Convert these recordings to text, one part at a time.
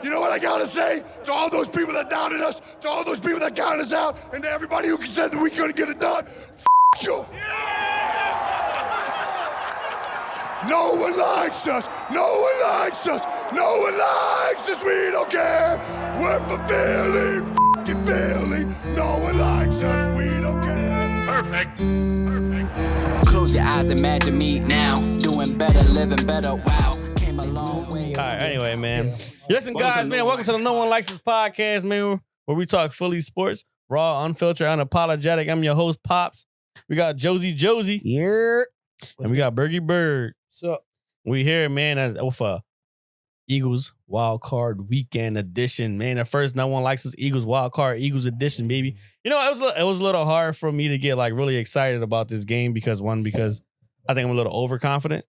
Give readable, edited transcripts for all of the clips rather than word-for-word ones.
You know what I gotta say? To all those people that doubted us, to all those people that counted us out, and to everybody who said that we couldn't get it done, you. No one likes us. No one likes us. No one likes us. We don't care. We're for Philly. F***ing Philly. No one likes us. We don't care. Perfect. Close your eyes, imagine me now. Doing better, living better. Wow. Came a long way. All right, anyway, man. Listen, guys, man, welcome to the No One Likes Us podcast, man, where we talk Philly sports, raw, unfiltered, unapologetic. I'm your host, Pops. We got Josie. Yeah. And we got Bergie Bird. So We here, man, with Eagles Wild Card Weekend edition, man. The first No One Likes Us Eagles Wild Card Eagles edition, baby. You know, it was a little hard for me to get like really excited about this game because I think I'm a little overconfident.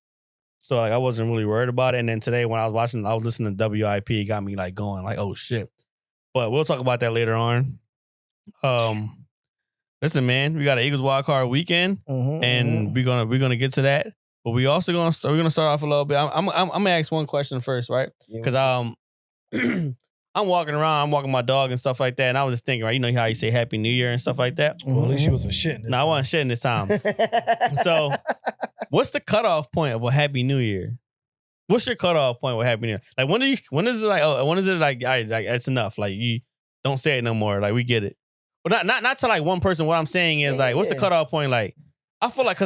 So like I wasn't really worried about it. And then today when I was listening to WIP, it got me like going like, oh shit. But we'll talk about that later on. Listen, man, we got an Eagles Wild Card Weekend, and we're gonna get to that. But we also gonna start off a little bit. I'm gonna ask one question first, right? Because I'm walking around, I'm walking my dog and stuff like that, and I was just thinking, right? You know how you say Happy New Year and stuff like that. Well, at least you wasn't shitting this time. I wasn't shitting this time. So, what's the cutoff point of a Happy New Year? What's your cutoff point with Happy New Year? Like when is it like it's enough? Like you don't say it no more. Like we get it. But not to like one person. What I'm saying is like, what's the cutoff point? Like I feel like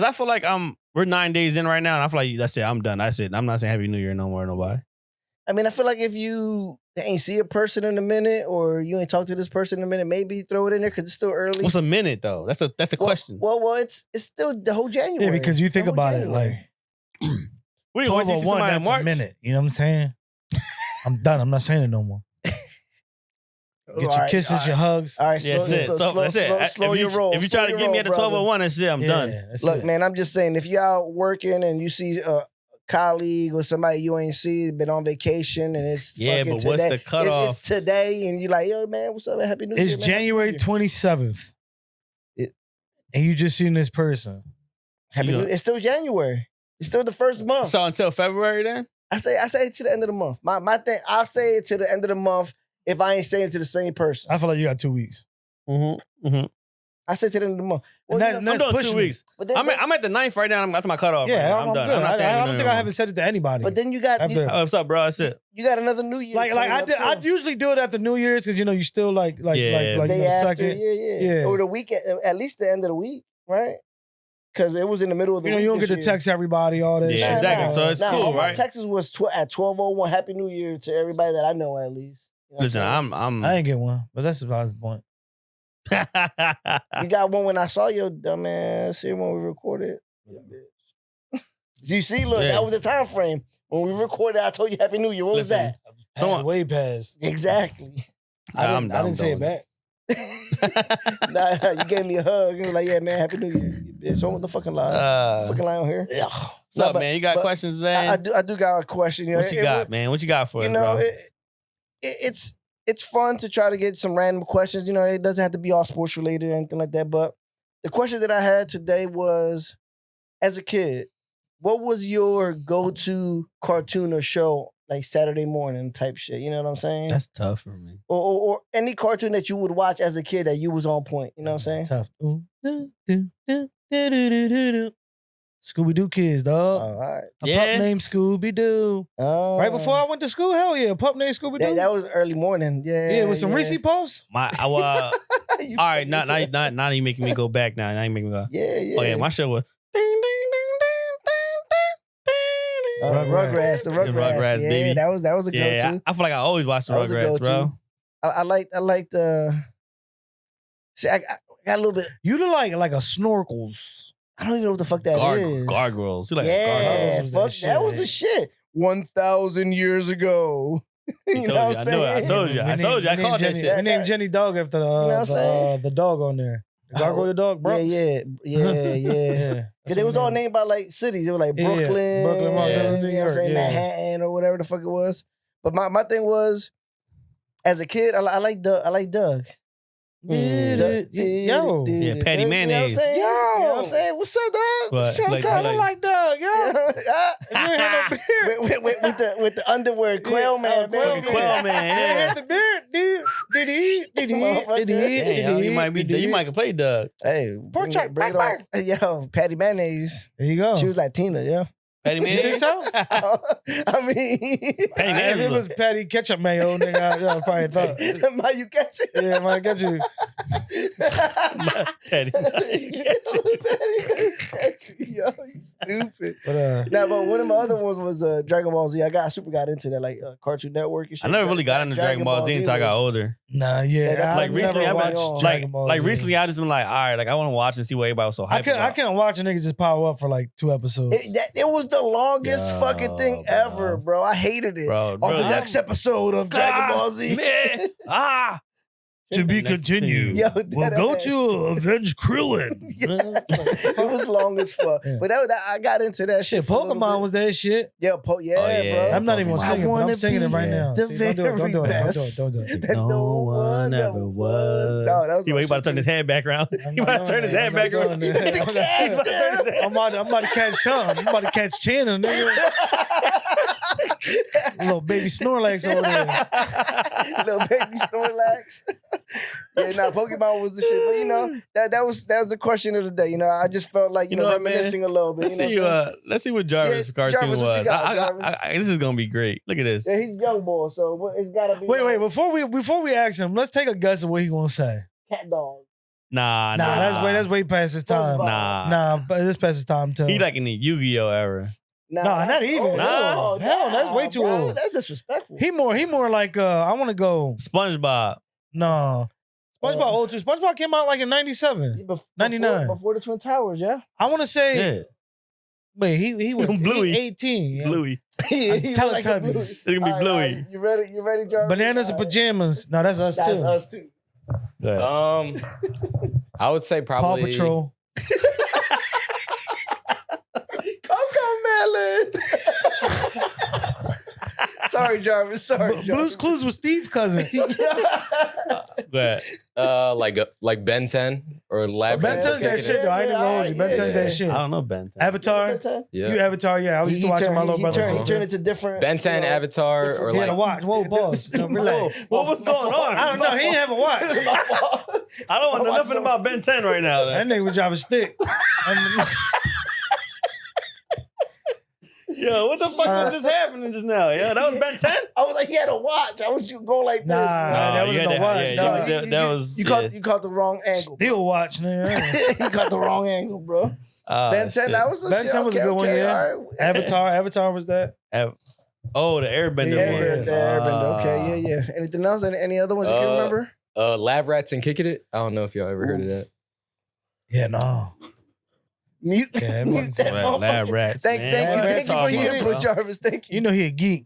we're 9 days in right now, and I feel like that's it. I'm done. That's it. I'm not saying Happy New Year no more, nobody. I mean, I feel like if you ain't see a person in a minute or you ain't talk to this person in a minute, maybe throw it in there because it's still early. What's a minute though? That's a question. Well, it's still the whole January. Yeah, because you think about January. It like we 12:01, that's a minute. You know what I'm saying? I'm done. I'm not saying it no more. Get your kisses, your hugs. All right, that's it. Slow your roll. If you try to get me at the 12:01, that's it. I'm done. Look, man, I'm just saying, if you're out working and you see a colleague or somebody you ain't see, been on vacation, and it's but today, what's the cutoff? It's today, and you're like, yo, man, what's up? Happy New Year. It's January 27th. And you just seen this person. Happy New Year. It's still January. It's still the first month. So until February then? I say it to the end of the month. My thing, I'll say it to the end of the month if I ain't saying it to the same person. I feel like you got 2 weeks. I say it to the end of the month. Well, I'm doing 2 weeks. I'm at the 9th right now. I'm at my cutoff. Yeah, right I'm done. Good. I'm not saying I don't think I haven't said it to anybody. But then you got what's up, bro? That's it. You got another New Year. I usually do it after New Year's because you still like day after, second. Yeah. Or the week, at least the end of the week, right? Because it was in the middle of the week. You don't get to text everybody all that. Yeah, exactly. So it's cool, all right? My texts was at 12:01. Happy New Year to everybody that I know, at least. You know Listen, I ain't get one, but that's about the point. You got one when I saw your dumb ass here when we recorded. You see, look, that was the time frame when we recorded. I told you Happy New Year. What was that? Someone way past. Exactly. I didn't say it back. Nah, you gave me a hug. You was like, yeah, man, Happy New Year. Bitch, don't the fucking lie. Fucking lie on here. What's up, man? You got questions, man? I do got a question. What you got, man? What you got for us, bro? It's fun to try to get some random questions. You know, it doesn't have to be all sports related or anything like that. But the question that I had today was, as a kid, what was your go-to cartoon or show, like Saturday morning type shit? You know what I'm saying? That's tough for me. Or any cartoon that you would watch as a kid that you was on point. You know what I'm saying? Tough. Scooby-Doo kids, dog. All right. A pup named Scooby-Doo. Right before I went to school, hell yeah, a pup named Scooby-Doo. That was early morning. Yeah, with some Reese Puffs. All right, now you making me go back now. Now you making me go. Yeah. Oh yeah, my show was Rugrats, the Rugrats, baby. That was a go-to. Yeah, I feel like I always watch the Rugrats, bro. I like the. See, I got a little bit. You look like a Snorkels. I don't even know what the fuck that is. Gargoyles. Fuck that was the shit. 1,000 years ago. You know what I'm saying? I told you. I called that shit. We named Jenny Dog after the dog on there. The gargoyle dog, Brooks. Yeah. They was all named by like cities. It was like Brooklyn, New you know what I'm York, saying, Manhattan or whatever the fuck it was. But my thing was, as a kid, I like Doug. Yo. Yeah, Patty Mayonnaise. You know what I'm saying? What's up, dog? What? Trying to sound like Doug, yo. If you ain't had no beard. with the underwear, Quail Man, Quail baby. Quail Man, yeah. Had the beard, dude. Did he? Damn, you might play Doug. Hey, Pork chop, bring it on. Yo, Patty Mayonnaise. There you go. She was Latina, yeah. Patty You think Mayonnaise. so? I mean, Patty If Mayonnaise. it was Patty ketchup mayo, nigga, I probably thought. might you catch it? Yeah, might get you. Patty. Yo, you stupid. But Now, but one of my other ones was Dragon Ball Z. I super got into that, like Cartoon Network and shit. I never really got into Dragon Ball Z until I got older. nah, yeah. that- Like I've recently, never I've been watched Dragon Ball like Z. recently, I just been like, all right, like I want to watch and see what everybody was so hyped I about. can't watch a nigga just power up for like 2 episodes. It was the longest Yo, fucking thing bro. ever, bro. I hated it. Bro, On the really. next episode of Dragon Ball Z. Man. To be Next continued. Yo, We'll that go ass. to Avenge Krillin. It was long as fuck. Yeah. But I got into that shit. Shit, for a little Pokemon bit. was that shit. Yeah, yeah. bro. I'm not even gonna Pokemon. sing it, but wanna I'm singing it be right now. the See, don't do it. Don't do it. very Don't do it. that no one ever was. No, that was He my about to shit turn his too. head back around. I'm He not about to turn doing his that. head I'm back not around. doing that. He's about to turn his head. I'm about to catch Sean. I'm about to catch Channing, nigga. Little baby Snorlax over there. Little baby Snorlax. Yeah, nah, Pokemon was the shit. But you know, that was the question of the day. You know, I just felt like, you know, what, man? reminiscing a little bit. Let's you know see what I'm saying? let's see what Jarvis' Yeah, cartoon Jarvis, what you was. got, Jarvis? This is gonna be great. Look at this. Yeah, he's young boy, so it's gotta be Wait. Before we ask him, let's take a guess of what he gonna say. cat dog. Nah, That's way past his time. SpongeBob. Nah. But this past his time too. He like in the Yu-Gi-Oh era. Nah, not even. Nah. Hell, that's way too bro, old. That's disrespectful. He more like I want to go. SpongeBob. No, SpongeBob old too. SpongeBob came out like in '97. 99. Before the Twin Towers, yeah. I want to say. Shit. Wait, he was Bluey. 18. Yeah. Bluey. Teletubbies. It's gonna be All right, Bluey. all right. You ready, Jarvis? Bananas and All right. pajamas. No, that's us That's too. us too. Go ahead. I would say Paw probably Patrol. Coco Melon. Sorry, Jarvis. Sorry, Blue's Jarvis. Clues was Steve's cousin. Go ahead. like Ben 10 or Lab. Ben 10's that shit though. I ain't gonna hold you. Ben 10's that shit. I don't know Ben 10. Avatar. Yeah. You Avatar, yeah. I used to watch my little brother. He turned into different. Ben 10, you know, Avatar, different- or He had like a watch. Whoa, boss. No, relax. What was going on? I don't know. He didn't have a watch. I don't know nothing about Ben 10 right now. That nigga was driving stick. Yo, what the fuck was just happening just now? Yo, that was Ben 10? I was like, he had a watch. I was going like this. Nah, that wasn't no watch. Yeah, No, that was. You caught the wrong angle. Still watch, nigga. You caught the wrong angle, bro. Ben 10, that was a Ben shit. 10 was a Okay, good one, okay, yeah. all right. Avatar was that. Oh, the Airbender Yeah, one. The Airbender. Okay, yeah. Anything else? Any other ones you can remember? Lab Rats and Kicking It. I don't know if y'all ever heard of that. Yeah, no. Mute. Yeah, Mute that Lab motherfucker. rats, Thank man. you for your Talk, input, bro. Jarvis. Thank you. You know he a geek.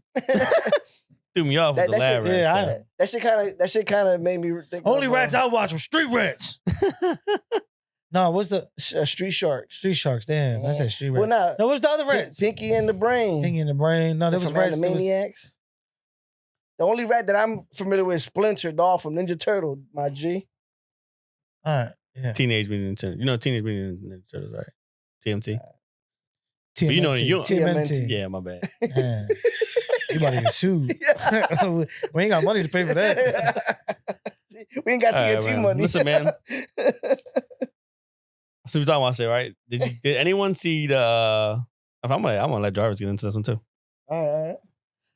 Threw me off with That the lab shit- rats. yeah, stuff. That shit kind of made me think. Only of, rats I watch were street rats. No, what's the Street Sharks. street sharks? Damn, I said street rats. Well, not No, what's the other rats? Pinky and the Brain. Thing in the brain. No, there was from rats. that was- Animaniacs. The only rat that I'm familiar with is Splinter, dog from Ninja Turtle, my G. All right, yeah. Teenage Mutant Ninja Turtles. You know Teenage Mutant Ninja Turtles, right? TMT. TMNT. But you know, you- TMNT. Yeah, my bad. Yeah. You about to get sued. We ain't got money to pay for that. We ain't got All right, TNT man. money. Listen, man. So we talking about shit, right? Did anyone see the? If I'm gonna let Jarvis get into this one too. All right.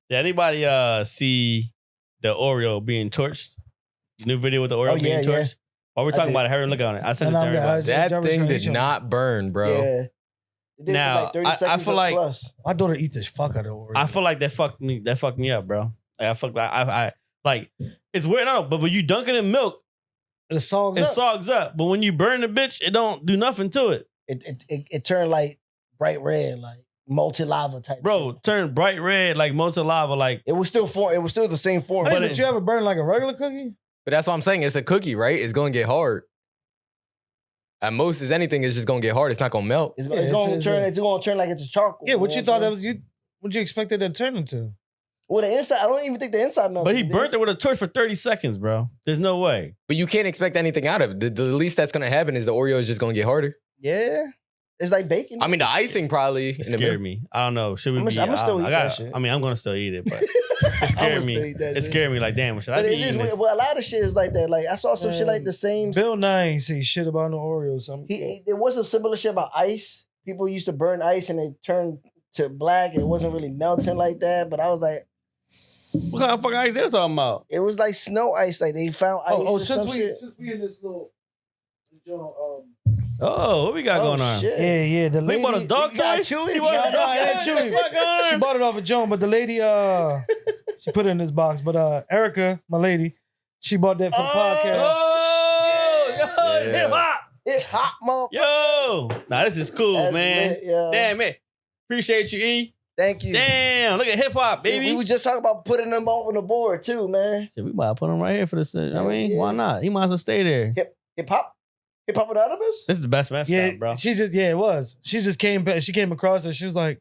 Did anybody see the Oreo being torched? New video with the Oreo Oh, being yeah, torched. While we're I talking did. about it, Harry, look on it. I sent it And to I'm- everybody. That Jarvis thing trying to did show me. not burn, bro. Yeah. It did it Now, for like 30 I seconds feel like- plus. My daughter eat the fuck out of Oreo. I feel like that fucked me up, bro. Like I like it's weird, no, but when you dunk it in milk, the songs it up. sogs up. But when you burn the bitch, it don't do nothing to it. It turned like bright red, like multi lava type. Bro, shit. turn bright red like molten lava. Like It was still the same form. Hey, but but it- you ever burn like a regular cookie? But that's what I'm saying. It's a cookie, right? It's gonna get hard. At most, as anything, it's just gonna get hard. It's not gonna melt. It's gonna turn like it's a charcoal. Yeah, what you know thought I'm that was you? What you expected it to turn into? Well, the inside, I don't even think the inside melted. But he burnt it with a torch for 30 seconds, bro. There's no way. But you can't expect anything out of it. The least that's going to happen is the Oreo is just going to get harder. Yeah. It's like bacon. I mean, the icing probably It scared me. I don't know. Should we I'ma be? still eat that shit. I mean, I'm gonna still eat it, but it scared me. It scared me. Like, damn, should I But be it is eating weird. this? Well, a lot of shit is like that. Like I saw some shit like the same. Bill Nye ain't say shit about no Oreos. There was a similar shit about ice. People used to burn ice and it turned to black. It wasn't really melting like that. But I was like, What kind of fucking ice they was talking about? it was like snow ice. Like they found ice. or some shit. since we in this little, Oh, what we got going on? Shit. yeah, the We lady bought us dog got toys? Chewy? He bought us No, dog it ain't toys? Chewy. Fuck on. She bought it off of Joan, but the lady, she put it in this box. But Erica, my lady, she bought that for the podcast. Oh, yo, Yeah. hip hop. It's hot, motherfucker. Yo. Nah, this is cool, That's man. lit, yo. Damn, man. Appreciate you, E. Thank you. Damn, look at hip hop, baby. We were just talking about putting them on the board too, man. Shit, we might put him right here for this. I mean, Yeah. why not? He might as well stay there. Hip hop anonymous. This is the best mascot, Yeah, bro. it was. She just came back. She came across it. She was like,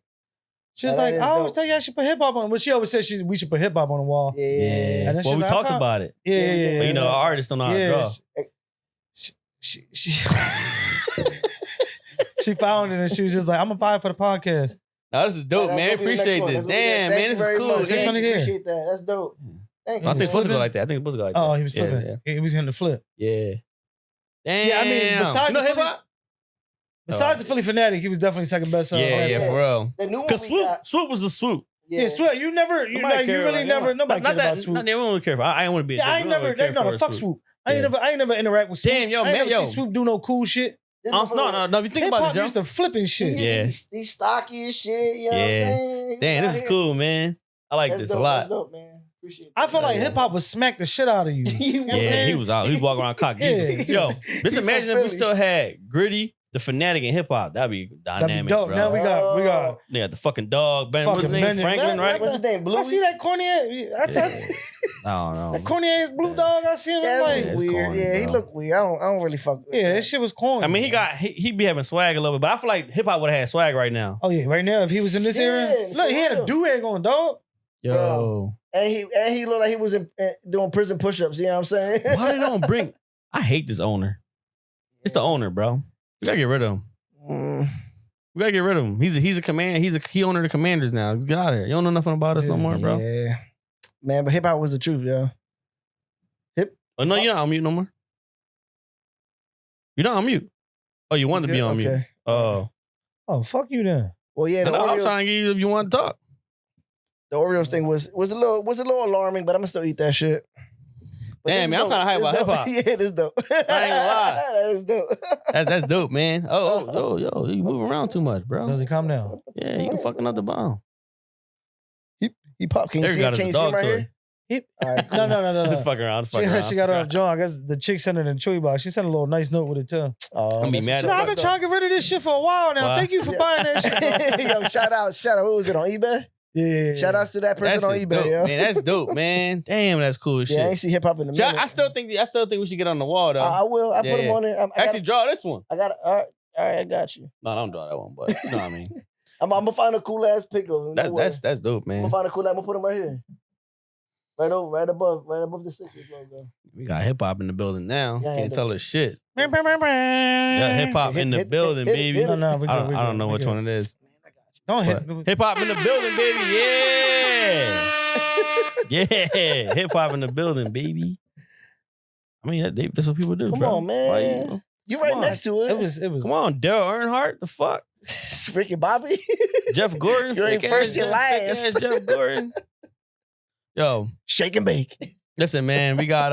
That I is always dope. tell you I should put hip hop on. But she always said we should put hip hop on the wall. Yeah. Yeah. And then she Well, we was like, I talked found- about it. Yeah. But you know, our artists don't know how to draw. She found it and she was just like, I'm gonna buy it for the podcast. No, this is dope, That's man. gonna be the next Appreciate one. this. That's gonna be the- Damn, thank man, you this is very cool. much. That's Thank gonna you. get- Appreciate that. That's dope. Thank I you. think it's supposed to go like that. I think it's supposed to go like that. Oh, he was flipping. Yeah. He was hitting the flip. Yeah. Damn. Yeah, I mean, besides you know the hip Philly- hop? Besides the Philly fanatic, he was definitely second best. Yeah, best for real. The new one Cause we got. swoop was a swoop. Yeah, swear you never, you Nobody care really about- never, nobody not cared that, about Swoop. Not, they don't really care for. I ain't want to be. Yeah, I ain't never. No, fuck Swoop. I ain't never interact with Swoop. Damn, yo, I ain't man, never yo. see Swoop do no cool shit. No. If you think Hip about hop this, yo. used to flipping shit. Yeah. He's stocky as shit. You know what I'm Yeah. saying? Damn, this is cool, man. I like That's this dope. a lot. That's dope, man. Appreciate I feel like Yeah. hip hop would smack the shit out of you. You know what I'm Yeah, saying? he was out. He was walking around cock. Yeah. Yo, just He from imagine if we Philly. still had Gritty, the Fanatic, and hip hop. That'd be That'd dynamic, be dope. bro. Now we got. They got the fucking dog. What's Fucking his name? Benjamin. Franklin, right? What's his name? Blue? I see that corny. I don't know. That corny ass blue dog. I see him. That I'm like, was weird. corny, Yeah, he bro. looked weird. I don't really fuck with yeah, that. this shit was corny. I mean, he be having swag a little bit, but I feel like hip hop would have had swag right now. Oh yeah, right now if he was in this Yeah, era, look, he had a for do rag on, dog. Yo, And he looked like he was doing prison push-ups. You know what I'm saying? why they don't bring? I hate this owner. It's the owner, bro. We gotta get rid of him. Mm. We gotta get rid of him. He's a command. He's a owner of the Commanders now. Get out of here. You don't know nothing about us no more, bro. Yeah, man. But hip hop was the truth, yo. Oh no, you're not on mute no more. You're not on mute. Oh, you wanted to be on mute. Okay. Oh, Oh fuck you then. Well, yeah, the no, I'm Oreos, trying to get you if you want to talk. the Oreos thing was a little alarming, but I'm gonna still eat that shit. But Damn, this man, is I'm kinda hyped dope. about This hip-hop. dope. Yeah, this dope. I ain't gonna lie. That is dope. That's dope, man. Yo, you move around too much, bro. Does he calm down? Yeah, you can fucking up the bomb. He popped. Can you There see got him? Can you us a see him dog right toy. here? All right, cool. No. Let's fuck around. Let's fuck around. She got her off John. I guess the chick sent it in the Chewy box. She sent a little nice note with it too. Oh, I'm be that's mad She's at like, her. I've been trying to get rid of this shit for a while now. Wow. Thank you for buying that shit. Yo, shout out. What was it on eBay? Yeah. Shout outs to that person That's on it, eBay, dope, yo. man. That's dope, man. Damn, that's cool as Yeah, I ain't shit. see hip hop in a See, minute. I still think we should get on the wall though. I will. I put him Yeah. on there. Actually, draw this one. I got. All right. I got you. No, don't draw that one, but you know what I mean. I'm gonna find a cool ass pick of him. That's dope, I'm man. gonna find a cool. I'm gonna put him right here. Right above the Sixers logo. We got hip hop in the building now. Yeah, Can't yeah. tell us shit. Yeah, Yeah, hip hop in the Hit- building, hit- baby. hit No, it. no, we I good. don't know which one it is. Don't hit. Hip hop in the building, baby. Yeah. Yeah. Hip hop in the building, baby. I mean, that's what people do, Come bro. on, man. Why You right Come on. next to it. It was. come on, Daryl Earnhardt. The fuck? Ricky Bobby. Jeff Gordon. You ain't fake first, ass you're last. fake ass Jeff Gordon. Yo, Shake and bake. listen, man. We got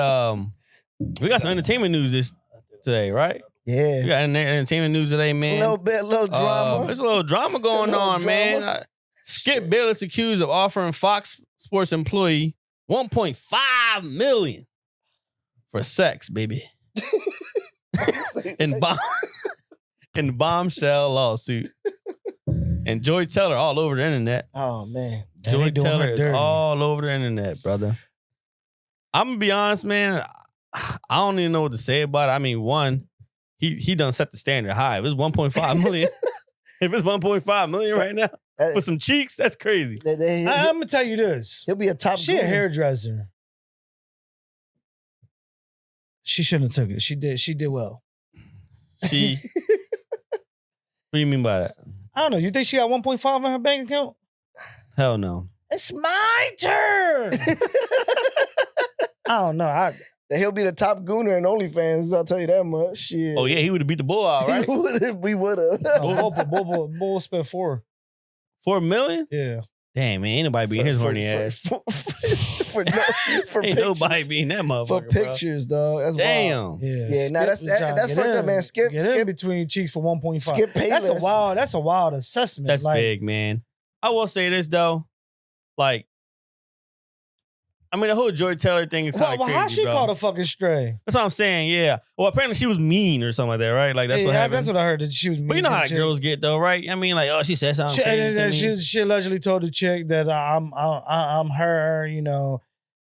some entertainment news today, right? Yeah. We got entertainment news today, man. A little drama. There's a little drama going little on, drama. man. Skip Bayless accused of offering Fox Sports employee $1.5 million for sex, baby. in bombshell lawsuit. And Joy Teller all over the internet. Oh man. And Joy they doing her Teller is dirty. all over the internet, brother. I'm gonna be honest, man. I don't even know what to say about it. I mean, one, he done set the standard high. If it's 1.5 million, if it's 1.5 million right now, with some cheeks. That's crazy. I'm gonna tell you this. He'll be a top. She a hairdresser. She shouldn't have took it. She did well. She. What do you mean by that? I don't know. You think she got 1.5 in her bank account? Hell no. It's my turn. I don't know. He'll be the top gooner in OnlyFans. I'll tell you that much. Shit. Oh yeah, he would have beat the bull out, right? We would have. Bull spent $4 million. Yeah. Damn, man, ain't nobody beating his horny ass. For ain't pictures. nobody beating that motherfucker, For pictures, dog. That's wild. Damn. Yeah, nah, that's fucked up, man. Skip between cheeks for 1.5. Skip Payless. That's a wild assessment. That's big, man. I will say this though, like, I mean, the whole Joy Taylor thing is kind of crazy, how she called a fucking stray? That's what I'm saying, yeah. Well, apparently she was mean or something like that, right? Like, that's what happened. That's what I heard, that she was mean. But you know how girls get, though, right? I mean, like, oh, she said something crazy. She allegedly told the chick that I'm her, you know,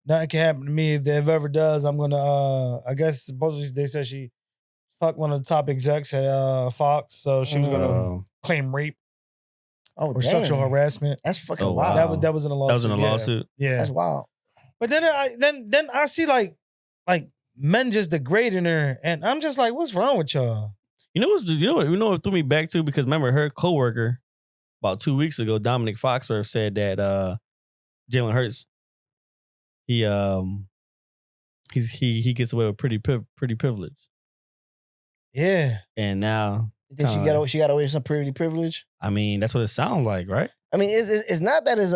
nothing can happen to me. If it ever does, I'm going to, I guess, supposedly they said she fucked one of the top execs at Fox, so she was going to claim rape. Or sexual harassment. That's fucking wild. That was in a lawsuit. That was in a lawsuit. Yeah. That's wild. But then I see like men just degrading her, and I'm just like, what's wrong with y'all? You know what threw me back to? Because remember her coworker about 2 weeks ago, Dominic Foxworth, said that Jalen Hurts, he gets away with pretty privilege. Yeah. And now you think she got away with some pretty privilege? I mean, that's what it sounds like, right? I mean, it's not that it's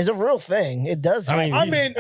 a real thing. It does happen. I mean,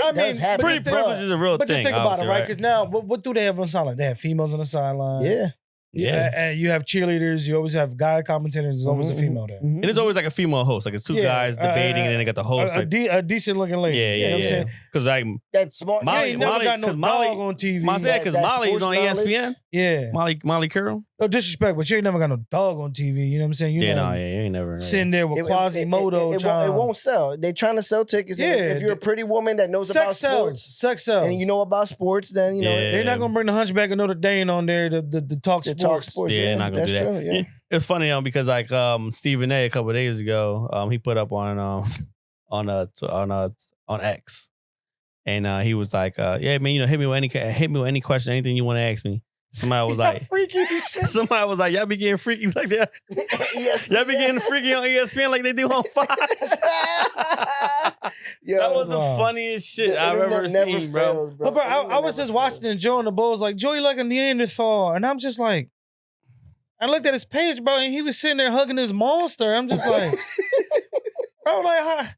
pretty privilege is a real thing. But just think about it, right? Because now, what do they have on the sideline? They have females on the sideline. Yeah. Yeah, and you have cheerleaders. You always have guy commentators. There's always a female there, and it's always like a female host. Like it's two guys debating, and then they got the host. A decent looking lady. Yeah, you know what I'm saying? Because like that's smart. Molly, you ain't never got no dog on TV. Because Molly's on ESPN. Yeah, Molly Curl. No disrespect, but you ain't never got no dog on TV. You know what I'm saying? You ain't never sitting there with Quasimodo. It won't sell. They're trying to sell tickets. Yeah, if you're a pretty woman that knows about sports, sex sells, and you know about sports, then you know they're not gonna bring the Hunchback of Notre Dame on there to talk sports. Talk sports. Yeah, they're not gonna do that. True, yeah. It's funny because like Stephen A. a couple of days ago, he put up on X, and he was like, "Yeah, man, you know, hit me with any question, anything you want to ask me." Somebody was like, y'all be getting freaky like that. Y'all be getting freaky on ESPN like they do on Fox. That was the funniest shit I've ever seen, bro. But bro, I was just watching Joe and the Bulls, like, Joey like a Neanderthal. And I'm just like, I looked at his page, bro, and he was sitting there hugging his monster. I'm just like, bro, like,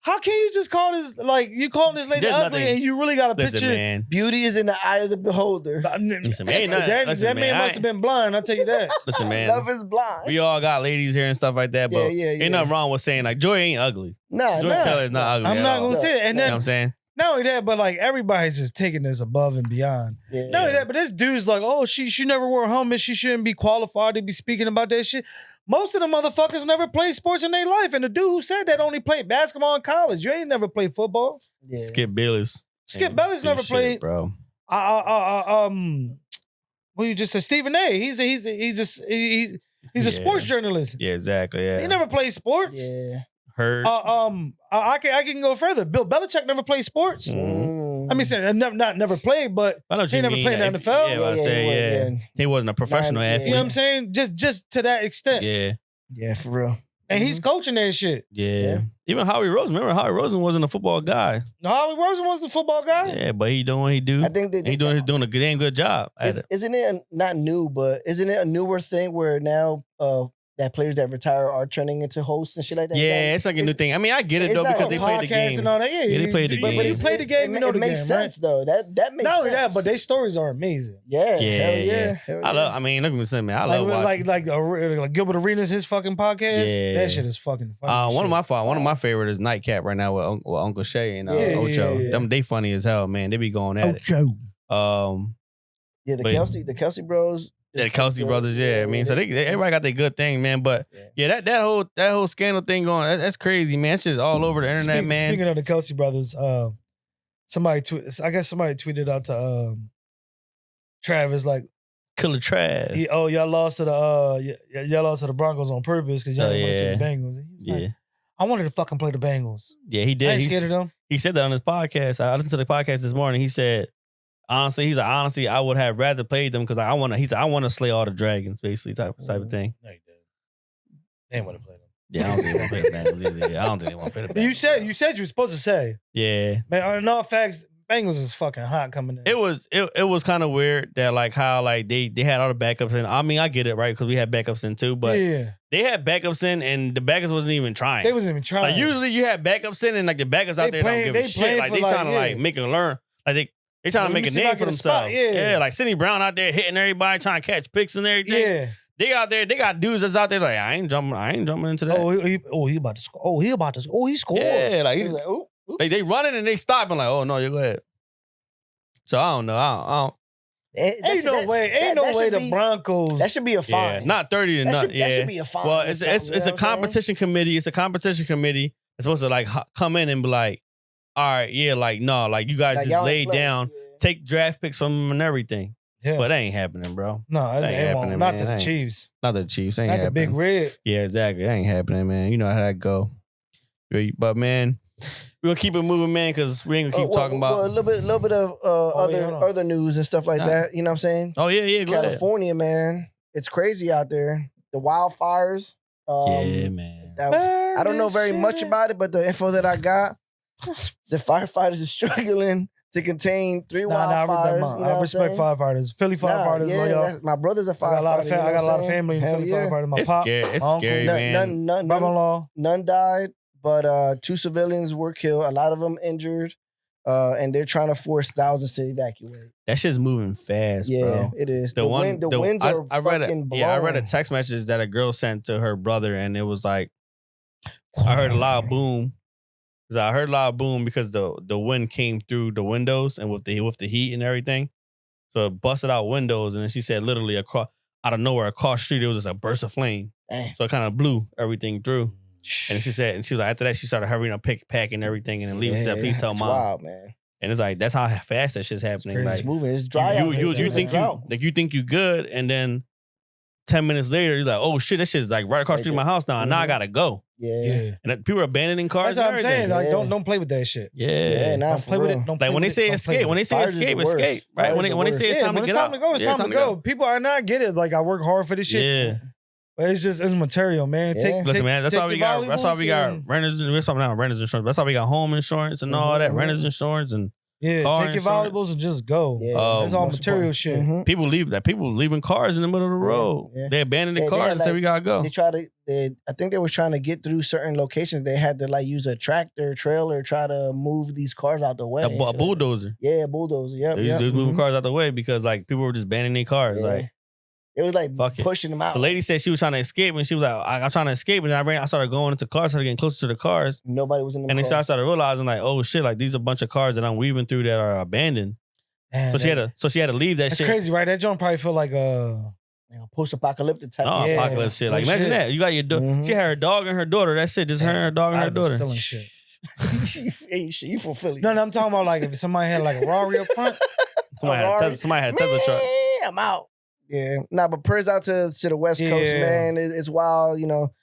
how can you just call this, like, you calling this lady ugly and you really got a picture? Man. Beauty is in the eye of the beholder. Listen, man, that man must have been blind, I'll tell you that. Listen, man. Love is blind. We all got ladies here and stuff like that, but ain't nothing wrong with saying, like, Joy ain't ugly. Joy Taylor is not ugly. I'm not going to say it. And then, you know what I'm saying? Not only that, but like everybody's just taking this above and beyond. Not only that, but this dude's like, oh, she never wore a helmet. She shouldn't be qualified to be speaking about that shit. Most of the motherfuckers never played sports in their life. And the dude who said that only played basketball in college. You ain't never played football. Yeah. Skip Bayless. Skip Bayless never played. Bro. Well, you just said Stephen A. He's a sports journalist. Yeah, exactly. Yeah. He never played sports. Yeah. Heard. I can go further. Bill Belichick never played sports. I mean, never played, but he never played in the NFL. He wasn't a professional athlete. You know what I'm saying? Just to that extent. Yeah, for real. And he's coaching that shit. Yeah. Even Howie Roseman. Remember, Howie Roseman wasn't a football guy. No, Howie Roseman wasn't a football guy. Yeah, but he doing what he do. I think that he's doing a damn good job. Isn't it not new, but isn't it a newer thing where now that players that retire are turning into hosts and shit like that? Yeah, it's like a new thing. I mean, I get it though because they played the game. And all that. Yeah, they played the game. But you play the game, you know the game. It makes sense though. That makes sense. Not only that, but their stories are amazing. Yeah. I love. I mean, look at me, man. I love watching. Like Gilbert Arenas, his fucking podcast. Yeah. That shit is fucking funny. One of my favorite is Nightcap right now with Uncle Shay and Ocho. Yeah. Them they funny as hell, man. They be going at Ocho. it. The Kelsey bros. Yeah, the Kelsey brothers, I mean, so they everybody got their good thing, man. But that whole scandal thing going, that's crazy, man. It's just all over the internet, man. Speaking of the Kelsey brothers, somebody tweeted out to Travis like, Killer Trav. Y'all lost to the Broncos on purpose because y'all didn't want to see the Bengals. He was like, I wanted to fucking play the Bengals. Yeah, he did. I ain't scared of them. He said that on his podcast. I listened to the podcast this morning. He said, honestly, I would have rather played them because I want to slay all the dragons, basically, type of thing. No, you didn't. They didn't want to play them. Yeah, I don't think they want to play the Bengals either. Yeah, I don't think they want to play the Bengals. You said you were supposed to say. Yeah. Man, in all facts, Bengals is fucking hot coming in. It was kind of weird that like how like they had all the backups in. I mean, I get it, right? Because we had backups in too, but they had backups in and the backups wasn't even trying. They wasn't even trying. Like usually you have backups in and like the backups out there don't give a shit. Like they trying to like make it learn. Like they trying to make a name for themselves. Yeah, like Sidney Brown out there hitting everybody, trying to catch picks and everything. Yeah. They out there, they got dudes that's out there like, I ain't jumping into that. He about to score. He scored. Yeah, like they running and they stopping like, oh no, you go ahead. So I don't know. I don't. Ain't no way the Broncos. That should be a fine. Yeah, not 30 to nothing. That should be a fine. Well, it's a competition committee. It's a competition committee. It's supposed to like come in and be like, all right, yeah, like no, like you guys Like, just laid down, take draft picks from them and everything. Yeah. But that ain't happening, bro. No, it ain't happening. Not to the Chiefs. Not the Chiefs. Ain't not happening. the Big Red. Yeah, exactly. That ain't happening, man. You know how that go. But man, we're gonna keep it moving, man, because we ain't gonna keep talking about a little bit of other news and stuff like that. You know what I'm saying? Oh yeah, go California, man, it's crazy out there. The wildfires. Yeah, man. I don't know very much about it, but the info that I got, the firefighters are struggling to contain 3 wildfires. I respect firefighters. Philly firefighters. My brother's a firefighter. I got a lot of family in Philly firefighters. My pop, It's scary, man. Brother-in-law. None died, but 2 civilians were killed. A lot of them injured, and they're trying to force thousands to evacuate. That shit's moving fast, bro. It is. The winds are fucking blowing. I read a text message that a girl sent to her brother, and it was like, I heard a loud boom. I heard a loud boom because the wind came through the windows and with the heat and everything. So it busted out windows. And then she said literally across out of nowhere, across the street, it was just a burst of flame. Dang. So it kind of blew everything through. And she was like, after that, she started hurrying up, packing everything and then leaving. She said, please tell mom. Wild, man. And it's like, that's how fast that shit's happening. Like, it's moving. It's dry out there. You think you good, and then 10 minutes later, you're like, oh shit, that shit's like right across the street from my house now. And now I gotta go. Yeah. And people are abandoning cars. That's what I'm saying. Like, Yeah. don't play with that shit. Yeah. Don't play with it. Like when they say escape, escape, right? When they say it's time to get out. It's time to go. People are not get it. Like I work hard for this shit. Yeah. But it's material, man. Yeah. Listen, man, that's why we got renters. We're talking about renters insurance. That's why we got home insurance and all that. Renters insurance and car take your insurance. valuables and just go. Yeah. That's all material shit. Mhm. People leaving cars in the middle of the road. Yeah. They abandoned the cars and said we gotta go. I think they was trying to get through certain locations. They had to like use a tractor, trailer, try to move these cars out the way. A bulldozer. Yeah, a bulldozer. Yep. They was moving cars out the way because like people were just abandoning their cars. Yeah. Like it was like fuck it. pushing them out. The lady said she was trying to escape and she was like, I'm trying to escape. And I started going into cars, started getting closer to the cars. Nobody was in the And then car. I started realizing like, oh shit, like these are a bunch of cars that I'm weaving through that are abandoned. Man, So she had to leave that that's shit. crazy, right? That joint probably feel like Post-apocalyptic type. No, Yeah. apocalypse shit. Like No imagine shit. that. You got your Mhm. she had her dog and her daughter. That's it. Just her and her dog and her I'd be daughter. stealing shit. Hey, shit, you from Philly? No, I'm talking about like if somebody had like a Rari up front. Somebody had a Tesla truck. Man, I'm out. Yeah, but prayers out to the West Coast, Yeah. man. It's wild,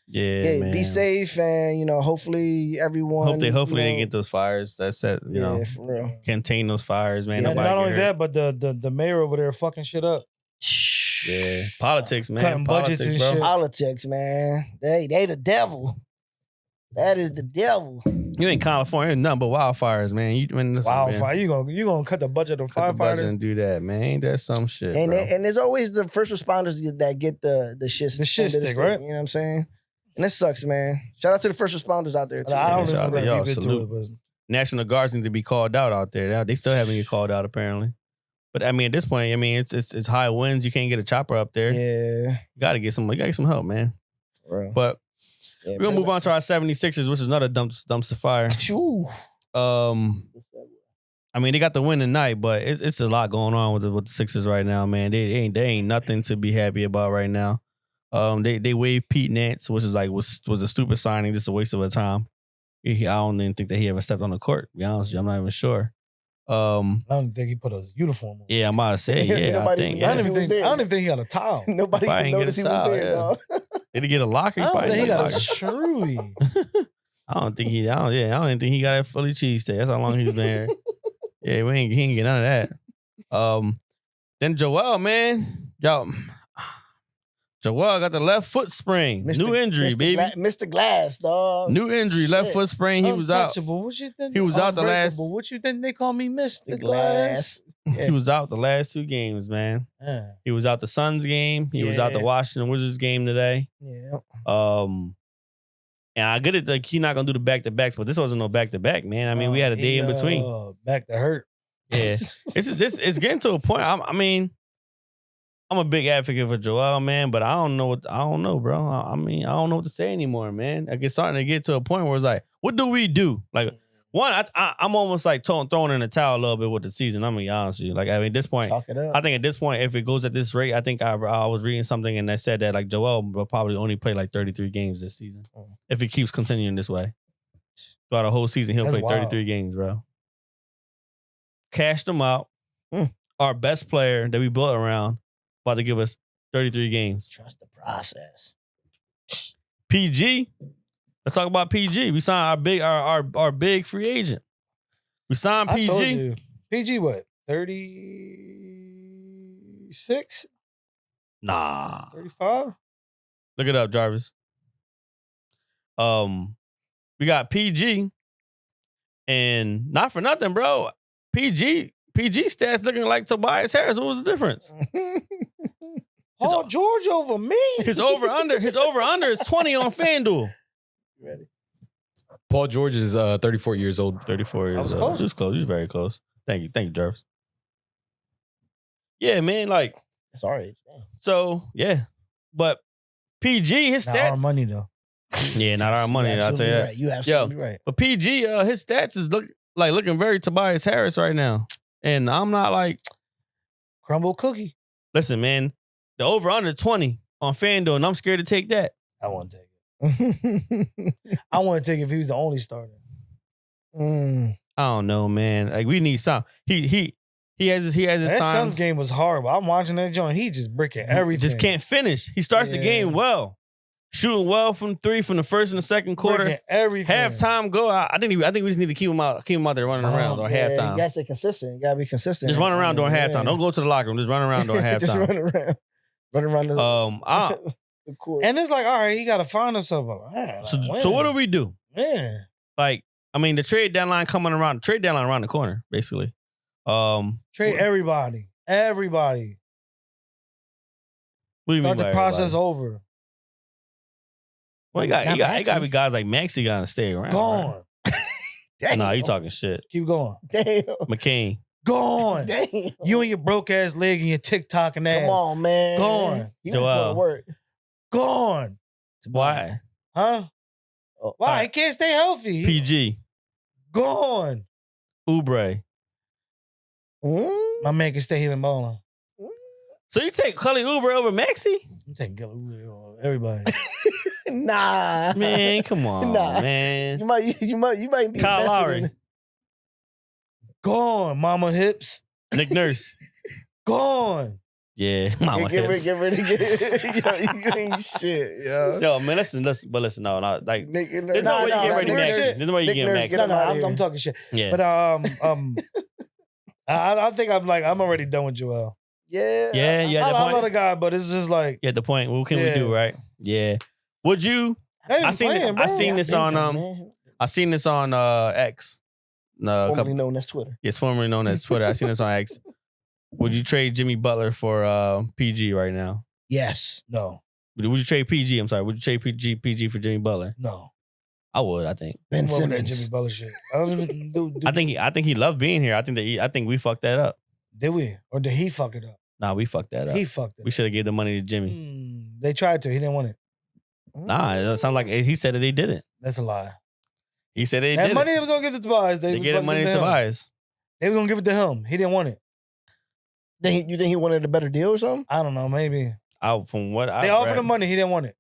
Yeah, man. be safe, and hopefully everyone. Hopefully they get those fires. That's it. For real. Contain those fires, man. Yeah, Nobody not only get hurt. that, but the mayor over there fucking shit up. Yeah, politics, man. Cutting budgets and bro. shit. Politics, man. They the devil. That is the devil. You in California, there's nothing but wildfires, man. Wildfire, you gonna cut the budget of cut the budget firefighters? and do that, man. Ain't that some shit, And bro? and there's always the first responders that get the shit. The shit end of stick, right? You know what I'm saying? And it sucks, man. Shout out to the first responders out there too. I don't shout out know to if y'all, we're deep into salute. it, but National Guards need to be called out there. They still haven't get called out apparently. But I mean, at this point, I mean, it's high winds. You can't get a chopper up there. Yeah. You gotta get some help, man. For real. But Yeah, we're gonna move on to our 76ers, which is another dumpster fire. Ooh. I mean, they got the win tonight, but it's a lot going on with the Sixers right now, man. They ain't nothing to be happy about right now. They waived Pete Nance, which is like was a stupid signing, just a waste of a time. I don't even think that he ever stepped on the court. To be honest with you, I'm not even sure. I don't think he put a uniform on. Yeah, I'm about to say, yeah, I Nobody think. even Yeah. I don't was there. even think he got a towel. Nobody Probably even ain't get noticed a he was towel, there, yeah. dog. Did he get a locker? I don't Probably think he got got a a locker. shrewy. I don't think he. I don't even think he got a Philly cheesesteak. That's how long he's been here. Yeah, he ain't get none of that. Then Joel, man, Joel got the left foot sprain. New injury, baby. Mr. Glass, dog. New injury, left foot sprain. He was out. Untouchable. What you think? He was out the last- Unbreakable. What you think they call me, Mr. The Glass. He was out the last 2 games, man. Yeah. He was out the Suns game. He was out the Yeah. Washington Wizards game today. Yeah. And I get it, like, he's not gonna do the back-to-backs, but this wasn't no back-to-back, man. I mean, we had a day in between. Back to hurt. Yeah. It's getting to a point. I mean, I'm a big advocate for Joel, man, but I don't know, bro. I mean, I don't know what to say anymore, man. Like, it's starting to get to a point where it's like, what do we do? Like, one, I'm almost like throwing in the towel a little bit with the season. I'm gonna be honest with you. Like, I mean, at this point, Chalk it up. I think at this point, if it goes at this rate, I think I was reading something and that said that like Joel will probably only play like 33 games this season if it keeps continuing this way. Throughout the whole season, he'll That's play wild. 33 games, bro. Cashed him out. Our best player that we built around about to give us 33 games. Trust the process. PG. Let's talk about PG. We signed our big free agent. We signed I told PG. you. PG what? 36? Nah. 35? Look it up, Jarvis. We got PG, and not for nothing, bro. PG stats looking like Tobias Harris. What was the difference? Paul George over me. His over under is 20 on FanDuel. Ready? Paul George is 34 years old. 34 years was old. close. He was close. He was very close. Thank you, Jarvis. Yeah, man. Like, That's our age. Damn. so yeah, but PG his Not our stats. money though. Yeah, not our money. You I'll tell you absolutely that. right. You absolutely right. But PG, his stats is looking very Tobias Harris right now, and I'm not like. Crumble cookie. Listen, man, the over under 20 on FanDuel, and I'm scared to take that. I want to take it. I want to take it if he was the only starter. I don't know, man. Like, we need some. He has his That time. Suns game was horrible. I'm watching that joint. He just bricking everything. Just can't finish. He starts the game well, shooting well from 3 from the first and the second quarter. Bricking everything. Halftime go. I think we just need to keep him out there running around during halftime. You gotta stay consistent. You gotta be consistent. Just run around during Yeah. halftime. Don't go to the locker room. Just run around during halftime. Just run around. Run around the, the court. And it's like, all right, he got to find himself. So what do we do? Yeah. Like, I mean, the trade deadline around the corner, basically. Trade everybody. Everybody. What do you mean Start the by process everybody? over. Well, he got to be guys like Maxey got to stay around. Gone. Damn. Nah, you talking shit. Keep going. Damn. McCain. Gone. Damn. You and your broke ass leg and your TikTok and ass. Come on, man. Gone. He Joel. was putting work. Gone. Why? Huh? Oh, Why? He can't stay healthy. PG. Gone. Oubre. My man can stay here in bowling. So you take Cully Oubre over Maxey? I'm taking Gilly over everybody. Nah. Man, come on, Nah. man. You might be Kyle invested Lowry. in- Gone. Mama hips. Nick Nurse. Gone. Yeah, mama Get hips. rid of you ain't shit, yo. Yo, man, listen, no, like, Nick, there's no way you get ready Nick Maxey. Nurse. There's no way you Nick get Nurse, Maxey. get No, him no, outta here. I'm talking shit. Yeah. But I think I'm already done with Joel. Yeah. Yeah, you had the I love point. the guy, but it's just like You had the point. What can we Yeah. do, right? Yeah. Would you? they ain't I seen playing, it- bro. I seen this on Man. I seen this on X. No, Formerly known as Twitter. it's formerly known as Twitter. I seen this on X. Would you trade Jimmy Butler for PG right now? Yes. No, Would you trade PG? I'm sorry. Would you trade PG for Jimmy Butler? no. I would. I think. Ben I'm over that Simmons. Jimmy Butler shit. I don't even do. I think he loved being here. I think we fucked that up. Did we or did he fuck it up? Nah, we fucked that up. He fucked it. We should have gave the money to Jimmy. They tried to. He didn't want it. Nah, it sounds like he said that they didn't. That's a lie. He said they That did money it. they was gonna give to Tobias. They was gave the gonna money give to him. Tobias. They was gonna give it to him. He didn't want it. You think he wanted a better deal or something? I don't know. Maybe From what I they offered read, him money. He didn't want it.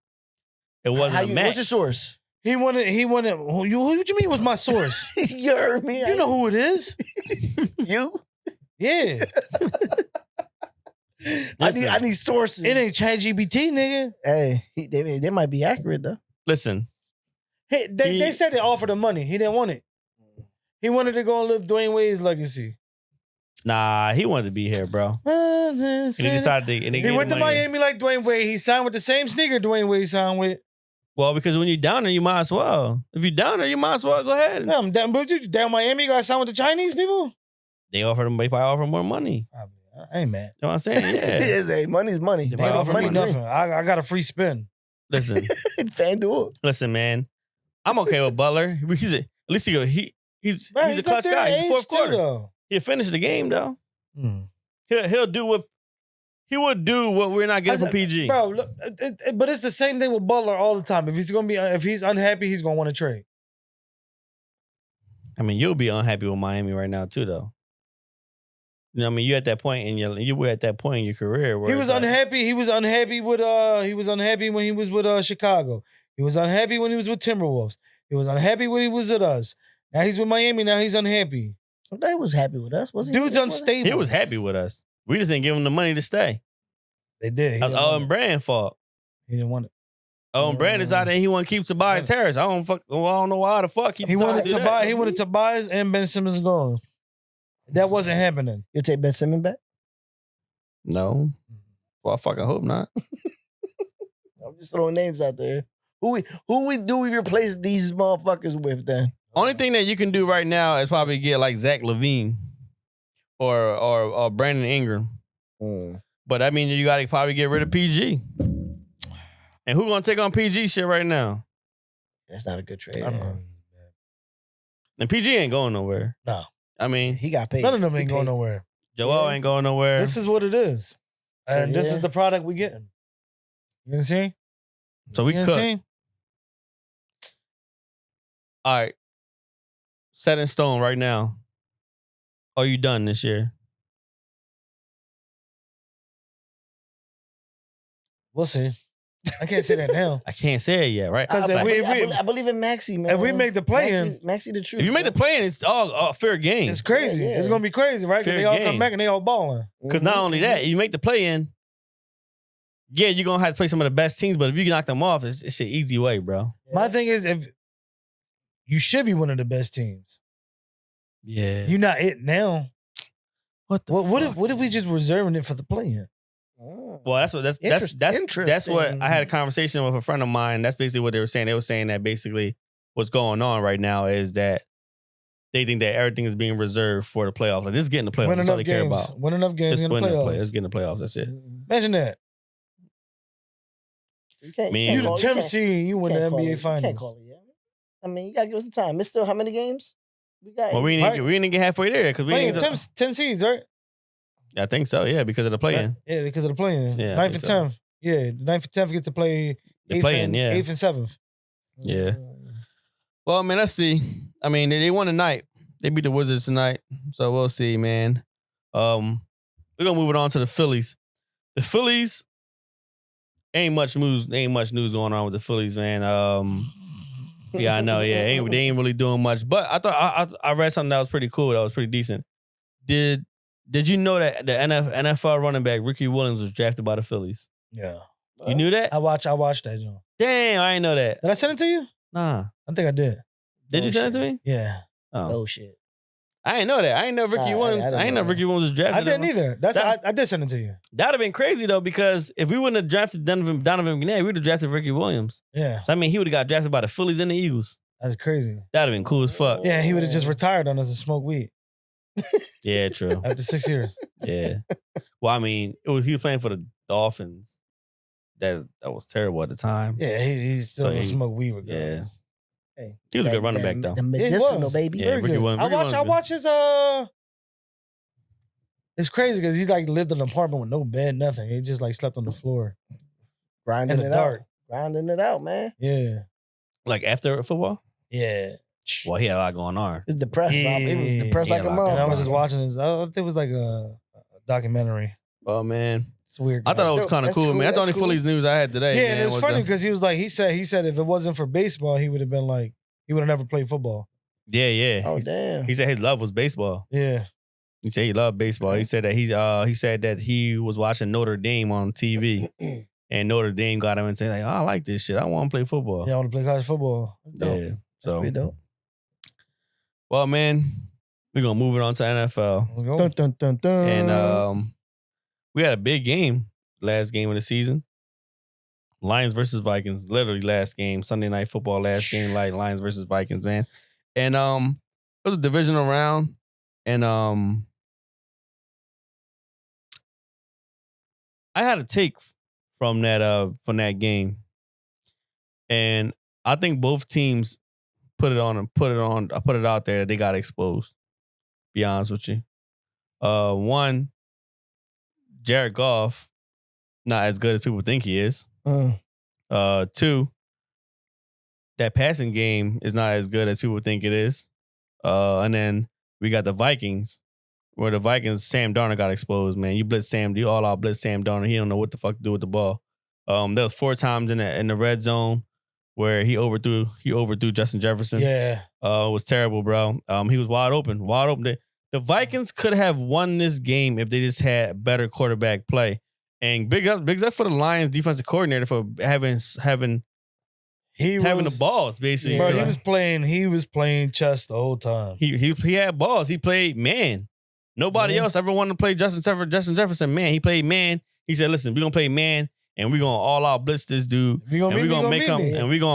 it wasn't a match. What's the source? He wanted. Who you mean was my source? You heard me. You know who it is? You? Yeah. I need sources. It ain't ChatGPT, nigga. Hey, they might be accurate though. Listen, Hey, they said they offered him money. He didn't want it. He wanted to go and live Dwayne Wade's legacy. nah, he wanted to be here, bro. And he decided to. And He went to Miami like Dwayne Wade. He signed with the same sneaker Dwayne Wade signed with. Well, because when you're down there, you might as well. If you're down there, you might as well go ahead. No, I'm down, but you down Miami, you got to sign with the Chinese people? They probably offer more money. I ain't mad. You know what I'm saying? It Yeah. is, hey, money's money. They They ain't might offer offer me money. nothing. I got a free spin. Listen, FanDuel. man. I'm okay with Butler. At least he's Man, a up clutch there guy. in He's age fourth too, quarter. though. He'll finish the game though. Hmm. He'll do what he would do what we're not getting from PG. Bro, look, but it's the same thing with Butler all the time. If he's unhappy, he's gonna want to trade. I mean, you'll be unhappy with Miami right now too, though. You know, what I mean, you were at that point in your career where He was unhappy. He was unhappy with he was unhappy when he was with Chicago. He was unhappy when he was with Timberwolves. He was unhappy when he was with us. Now he's with Miami. Now he's unhappy. They was happy with us, was he? Dude's unstable. He was happy with us. We just didn't give him the money to stay. They did. That's Owen Brand's fault. He didn't want it. Owen Brand decided he wanted to keep Tobias Harris. I don't know why the fuck He wanted decided to do that. He wanted Tobias and Ben Simmons gone. That wasn't happening. You take Ben Simmons back? No. Well, I fucking hope not. I'm just throwing names out there. Who do we replace these motherfuckers with then? Only thing that you can do right now is probably get like Zach LaVine or Brandon Ingram. But I mean, you got to probably get rid of PG. And who gonna take on PG shit right now? That's not a good trade. And PG ain't going nowhere. No. I mean, He got paid. None of them ain't He going paid. nowhere. Joel ain't going nowhere. This is what it is. And this yeah. is the product we getting. You see? So we You cook. see? All right. Set in stone right now. Are you done this year? We'll see. I can't say that now. I can't say it yet, right? Because if I believe in Maxey, man. if we make the play-in, Maxey the truth. If you make the play-in, it's all fair game. it's crazy. Yeah, yeah. It's gonna be crazy, right? Because Fair they all game. come back and they all balling. Because not only that, you make the play-in, yeah, you're going to have to play some of the best teams, but if you can knock them off, it's an easy way, bro. My thing is, if you should be one of the best teams, Yeah. you're not it now. What the What fuck? if we just reserving it for the play-in? Well, that's what Interesting. I had a conversation with a friend of mine. That's basically what they were saying. They were saying that basically what's going on right now is that they think that everything is being reserved for the playoffs. Like this is getting the playoffs. Win That's all enough they care games. about. Win enough games Just in the win the playoffs. play. Let's get in the playoffs. That's it. Imagine that. You can't, Man. you You can't the call- 10th you seed and you win the can't call NBA it. You can't Finals. call it yet. I mean, you gotta give us some time. It's still how many games? We got. Well, we didn't get halfway there because we Playing didn't. 10 seeds, right? I think so. Yeah, because of the play-in. Yeah, because of the play-in. Yeah, I 9th and think so. 10th. Yeah, the 9th and 10th get to play The 8th play-in, and, yeah. 8th and 7th. Yeah. Well, man, let's see. I mean, they won tonight. They beat the Wizards tonight, so we'll see, man. We're gonna move it on to the Phillies. The Phillies ain't much news going on with the Phillies, man. Yeah, I know. Yeah, they ain't really doing much. But I thought I read something that was pretty cool. That was pretty decent. Did you know that the NFL running back Ricky Williams was drafted by the Phillies? Yeah. You knew that? I watched that, John. Damn, I didn't know that. Did I send it to you? Nah. I think I did. Did you send it to me? Yeah. Oh. Oh shit. I didn't know that. I didn't know Ricky Nah, Williams. I I didn't know know. Ricky Williams was drafted. I didn't either. I did send it to you. That'd have been crazy though, because if we wouldn't have drafted Donovan McNabb, we would have drafted Ricky Williams. Yeah. So I mean, he would have got drafted by the Phillies and the Eagles. That's crazy. That'd have been cool as fuck. Yeah, he would have just retired on us and smoked weed Yeah, true. after 6 years. Yeah. Well, I mean, he was playing for the Dolphins. That was terrible at the time. Yeah, he still So gonna he- smoke weed regardless. Hey, He was a good running back though. The Yeah, he medicinal was. baby. Yeah, Very Ricky good. Williams- I Ricky watch Williams his It's crazy because he like lived in an apartment with no bed, nothing. He just like slept on the floor. Grinding In the it dark. out. Grinding it out, man. Yeah. Like after football? Yeah. Well, he had a lot going on. He was depressed, Rob. He was depressed Yeah, like a like that. And I was motherfucker. just watching his, I think it was like a documentary. Oh man. It's weird. I thought it was kind of That's cool, cool, man. That's the that's only cool. Phillies news I had today. Yeah, man, and it was was funny the- because he said if it wasn't for baseball, he would have been like he would have never played football. Yeah. Oh, damn. He said his love was baseball. Yeah. He said he loved baseball. He said that he was watching Notre Dame on TV, and Notre Dame got him and said, like, "Oh, I like this shit. I want to play football." Yeah, I want to play college football. That's dope. Yeah. That's So, pretty dope. well, man, we're gonna move it on to NFL, Let's go. Dun, dun, dun, dun. and we had a big game, last game of the season. Lions versus Vikings, literally last game, Sunday Night Football, last game, like Lions versus Vikings, man. And it was a divisional round, and I had a take from that game, and I think both teams put it out there that they got exposed. Be honest with you, one, Jared Goff, not as good as people think he is. Two, that passing game is not as good as people think it is. And then we got the Vikings, where the Vikings, Sam Darnold got exposed, man. You all out blitz Sam Darnold. He don't know what the fuck to do with the ball. There was 4 times in the red zone where he overthrew Justin Jefferson. Yeah. It was terrible, bro. He was wide open. The Vikings could have won this game if they just had better quarterback play. And big up for the Lions defensive coordinator for having the balls, basically. Bro, So, he was playing chess the whole time. he had balls. He played man. Nobody else ever wanted to play Justin Jefferson, man. He played man. He said, listen, we're gonna play man, and we're gonna all out blitz this dude. We're gonna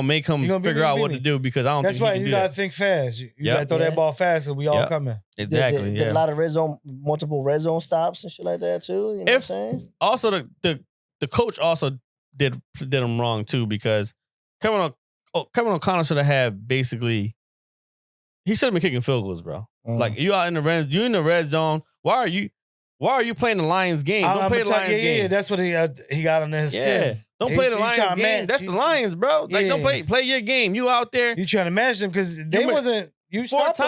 make him figure out what to do because I don't That's think why he can you do gotta that. think fast. You Yep. gotta throw that ball fast and we all Yep. coming. Exactly. Did Yeah. a lot of multiple red zone stops and shit like that too. You know what I'm saying? Also, the coach also did him wrong too because Kevin O'Connell should have basically he should have been kicking field goals, bro. Like you out in the red zone. Why are you playing the Lions game? Don't play the Lions game. Yeah, that's what he got on his skin. Don't play the Lions trying to game. match. That's the Lions, bro. Like don't play your game. You out there. You trying to match them because they wasn't. You stopped them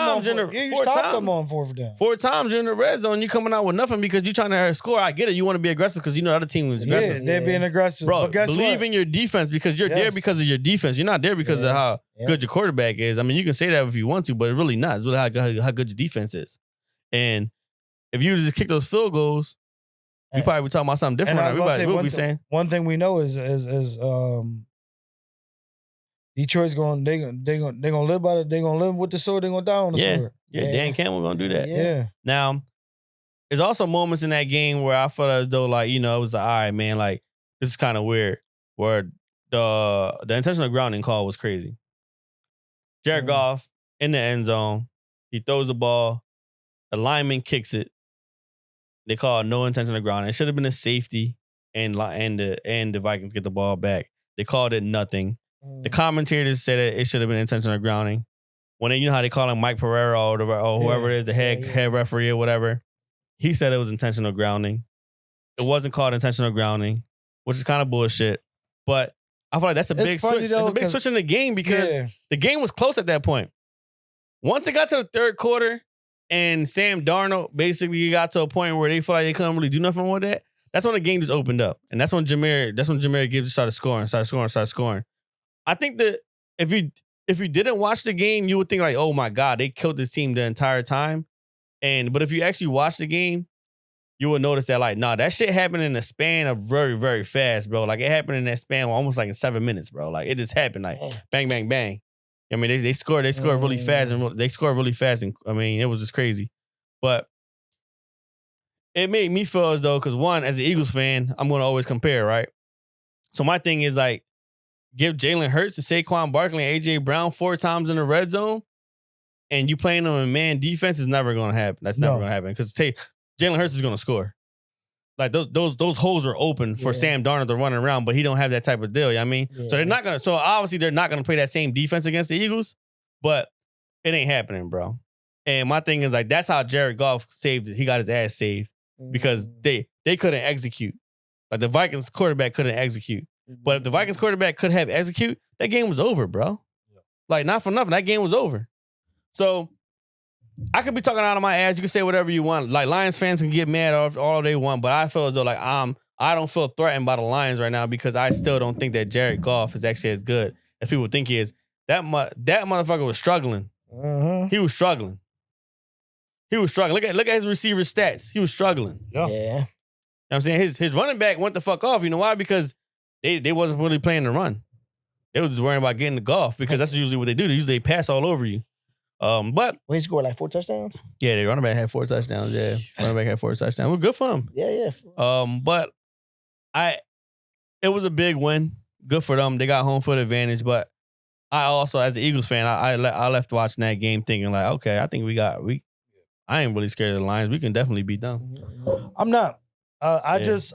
on fourth down. 4 times you're in the red zone. You coming out with nothing because you trying to score. I get it. You want to be aggressive because you know the other team is aggressive. Yeah, they're being aggressive. Bro, but guess believe what? in your defense because you're there because of your defense. You're not there because of how good your quarterback is. I mean, you can say that if you want to, but it's really not. It's really how good your defense is. And if you just kick those field goals, you probably be talking about something different. Everybody will be saying. One thing we know is Detroit's going. They gonna live by it. They gonna live with the sword. They gonna die on the sword. Yeah, Dan Campbell gonna do that. Yeah. Now, there's also moments in that game where I felt as though, like, it was like, all right, man, like, this is kind of weird. Where the intentional grounding call was crazy. Jared Goff in the end zone, he throws the ball, the lineman kicks it. They call it no intentional grounding. It should have been a safety, and the Vikings get the ball back. They called it nothing. The commentators said it should have been intentional grounding. When you know how they call him Mike Pereira or whoever it is, the head referee or whatever, he said it was intentional grounding. It wasn't called intentional grounding, which is kind of bullshit. But I feel like that's a big switch. It's a big switch in the game because the game was close at that point. Once it got to the third quarter and Sam Darnold basically got to a point where they feel like they couldn't really do nothing with that, that's when the game just opened up. And that's when Jahmyr Gibbs started scoring. I think that if you didn't watch the game, you would think like, oh my God, they killed this team the entire time. But if you actually watch the game, you would notice that like, nah, that shit happened in a span of very, very fast, bro. Like it happened in that span almost like in 7 minutes, bro. Like it just happened like bang, bang, bang. I mean, they scored really fast and they scored really fast. And I mean, it was just crazy. But it made me feel as though, because one, as an Eagles fan, I'm going to always compare, right? So my thing is like, give Jalen Hurts to Saquon Barkley and A.J. Brown 4 times in the red zone, and you playing them in man defense is never going to happen. That's never going to happen because Jalen Hurts is going to score. Like those holes are open for Sam Darnold to run around, but he don't have that type of deal. You know what I mean? Yeah. So they're not going to. So obviously they're not going to play that same defense against the Eagles, but it ain't happening, bro. And my thing is like that's how Jared Goff saved it. He got his ass saved because they couldn't execute. Like the Vikings quarterback couldn't execute. But if the Vikings quarterback could have execute, that game was over, bro. Like, not for nothing. That game was over. So, I could be talking out of my ass. You can say whatever you want. Like, Lions fans can get mad all they want, but I feel as though, like, I'm I don't feel threatened by the Lions right now because I still don't think that Jared Goff is actually as good as people think he is. That motherfucker was struggling. Mm-hmm. He was struggling. Look at his receiver stats. He was struggling. Yeah. You know what I'm saying? His running back went the fuck off. You know why? Because they wasn't really playing the run. They was just worrying about getting the Goff because that's usually what they do. They usually pass all over you. But When he scored like 4 touchdowns? yeah, the running back had 4 touchdowns. Yeah, running back had 4 touchdowns. Well, good for him. Yeah. But it was a big win. Good for them. They got home field advantage. But I also, as an Eagles fan, I left watching that game thinking like, okay, I think I ain't really scared of the Lions. We can definitely beat them. I'm not. I just,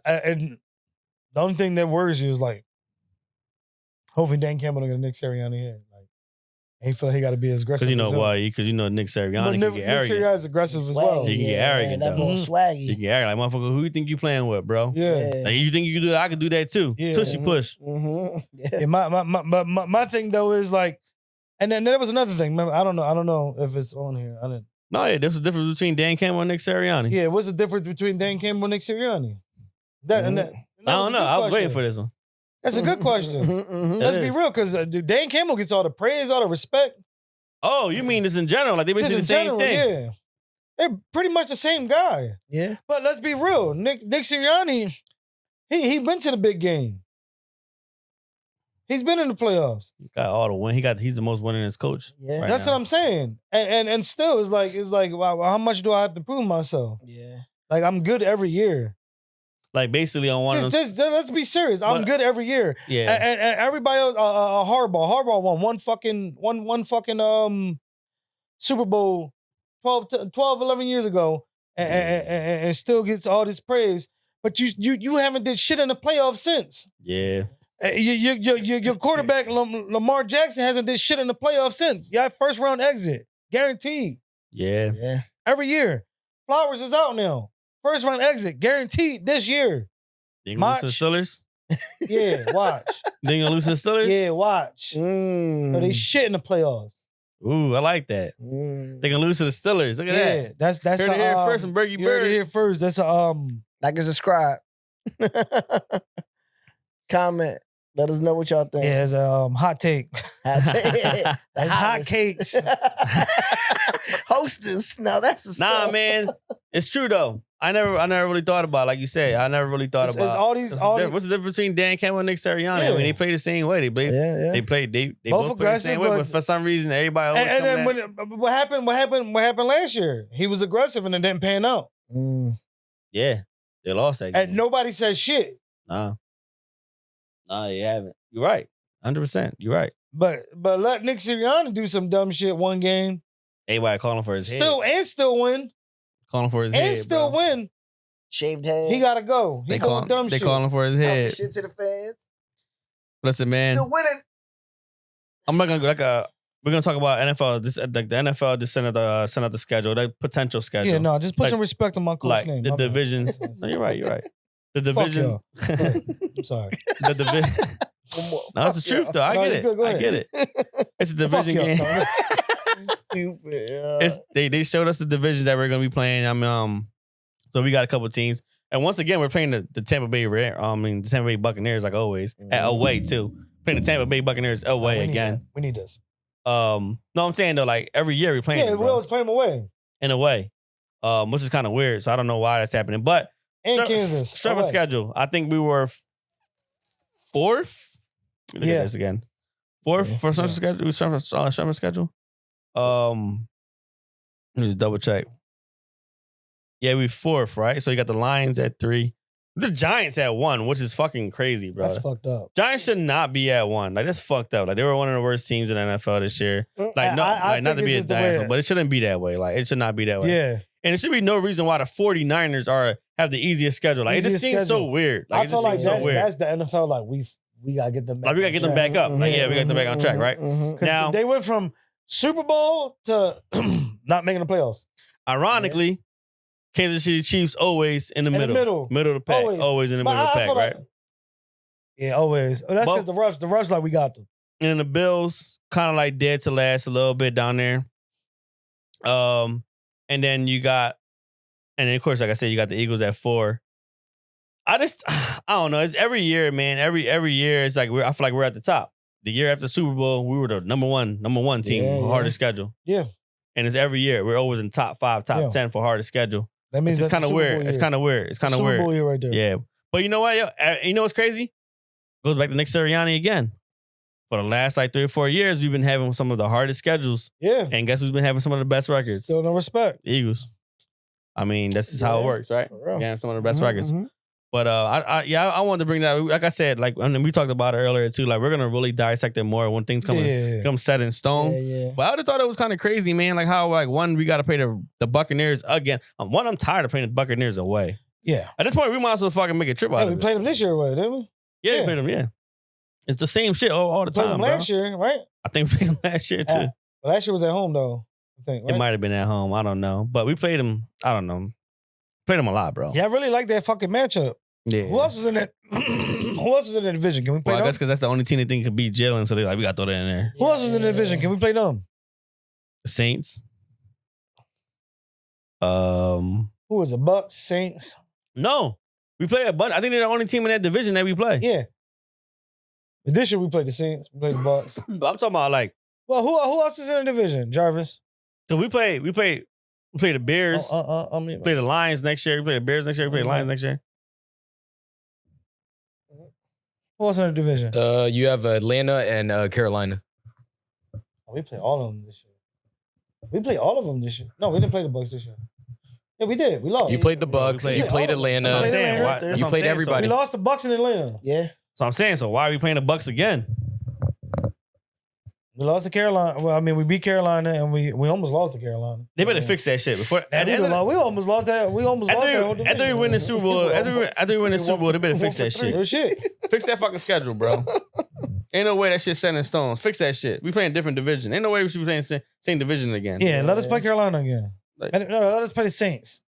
and the only thing that worries you is like, hopefully Dan Campbell don't get Nick Sirianni here. Like, he feel he got to be as aggressive. Because you know as him. why? Because you know Nick Sirianni can Nick get arrogant. Sirianni is aggressive as well. He can get arrogant, That though. boy swaggy. He can get arrogant. Like, motherfucker, who you think you playing with, bro? Yeah. Like, you think you can do that? I can do that too. Yeah. Tushy push. Mm-hmm. Yeah. Yeah, my thing though is like, and then there was another thing. Remember, I don't know if it's on here. I didn't. No, yeah, there's a difference between Dan Campbell and Nick Sirianni. Yeah, what's the difference between Dan Campbell and Nick Sirianni? That and that. I don't know. I was waiting for this one. That's a good question. Mm-hmm. Let's It be is. real, because Dan Campbell gets all the praise, all the respect. Oh, you mean this in general? Like they Just basically in the same general, thing. yeah. They're pretty much the same guy. Yeah. But let's be real. Nick Sirianni, he went to the big game. He's been in the playoffs. Got all the win. He's the most winningest coach. Yeah. right That's now. what I'm saying. And still, it's like, wow, how much do I have to prove myself? Yeah. Like, I'm good every year. Like basically on one of them. Just let's be serious. I'm But- good every year. Yeah. And everybody else, Harbaugh won one fucking Super Bowl 12, 11 years ago, and still gets all this praise. But you haven't did shit in the playoffs since. Yeah. Your quarterback Lamar Jackson hasn't did shit in the playoffs since. Yeah, first round exit, guaranteed Yeah. Yeah. every year. Flowers is out now. First round exit, guaranteed this year. You gonna lose to the Steelers? Yeah, watch. Then you gonna lose to the Steelers? Yeah, watch. Mm. No, they shit in the playoffs. Ooh, I like that. Mm. They gonna lose to the Steelers. Look at Yeah, that's that. Heard it here first from Bergie you heard it Bird. here first. That's a Like and subscribe. Comment. Let us know what y'all think. yeah, it's a hot take. That's hot cakes. Hostess. Now that's a Nah, stuff. man. It's true though. I never really thought about it. Like you said, I never really thought It's about all these what's the difference between Dan Campbell and Nick Sirianni? I Yeah. mean, they play the same way. They play. Yeah. They Both both play the same aggressive, way, but- but for some reason, everybody always and then coming at- what happened last year? He was aggressive and it didn't pan out. Mm. yeah, they lost that game. And nobody said shit. Nah, they haven't. You're right, 100%. You're right. But let Nick Sirianni do some dumb shit one game. Everybody calling for his head. Still win. Calling for his And head. still bro. win. Shaved head. He gotta go. He They doing calling. dumb They shit. calling for his Talking head. shit to the fans. Listen, man. Still winning. I'm not gonna we're gonna talk about NFL. This like the NFL just sent out the schedule, the potential schedule. Yeah, no, just put Like- some respect on my coach like name. the My bad. divisions. No, you're right. You're right. The Fuck division. y'all. I'm sorry. The division. No, that's the truth though. I No, get you it. good, go I ahead. get it. It's a Fuck division y'all, game. Tom. Stupid. Yeah. It's they showed us the divisions that we're gonna be playing. So we got a couple teams, and once again we're playing the Tampa Bay the Tampa Bay Buccaneers like always at away too. Playing the Tampa Bay Buccaneers away We need again. that. We need this. No, I'm saying though, like every year we playing Yeah, it, we bro, always play him away. in a way, which is kind of weird. So I don't know why that's happening, but And Kansas. strength of away. schedule. I think we were fourth. Let me look at Yeah. this again. Fourth Yeah, for strength of schedule. Strength of schedule. Let me just double check. Yeah, we fourth, right? So you got the Lions at 3. The Giants at 1, which is fucking crazy, bro. That's fucked up. Giants should not be at 1. Like that's fucked up. Like they were one of the worst teams in the NFL this year. Like no, I like not think to be it's a just the way- dinosaur, but it shouldn't be that way. Like it should not be that way. Yeah. And it should be no reason why the 49ers have the easiest schedule. Like it just Easiest seems so schedule. weird. Like I it feel just like seems so weird. that's the NFL. Like we gotta get them back. Like we gotta get them back up. Like yeah, we got them back on track, right? Mhm. Now, they went from Super Bowl to not making the playoffs. ironically, Kansas City Chiefs always in the In the middle. Middle of the pack. Always. Always in the But middle of the I pack, feel right? like- yeah, always. Oh, that's But- because the refs like we got them. And then the Bills kind of like dead to last a little bit down there. And then of course, like I said, you got the Eagles at 4. I don't know. It's every year, man. Every year, it's like I feel like we're at the top. The year after the Super Bowl, we were the number one team for hardest schedule. Yeah. And it's every year. We're always in top 5, top 10 for hardest schedule. That means it's that's kind of weird. It's kind of weird. It's kind of weird. Super Bowl year right there. Yeah. But you know what? Yo? You know what's crazy? Goes back to Nick Sirianni again. For the last 3 or 4 years, we've been having some of the hardest schedules. Yeah. And guess who's been having some of the best records? Still no respect. The Eagles. I mean, this is how it works, right? Yeah, some of the best records. But I wanted to bring that. Like I said, like we talked about it earlier too. Like we're gonna really dissect it more when things come set in stone. Yeah. But I just thought it was kind of crazy, man. Like how one we got to play the Buccaneers again. I'm tired of playing the Buccaneers away. Yeah. At this point, we might as well fucking make a trip out of it. We played them this year away, didn't we? Yeah, we played them. Yeah, it's the same shit all the Played time. them Bro. last year, right? I think we played them last year too. Last year was at home though. I think right? It might have been at home. I don't know, but we played them. I don't know. Played them a lot, bro. Yeah, I really like that fucking matchup. Yeah. Who else was in that? Who else was in that division? Can we play Well, I them? guess because that's the only team they think could beat Jalen, so they like we got to throw that in there. Who else was in the division? Can we play them? The Saints. Who was it? Bucks, Saints. No, we play a bunch. I think they're the only team in that division that we play. Yeah. But this year we played the Saints. We played the Bucks. But I'm talking about like, Well, who else is in the division? Jarvis. cause we play the Bears. I mean, Play the Lions next year. We play the Bears next year. We play the Lions next year. who else in the division? You have Atlanta and Carolina. Oh, we played all of them this year. We played all of them this year. No, we didn't play the Bucks this year. Yeah, we did. We lost. You played the Bucks. played You all played of them. Atlanta. That's what I'm saying. Atlanta. Why- that's You what I'm played saying. everybody. We lost the Bucks in Atlanta. Yeah. So I'm saying, so why are we playing the Bucks again? We lost to Carolina. Well, I mean, we beat Carolina and we almost lost to Carolina. They better fix that shit before. And we almost lost that. We almost lost that. After we win the Super Bowl, after we win the Super Bowl, they better fix that shit. Oh, shit. Fix that fucking schedule, bro. Ain't no way that shit's set in stone. Fix that shit. We playing different division. Ain't no way we should be playing same division again. Yeah, let us play Carolina again. Like- No, let us play the Saints.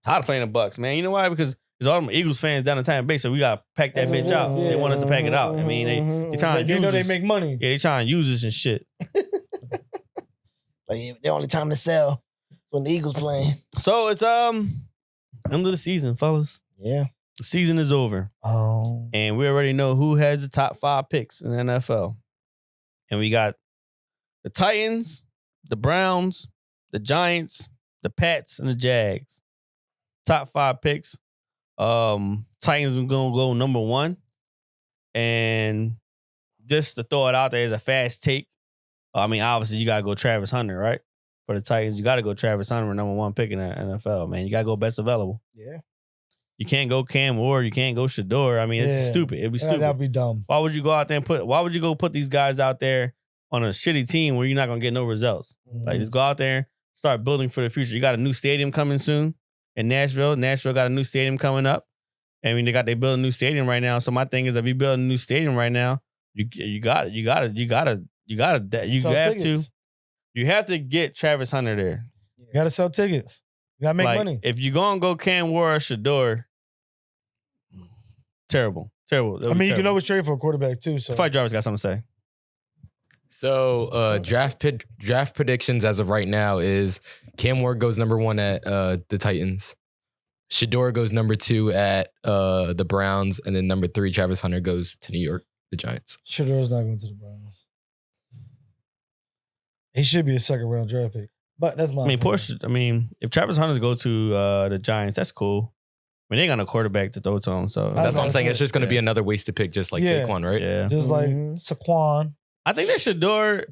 Tired of playing the Bucks, man. You know why? Because there's all them Eagles fans down in Tampa Bay, so we gotta pack that bitch out. They want us to pack it out. I mean, they trying to They use know us. they make money. Yeah, they trying to use us and shit. Like the only time to sell when the Eagles playing. So it's end of the season, fellas. Yeah. The season is over, Oh. and we already know who has the top 5 picks in the NFL. And we got the Titans, the Browns, the Giants, the Pats, and the Jags. Top 5 picks. Titans are gonna go number 1. And just to throw it out there as a fast take, I mean, obviously you gotta go Travis Hunter, right? For the Titans, you gotta go Travis Hunter, number 1 pick in the NFL, man. You gotta go best available. Yeah. You can't go Cam Ward, you can't go Shador. I mean, it's Yeah. stupid. It'd be stupid. That'd be dumb. Why would you go out there and why would you go put these guys out there on a shitty team where you're not gonna get no results? Like, just go out there, start building for the future. You got a new stadium coming soon in Nashville. Nashville got a new stadium coming up. I mean, they build a new stadium right now. So my thing is, if you build a new stadium right now, you have to get Travis Hunter there. You gotta sell tickets. You gotta make Like, money. if you're gonna go Cam Ward or Shador, terrible. I mean, you can always trade for a quarterback too. So Fight Jarvis got something to say. So draft predictions as of right now is Cam Ward goes number 1 at the Titans. Shador goes number 2 at the Browns, and then number 3 Travis Hunter goes to New York, the Giants. Shador's not going to the Browns. He should be a second round draft pick, but that's my. I mean, if Travis Hunter's go to the Giants, that's cool. I mean, they ain't got no quarterback to throw to him, so That's what I'm saying. saying. It's just going to be another wasted pick, just like Yeah. Saquon, right? yeah. just like Mhm. Saquon. I think that Shador.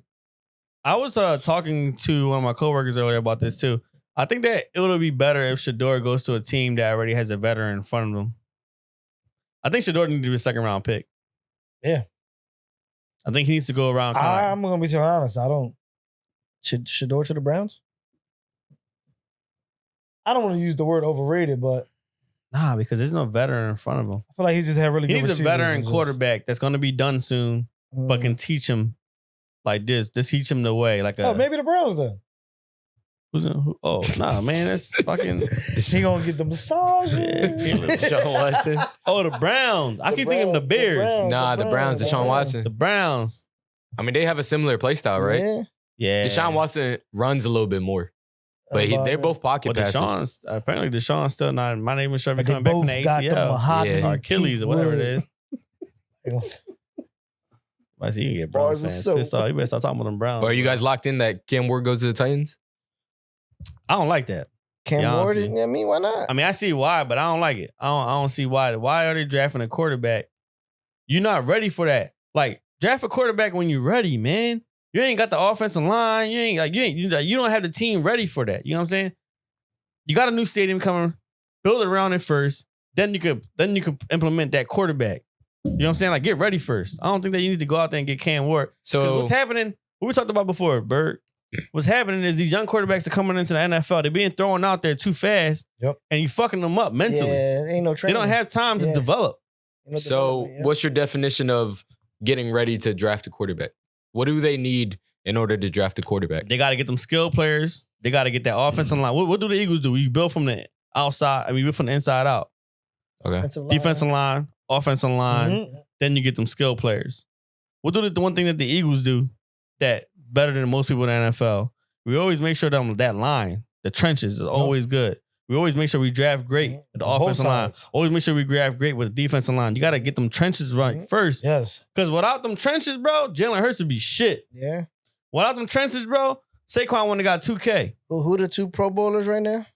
I was talking to one of my coworkers earlier about this too. I think that it would be better if Shador goes to a team that already has a veteran in front of him. I think Shador needs to be a second round pick. Yeah. I think he needs to go around. I'm gonna be so honest. I don't Shador to the Browns? want to use the word overrated, but Nah, because there's no veteran in front of him. I feel like he just had really He good needs a receivers veteran and just- quarterback that's going to be done soon, but can teach him like this. Just teach him the way. Like Oh, maybe the Browns then. Oh, nah, man, that's fucking. He gonna get the massages. Deshaun Watson. Oh, the Browns. I keep thinking of the Bears. Nah, the Browns, Deshaun Watson. The Browns. I mean, they have a similar play style, right? Yeah. Yeah. Deshaun Watson runs a little bit more. But they're both pocket Well, passers. apparently Deshaun's still not. I'm not even sure if he's They coming back from both the got the ACL mahogany Yeah. or Achilles or whatever it is. teeth. But he can get Bars Browns of fans soap. pissed off. You better start talking about them Browns. But are you bro. guys locked in that Cam Ward goes to the Titans? I don't like that. Cam Yeah, Ward, honestly. I mean, why not? I mean, I see why, but I don't like it. I don't see why. Why are they drafting a quarterback? You're not ready for that. Like, draft a quarterback when you're ready, man. You ain't got the offensive line. You don't have the team ready for that. You know what I'm saying? You got a new stadium coming. Build around it first. Then you could implement that quarterback. You know what I'm saying? Like, get ready first. I don't think that you need to go out there and get Cam Ward. 'Cause So what's happening? What we talked about before, Bird. What's happening is these young quarterbacks are coming into the NFL. They're being thrown out there too fast. Yep. And you fucking them up mentally. Yeah, ain't no They training. don't have time to Yeah. develop. Ain't no So development, yeah. what's your definition of getting ready to draft a quarterback? What do they need in order to draft a quarterback? They got to get them skilled players. They got to get that offensive line. What do the Eagles do? You build from the outside. I mean, you build from the inside out. Okay. Defensive line, offensive line. Mhm. Then you get them skilled players. What do the one thing that the Eagles do that better than most people in the NFL? We always make sure that line, the trenches, is always good. We always make sure we draft great at the On both offensive line. sides. Always make sure we draft great with the defensive line. You got to get them trenches right first. Yes. Because without them trenches, bro, Jalen Hurts would be shit. Yeah. Without them trenches, bro, Saquon wouldn't have got 2K. Who the two Pro Bowlers right now?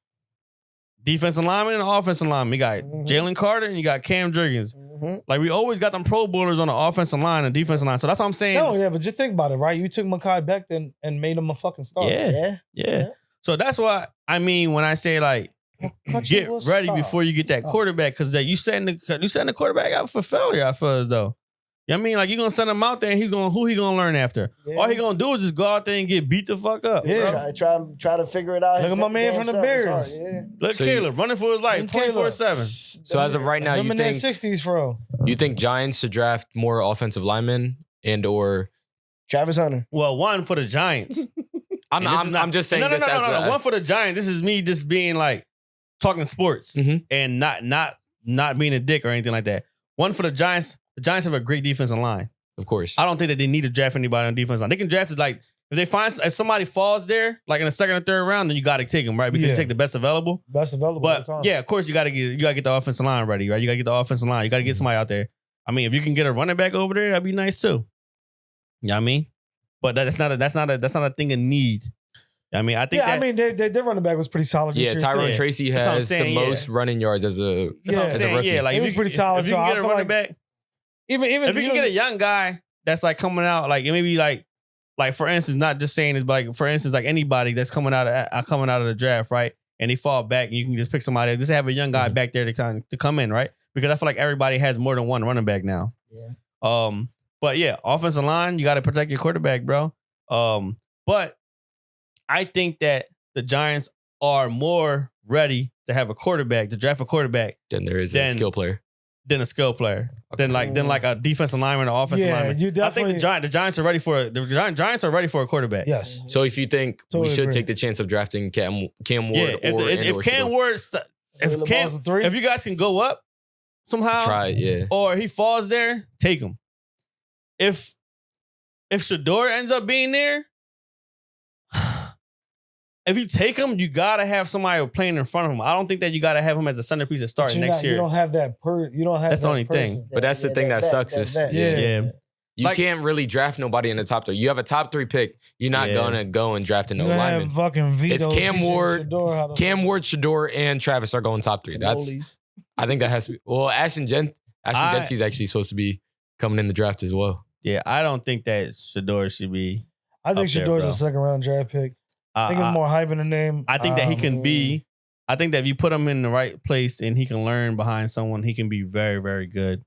Defensive lineman and offensive lineman. You got Jalen Carter and you got Cam Jurgens. Mm-hmm. Like, we always got them Pro Bowlers on the offensive line and defensive line. So that's what I'm saying. No, yeah, but just think about it, right? You took Mekhi Becton and made him a fucking star. Yeah. Yeah. So that's why I mean when I say like But you get will ready stop. before you get that quarterback, because that you setting the quarterback out for failure. I feel as though. You know what I mean? Like, you're gonna send him out there and who he gonna learn after? Yeah. All he gonna do is just go out there and get beat the fuck up. Yeah. Bro. Try to figure it out. Look at my man from the Bears. Look, So Caleb running for his life Look, Caleb. 24/7. So as of right now, Him you in that think 60s, bro. Giants should draft more offensive linemen and or Travis Hunter. Well, one for the Giants. And this is not- I'm just saying no, this as a, one for the Giants. This is me just being like talking sports Mhm. and not being a dick or anything like that. One for the Giants. The Giants have a great defensive line. of course. I don't think that they need to draft anybody on defense line. They can draft it like if somebody falls there like in the second or third round, then you got to take them, right? Because you Yeah. take the best available. Best available at But the time. yeah, of course you got to get the offensive line ready, right? You got to get the offensive line. You got to get somebody out there. I mean, if you can get a running back over there, that'd be nice too. You know what I mean? But that's not a thing of need. I mean, I think Yeah, I mean, their running back was pretty solid this Yeah, year. Tyrone too. Tracy That's what I'm has the saying, yeah. most running yards as a that's what I'm Yeah. as a saying. rookie. Yeah, like He if was you, pretty solid, If you so can I get a feel running like- back, Even if you can get a young guy that's like coming out, like maybe like for instance, not just saying this, but like for instance, like anybody that's coming out of the draft, right? And they fall back, and you can just pick somebody. Just have a young guy back there to come in, right? Because I feel like everybody has more than one running back now. Yeah. But yeah, offensive line, you got to protect your quarterback, bro. But I think that the Giants are more ready to have a quarterback, to draft a quarterback, Then there is a Then- skill player. than a skill player, than like a defensive lineman or offensive Yeah, lineman. you I definitely- think the Giants are ready for a quarterback. Yes. So if you think we Totally should agree. take the chance of drafting Cam Ward Yeah, if Cam Ward, Taylor Ball's a three? if you guys can go up somehow, try it, yeah. or he falls there, take him. If Shador ends up being there, if you take him, you gotta have somebody playing in front of him. I don't think that you gotta have him as a centerpiece to start But next You year. don't have that you don't have That's the that only thing. person. But that's the thing that sucks is- Yeah. Yeah. You Like- can't really draft nobody in the top 3. You have a top 3 pick. You're not Yeah. gonna go and draft a no You have lineman. fucking Vito. It's Cam teaching Ward, Shador how to- Cam Ward, Shador, and Travis are going top 3. I think that has to be. Well, Ashton Gentsy's actually supposed to be coming in the draft as well. Yeah, I don't think that Shador should be. I think up there, Shador's bro. a second round draft pick. I think it's more hype in the name. I think that he can be. I think that if you put him in the right place and he can learn behind someone, he can be very, very good.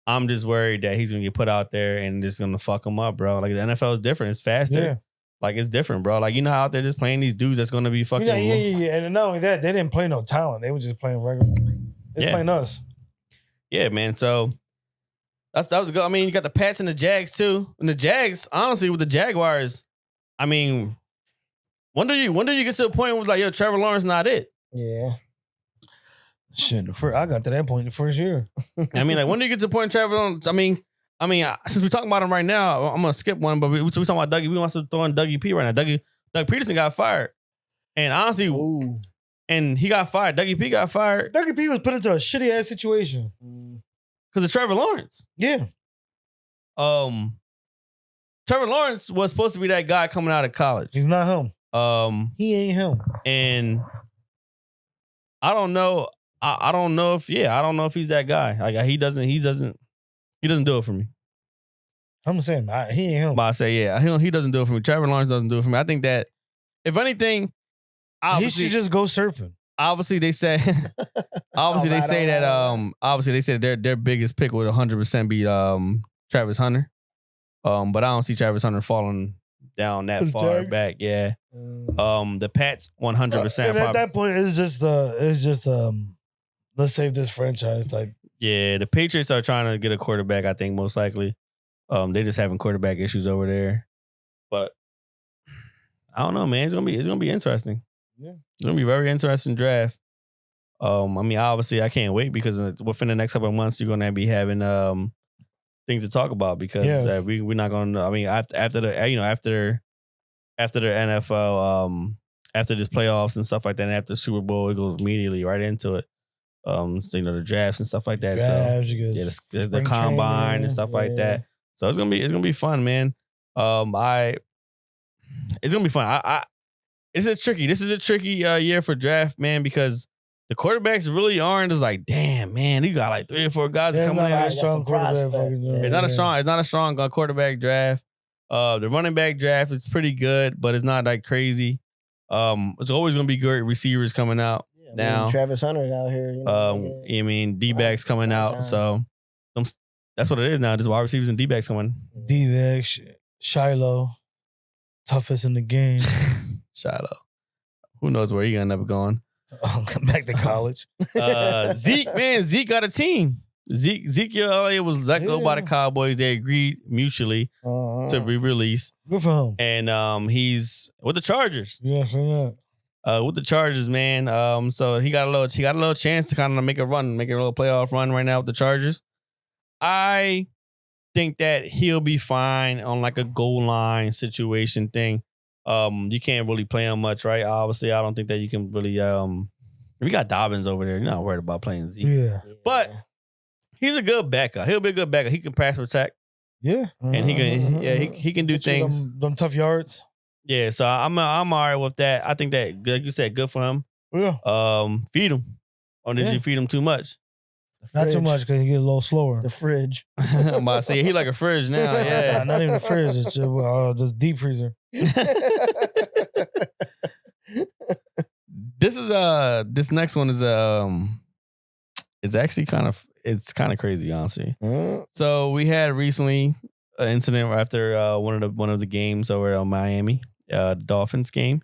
I'm just worried that he's gonna get put out there and it's gonna fuck him up, bro. Like the NFL is different; it's faster. Yeah. Like it's different, bro. Like you know how out there just playing these dudes that's gonna be fucking. Yeah. And not only that, they didn't play no talent. They were just playing regular. They Yeah. playing us. Yeah, man. So that was good. I mean, you got the Pats and the Jags too. And the Jags, honestly, with the Jaguars, I mean, when do you get to a point where it's like, yo, Trevor Lawrence not it? Yeah. Shit, I got to that point the first year. I mean, like, when do you get to the point Trevor Lawrence? I mean, since we're talking about him right now, I'm gonna skip one, but we talking about Dougie. We want to throw in Dougie P right now. Doug Peterson got fired. And honestly, Ooh. and he got fired. Dougie P got fired Dougie P was put into a shitty ass situation. because of Trevor Lawrence. Yeah. Trevor Lawrence was supposed to be that guy coming out of college. He's not him. He ain't him. And I don't know. I don't know if he's that guy. Like he doesn't do it for me. I'm saying he ain't him. But I say, yeah, he doesn't do it for me. Trevor Lawrence doesn't do it for me. I think that if anything, He obviously, should just go surfing. obviously they say, they say that their biggest pick would 100% be Travis Hunter. But I don't see Travis Hunter falling down that The far Jags? back. Yeah. The Pats 100%. And at that point, it's just let's save this franchise type. Yeah, the Patriots are trying to get a quarterback, I think, most likely. They just having quarterback issues over there. But I don't know, man. It's gonna be interesting. Yeah. It's gonna be a very interesting draft. I mean, obviously I can't wait because within the next couple of months you're gonna be having things to talk about because we're not gonna I mean after the NFL after this playoffs and stuff like that, and after the Super Bowl, it goes immediately right into it. The drafts and stuff like that. The combine and stuff like that. So it's gonna be fun, man. It's gonna be fun. This is a tricky year for draft, man, because the quarterbacks really aren't just like, damn, man, you got like 3 or 4 guys coming in. It's Not a strong quarterback draft. The running back draft is pretty good, but it's not like crazy. It's always gonna be great receivers coming out. Now, Travis Hunter out here. D-backs coming out. So that's what it is now. Just wide receivers and D-backs coming. D-backs, Shiloh, toughest in the game. Shiloh. Who knows where he gonna end up going? Back to college. Zeke, man. Zeke got a team. Zeke was let go by the Cowboys. They agreed mutually to be released. Good for him. And he's with the Chargers. Yeah. With the Chargers, man. So he got a little chance to kind of make a little playoff run right now with the Chargers. I think that he'll be fine on like a goal line situation thing. You can't really play him much, right? Obviously, I don't think that you can really. We got Dobbins over there. You're not worried about playing Zeke. Yeah, but he's a good backup. He'll be a good backup. He can pass protect. Yeah, and he can. Yeah, he can do things. Them tough yards. Yeah, so I'm all right with that. I think that, like you said, good for him. Yeah. Feed him. Or did you feed him too much? Not too much because he get a little slower. The fridge. I'm about to say he like a fridge now. Yeah, not even a fridge. It's just deep freezer. This next one is actually kind of crazy, honestly. So we had recently an incident after one of the games over at Miami, the Dolphins game,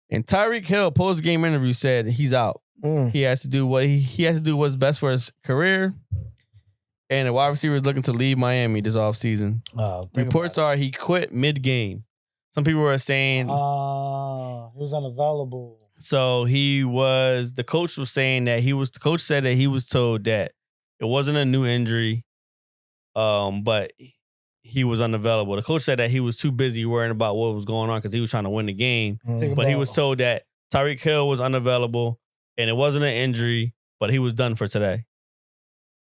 and Tyreek Hill post-game interview said he's out. He has to do what's best for his career, and the wide receiver is looking to leave Miami this offseason. Reports are he quit mid-game. Some people were saying he was unavailable. So the coach was saying that the coach said that he was told that it wasn't a new injury, but he was unavailable. The coach said that he was too busy worrying about what was going on because he was trying to win the game. But he was told that Tyreek Hill was unavailable and it wasn't an injury, but he was done for today.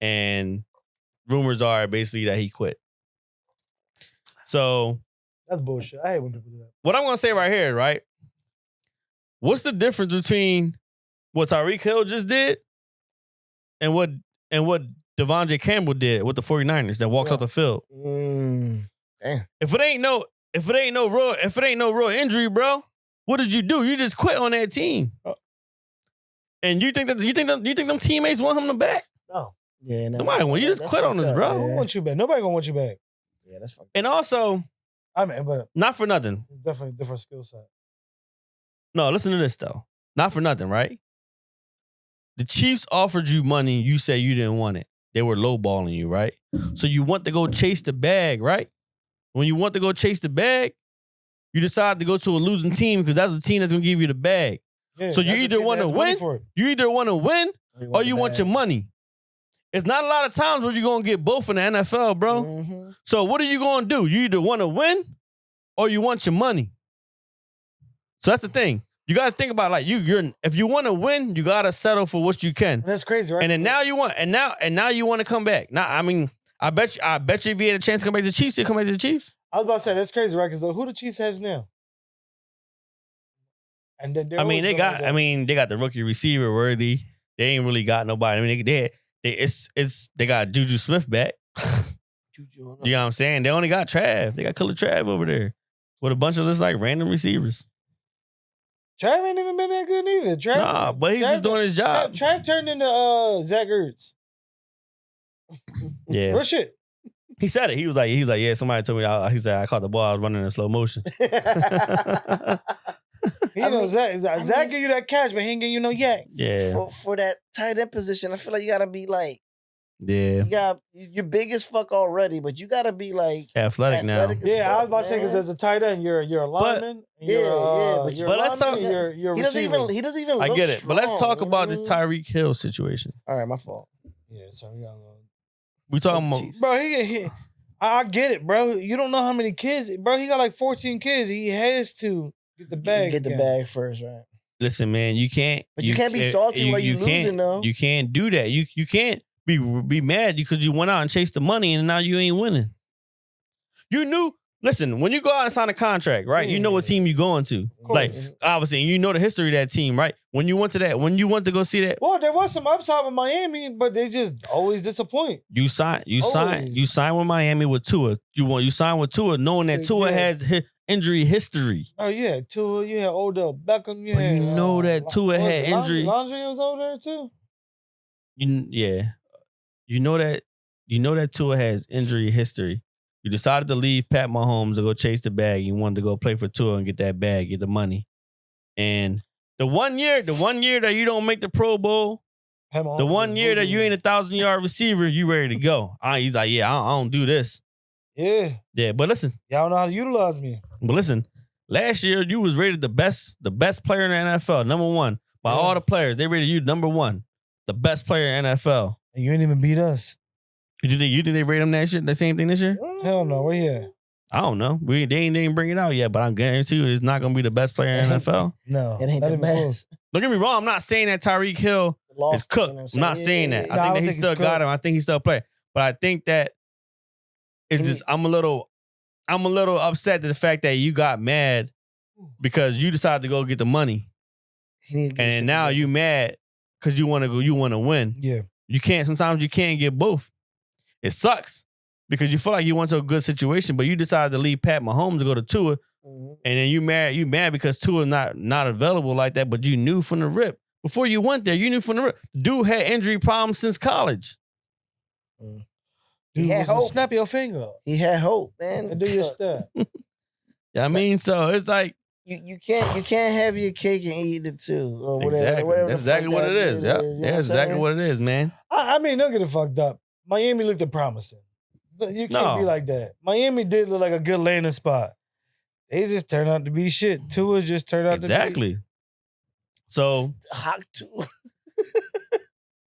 And rumors are basically that he quit. So that's bullshit. I hate when people do that. What I'm going to say right here, right? What's the difference between what Tyreek Hill just did and what Devondre Campbell did with the 49ers that walked off the field? Damn. If it ain't no real injury, bro, what did you do? You just quit on that team. And you think them teammates want him back? No. Yeah, no. Nobody want you just quit on us, bro. I don't want you back. Nobody gonna want you back. Yeah, that's fucked. And also, but not for nothing. It's definitely a different skill set. No, listen to this though. Not for nothing, right? The Chiefs offered you money. You said you didn't want it. They were lowballing you, right? So you want to go chase the bag, right? When you want to go chase the bag, you decide to go to a losing team because that's the team that's gonna give you the bag. Yeah, so you either want to win, or you want your money. It's not a lot of times where you're gonna get both in the NFL, bro. Mm-hmm. So what are you gonna do? You either want to win or you want your money. So that's the thing. You got to think about like you're if you want to win, you got to settle for what you can. That's crazy, right? And then now you want to come back. Now, I mean, I bet you if you had a chance to come back to the Chiefs, you'd come back to the Chiefs. I was about to say that's crazy, right? Because who the Chiefs has now? And then I mean, they got the rookie receiver Worthy. They ain't really got nobody. I mean, they got Juju Smith back. You know what I'm saying? They only got Trav. They got Killer Trav over there with a bunch of just like random receivers. Trav ain't even been that good neither. But he's just doing his job. Trav turned into Zach Ertz. Yeah. Real shit. He said it. He was like, yeah, somebody told me, he said, I caught the ball, I was running in slow motion. Zach give you that catch, but he ain't give you no yak. Yeah. For that tight end position, I feel like you gotta be like, yeah, you're big as fuck already, but you gotta be like athletic now. Yeah, I was about to say because as a tight end, you're a lineman. But let's talk. You're he doesn't even. I look get it, strong, but let's talk you know about what I this mean? Tyreek Hill situation. All right, my fault. Yeah, so We talking about, bro. I get it, bro. You don't know how many kids, bro. He got like 14 kids. He has to get the bag. Get the bag first, right? listen, man, you can't. But you can't be salty while you losing, though. You can't do that. You can't be mad because you went out and chased the money and now you ain't winning. You knew. Listen, when you go out and sign a contract, right? You know what team you're going to. Like, obviously, you know the history of that team, right? When you went to go see that. Well, there was some upside with Miami, but they just always disappoint. You sign with Miami with Tua. You sign with Tua knowing that Tua has injury history. Oh, yeah. Tua, you had Odell Beckham. You know that Tua had injury. Laundry was over there, too? You know that Tua has injury history. You decided to leave Pat Mahomes to go chase the bag. You wanted to go play for Tua and get that bag, get the money. And the one year that you don't make the Pro Bowl, the one year that you ain't 1,000-yard receiver, you ready to go. He's like, I don't do this. Yeah. Yeah, but listen. Y'all know how to utilize me. But listen, last year you was rated the best player in the NFL, number one. By all the players, they rated you number one, the best player in the NFL. And you ain't even beat us. You think they rate him the same thing this year? Hell no. Where you at? I don't know. They ain't bring it out yet, but I guarantee you it's not going to be the best player in the NFL. No. It ain't the best. Don't get me wrong. I'm not saying that Tyreek Hill is cooked. I'm not saying that. I think that he still got him. I think he still play. But I think that it's just I'm a little upset at the fact that you got mad because you decided to go get the money. And now you mad because you want to win. Yeah. Sometimes you can't get both. It sucks because you feel like you went to a good situation, but you decided to leave Pat Mahomes to go to Tua, and then you mad because Tua's not available like that, but you knew from the rip. Before you went there, you knew from the rip. Dude had injury problems since college. He had hope. Snap your finger. He had hope, man. And do your stuff. I mean, so it's like you can't have your cake and eat it too, or whatever. Exactly. Whatever That's exactly what it is. Yep. You know That's exactly what it is, man. I mean, don't get it fucked up. Miami looked promising. You can't be like that. Miami did look like a good landing spot. They just turned out to be shit. Tua just turned out to be. Exactly. So hot Tua.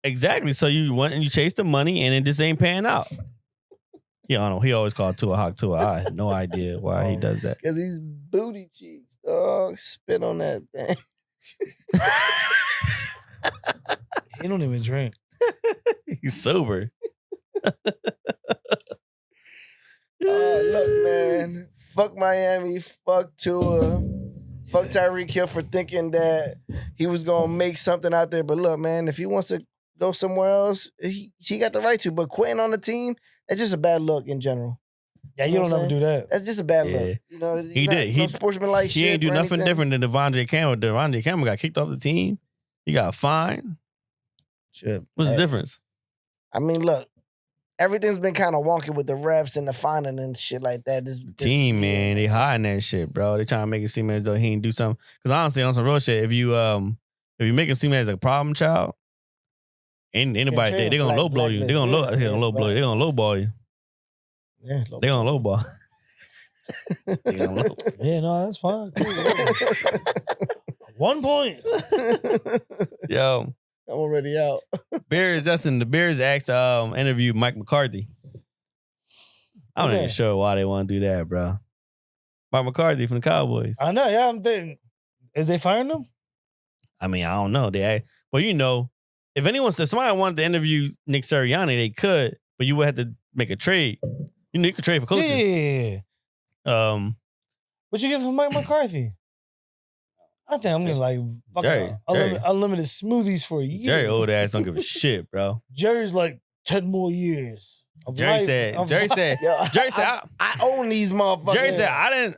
Exactly. So you went and you chased the money and it just ain't panning out. Yeah, I don't know. He always called Tua Hawk Tua. I had no idea why he does that. Because he's booty cheeks, dog. Spit on that thing. He don't even drink. He's sober. Look, man. Fuck Miami. Fuck Tua. Fuck Tyreek Hill for thinking that he was going to make something out there. But look, man, if he wants to go somewhere else, he got the right to. But quitting on the team, that's just a bad look in general. Yeah, you don't ever do that. That's just a bad look. You know, he did. No sportsmanlike shit. He ain't do nothing different than Devondre Campbell. Devondre Campbell got kicked off the team. He got fined. Shit. What's the difference? I mean, look, everything's been kind of wonky with the refs and the finding and shit like that. This team, man, they hiding that shit, bro. They trying to make it seem as though he ain't do something. Because honestly, on some real shit, if you make him seem as a problem child, ain't anybody they gonna low blow you. They gonna low blow you. They gonna low ball you. Yeah, they gonna low ball. Yeah, no, that's fine. Cool. 1 point. Yo. I'm already out. The Bears asked interview Mike McCarthy. I'm not even sure why they want to do that, bro. Mike McCarthy from the Cowboys. I know, yeah, I'm thinking. Is they firing them? I mean, I don't know. Well, you know, if somebody wanted to interview Nick Sirianni, they could, but you would have to make a trade. You know, you could trade for coaches. Yeah. What you get for Mike McCarthy? I think I'm gonna like fucking unlimited smoothies for a year. Jerry old ass don't give a shit, bro. Jerry's like 10 more years. Jerry said, I own these motherfuckers. Jerry said,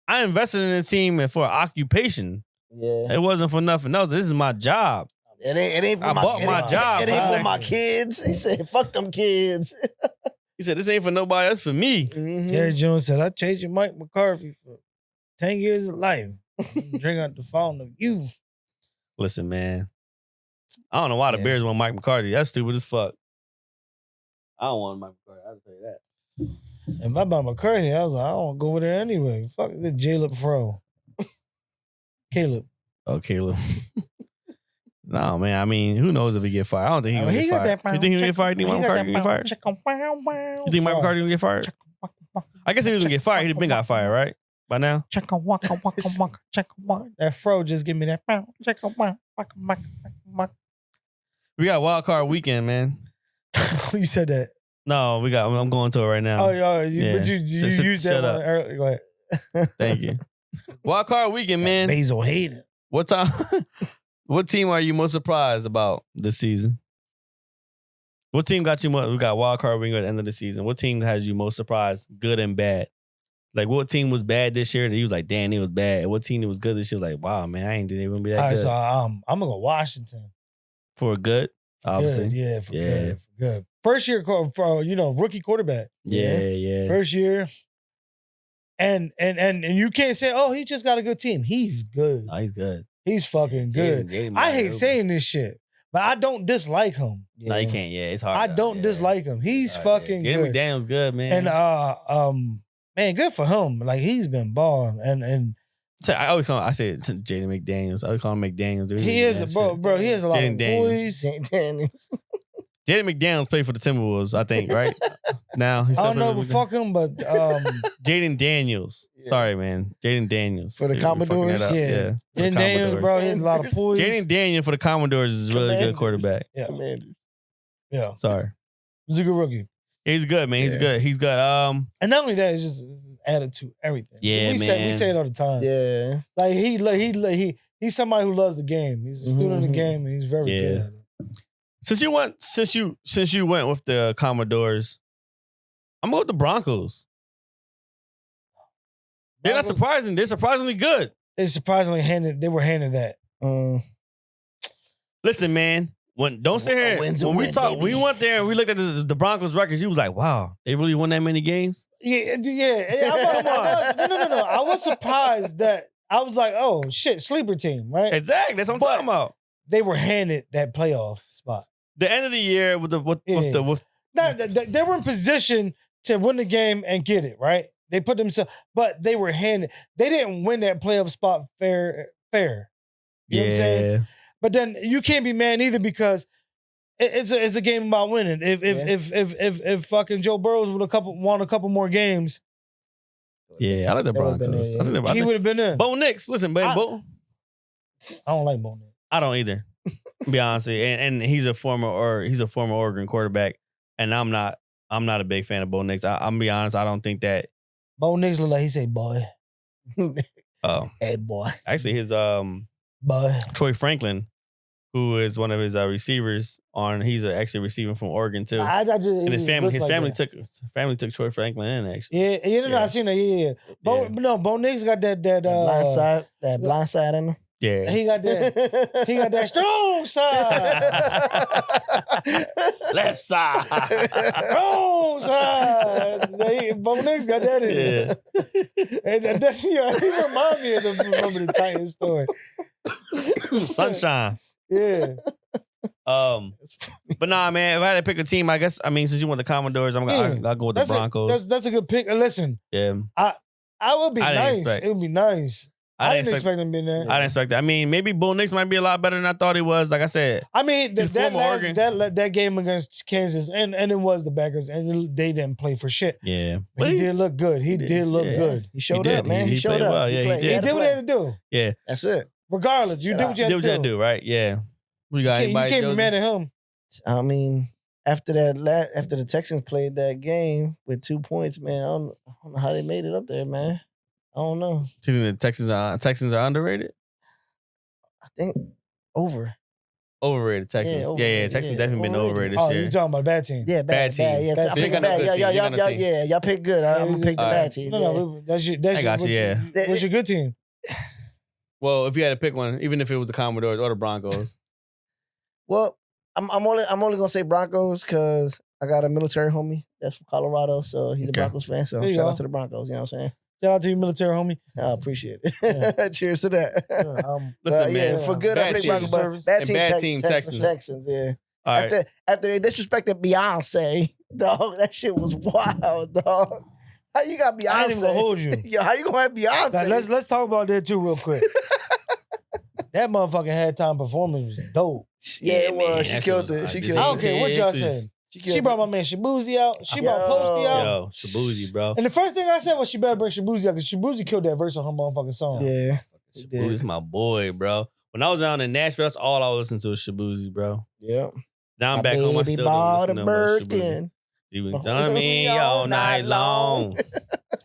I invested in the team for occupation. Yeah. It wasn't for nothing else. This is my job. It ain't for I bought my job. It ain't for my kids. He said, fuck them kids. He said, this ain't for nobody. That's for me. Mm-hmm. Jerry Jones said, I traded Mike McCarthy for 10 years of life. Drink out the fountain of youth. Listen, man. I don't know why the Bears want Mike McCarthy. That's stupid as fuck. I don't want Mike McCarthy. I'll tell you that. If I buy McCarthy, I was like, I don't want to go over there anyway. Fuck the Jaleb Fro. Caleb. Oh, Caleb. No, man. I mean, who knows if he get fired? I don't think he'll get fired. You think he'll get fired? You think Mike McCarthy gonna get fired? You think Mike McCarthy gonna get fired? I guess if he was gonna get fired, he'd have been got fired, right? By now? That Fro just give me that. We got wild card weekend, man. You said that. No, I'm going to it right now. Oh, but you used that one earlier. Go ahead. Thank you. Wild card weekend, man. Basil hater. What time? What team are you most surprised about this season? What team got you most? We got wild card weekend at the end of the season. What team has you most surprised, good and bad? Like, what team was bad this year that you was like, damn, it was bad? And what team that was good this year? Like, wow, man, I ain't didn't even be that good. So I'm gonna go Washington For good, obviously. Good, for good. First year for rookie quarterback. Yeah. First year. And you can't say, oh, he just got a good team. He's good. No, he's good. He's fucking good. I hate saying this shit, but I don't dislike him. No, you can't. Yeah, it's hard. I don't dislike him. He's fucking Jaden good. McDaniels good, man. And man, good for him. Like, he's been balling. And I always call him, I say Jaden McDaniels. I always call him McDaniels. He is bro. He has a lot of boys. Jaden McDaniels played for the Timberwolves, I think, right? Now he's I don't know, but fuck him. But Jaden Daniels. Yeah. Sorry, man. Jaden Daniels For the Commodores? Yeah. Jaden Daniels, bro, he has a lot of poise. Jaden Daniels for the Commodores is a really good quarterback. Yeah. Yeah. Sorry. He's a good rookie. He's good, man. He's good. He's good. And not only that, it's just his attitude, everything. Yeah, we man. We say it all the time. Yeah. Like he's somebody who loves the game. He's a student of the game, and he's very good at it. Since you went with the Commodores, I'm going with the Broncos. They're not surprising. They're surprisingly good. They were handed that. Listen, man. Don't sit here. When we went there and we looked at the Broncos records, you was like, wow, they really won that many games? Yeah. Come on. No. I was surprised that I was like, oh shit, sleeper team, right? Exactly. That's what I'm talking about. They were handed that playoff spot. The end of the year they were in position to win the game and get it, right? They put themselves, but they were handed. They didn't win that playoff spot fair. You know what I'm saying? But then you can't be mad either because it's a game about winning. If fucking Joe Burrows would have won a couple more games, I like the Broncos. He would have been there. Bo Nix, listen, man, I don't like Bo Nix. I don't either. To be honest with you. And he's a former Oregon quarterback, and I'm not a big fan of Bo Nix. I'm gonna be honest. I don't think that Bo Nix look like he say boy. Oh, hey boy. Actually, his boy Troy Franklin, who is one of his receivers he's actually receiving from Oregon too. And his family took Troy Franklin in actually. Yeah. I seen that. Yeah. Bo Nix got that blind side in him. Yeah. He got that strong side. Left side. Strong side. Bo Nix got that in there. And that's, he remind me of remember the Titans story. Sunshine. Yeah. But nah, man, if I had to pick a team, since you want the Commodores, I'll go with the Broncos. That's a good pick. Listen. Yeah. I would be nice. It would be nice. I didn't expect him being there. I didn't expect that. I mean, maybe Bo Nix might be a lot better than I thought he was. Like I said. I mean, that game against Kansas, and it was the backups, and they didn't play for shit. Yeah. But he did look good. He did look good. He showed up, man. He showed up. Well. Yeah, he did. He did what he had to do. Yeah. That's it. Regardless, you do what you Do have what you to gotta do. do, right? Yeah. We got You anybody? can't be Josie? mad at him. I mean, after the Texans played that game with 2 points, man, I don't know how they made it up there, man. I don't know. Do you think the Texans are underrated? I think over. Overrated Texans. Yeah, overrated, Texans yeah, definitely been overrated. overrated Oh, this you year. talking about a bad team? Yeah, bad team. Yeah, Bad I'm team. picking You got bad. no Yeah, good team. You got no team. y'all pick good. I'm gonna pick the bad team. No, that's your. That's I got your, you, What's your good team? Well, if you had to pick one, even if it was the Commodores or the Broncos. Well, I'm only gonna say Broncos because I got a military homie that's from Colorado, so he's a Okay. Broncos fan. So There you shout go. out to the Broncos. You know what I'm saying? Shout out to you, military homie. I appreciate it. Yeah. Cheers to that. Listen, Yeah, man. for good, I Bad pick team. Broncos. But Service. bad And team, bad team Texans. Texans. Yeah. All right. After they disrespected Beyonce, dog, that shit was wild, dog. How you got Beyonce? I ain't even gonna hold you. Yo, how you gonna have Beyonce? Now, let's talk about that too real quick. That motherfucking halftime performance was dope. Yeah, it man, was. She that killed shit was it. She hot. killed I it. don't care what y'all Texas. said. She She brought my man Shabuzi out. She brought Posty out. Yo, Shabuzi, bro. And the first thing I said was she better bring Shabuzi out because Shabuzi killed that verse on her motherfucking song. Yeah. Shabuzi's my boy, bro. When I was down in Nashville, that's all I was listening to was Shabuzi, bro. Yeah. Now I'm My back home. I baby still bought don't a listen to much Shabuzi. Birkin. He was done me all night long.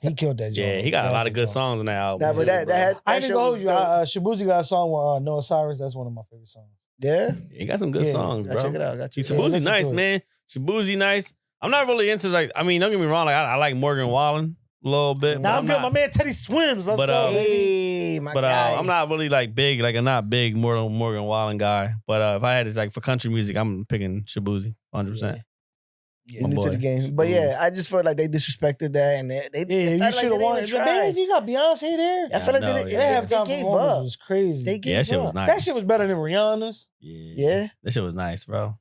He killed that joint. Yeah, he got a lot of good That's songs on that album. Nah, but too, that bro. had. I that ain't shit even gonna was hold you. dope. Shabuzi got a song with Noah Cyrus. That's one of my favorite songs. Yeah. He got some good Yeah, songs, Gotta bro. check it out. Got you. See, Yeah, Shabuzi listen nice, to it. man. Shabuzi nice. I'm not really into like. I mean, don't get me wrong. Like I like Morgan Wallen a little bit. Now but I'm good. not- My man Teddy Swims. Let's But, go, baby. Hey, my But guy. I'm not really like big. Like I'm not big Morgan Wallen guy. But if I had to like for country music, I'm picking Shabuzi 100%. You my new to boy. the game. But yeah, I just felt like they disrespected that and they Yeah, you felt should have like wanted. Man, you got Beyonce there. I feel like I know, they, yeah. That they halftime gave performance up. was crazy. They gave Yeah, that shit up. was nice. That shit was better than Rihanna's. Yeah. That shit was nice, bro.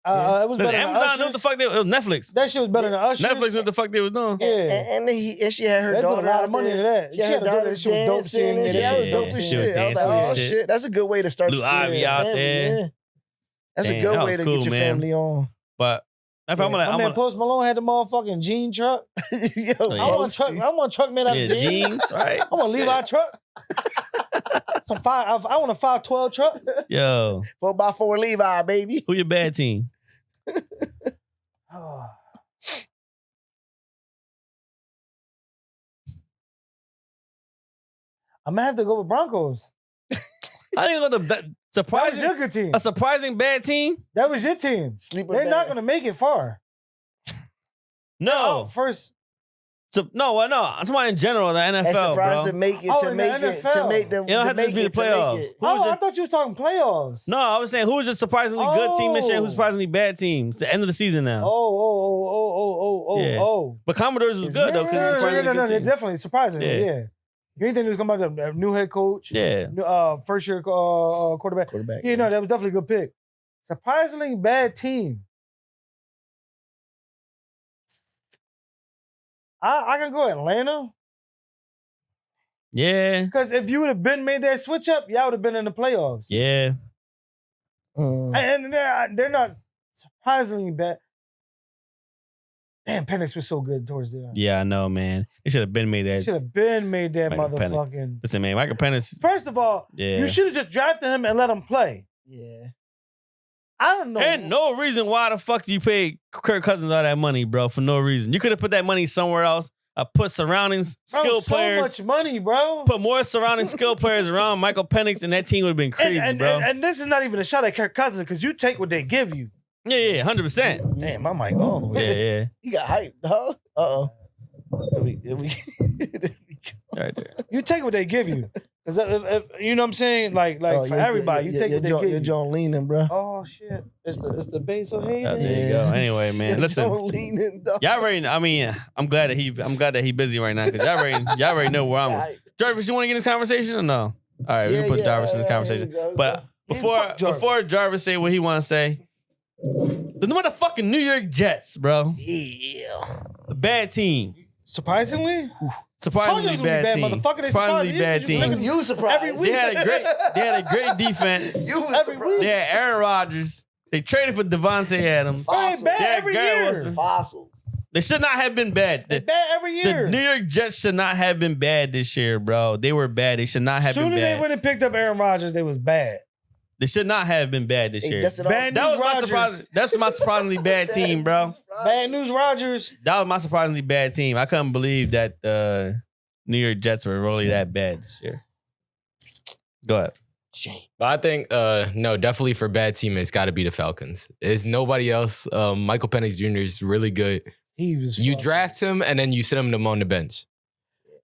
It was Listen, better than Amazon knew what the Usher's. fuck it was Netflix. That shit was better than Usher's. Netflix knew what the fuck they was doing. Yeah. And she had her They put daughter a lot out of money there. into that. She had her daughter that shit was dope dancing. seeing and that shit. That was shit. dope as She was shit. I was like, dancing oh and shit. shit. That's a good way to start Blue your Ivy out family, there. yeah. That's Damn, a good that way was to cool, get your man. family on. But if Yeah, I'm My man gonna Post Malone had the motherfucking jean truck. Yo, yeah. I want a truck made out yeah, of jeans. jeans, right? I want to leave our truck. I want a 512 truck. Yo, 4x4 Levi, baby. who your bad team? I'm gonna have to go with Broncos. I think the That was surprising your good team. a surprising bad team. That was your team. Sleeper They're not bag. gonna make it far. No, First, no. I'm talking about in general the NFL, And surprised bro. to make it Oh, to in the make it to NFL. make the It don't have to make be the it, to make playoffs. it. Who was I your- thought you was talking playoffs. No, I was saying who was your surprisingly good team this year? Oh. Who's surprisingly bad team? It's the end of the season now. Oh. Yeah. But Commodores was It's good though because it's mad. surprisingly No, good team. definitely surprisingly. Yeah. Yeah. You ain't think it was coming out a new head coach? Yeah. First year quarterback. Quarterback. Yeah, no, that was definitely a good pick. Surprisingly bad team. I can go Atlanta. Yeah. Because if you would have been made that switch up, y'all would have been in the playoffs. Yeah. And they're not surprisingly bad. Damn, Penix was so good towards the end. Yeah, I know, man. It should have been made that. Should have been made that Michael Penix. motherfucking. Listen, man, Michael Penix. First of all, Yeah. you should have just drafted him and let him play. Yeah. I don't know. And no reason why the fuck you paid Kirk Cousins all that money, bro, for no reason. You could have put that money somewhere else. Put surroundings, Bro, skilled so players. much money, bro. Put more surrounding skilled players around Michael Penix, and that team would have been crazy, and, bro. And this is not even a shot at Kirk Cousins because you take what they give you. yeah, 100%. Damn, my mic all the way. Yeah. He got hyped, dog. Uh-oh. Here we Right there. You take what they give you. Because if you know what I'm saying? Like Oh, for you're- everybody, you take what they give You're you. John leaning, bro. Oh shit. It's the base of hate. Yeah, there you go. Anyway, man, You're listen. John leaning, dog. Y'all already, I mean, I'm glad that he busy right now because y'all already know where I'm at. Jarvis, you want to get in this conversation or no? All right, we can put Jarvis in this conversation. But fuck Jarvis. before Jarvis say what he want to say, the motherfucking New York Jets, bro. Yeah. A bad team. Surprisingly? Surprisingly Told you it was gonna be bad bad, team. motherfucker. They Surprisingly surprised bad you. team. Look at You surprised. Every week. They had a great defense. You was Every surprised. They had Aaron Rodgers. They traded for Devontae Adams. They ain't bad They had every Garrett year. Wilson. Fossils. They should not have been bad. They're bad every year. The New York Jets should not have been bad this year, bro. They were bad. They should not have been As soon as bad. they went and picked up Aaron Rodgers, they was bad. They should not have been bad this year. That's my surprisingly bad team, bro. Bad news, Rodgers. That was my surprisingly bad team. I couldn't believe that New York Jets were really that bad this year. Go ahead. But I think, no, definitely for bad team, it's got to be the Falcons. It's nobody else. Michael Penix Jr. is really good. He was. You draft him and then you sit him on the bench.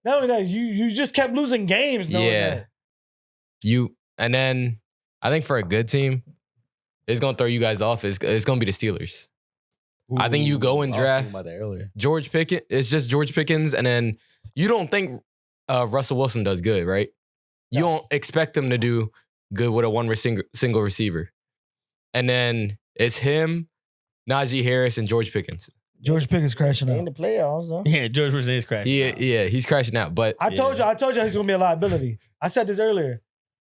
Not only that, you just kept losing games. That. And then I think for a good team, it's gonna throw you guys off. It's gonna be the Steelers. I think you go and draft about that earlier. George Pickens. It's just George Pickens, and then you don't think Russell Wilson does good, right? You don't expect him to do good with a single receiver. And then it's him, Najee Harris, and George Pickens. George Pickens crashing out. In the playoffs, though. Yeah, George Wilson is crashing. Yeah, he's crashing out. But I told you he's gonna be a liability. I said this earlier.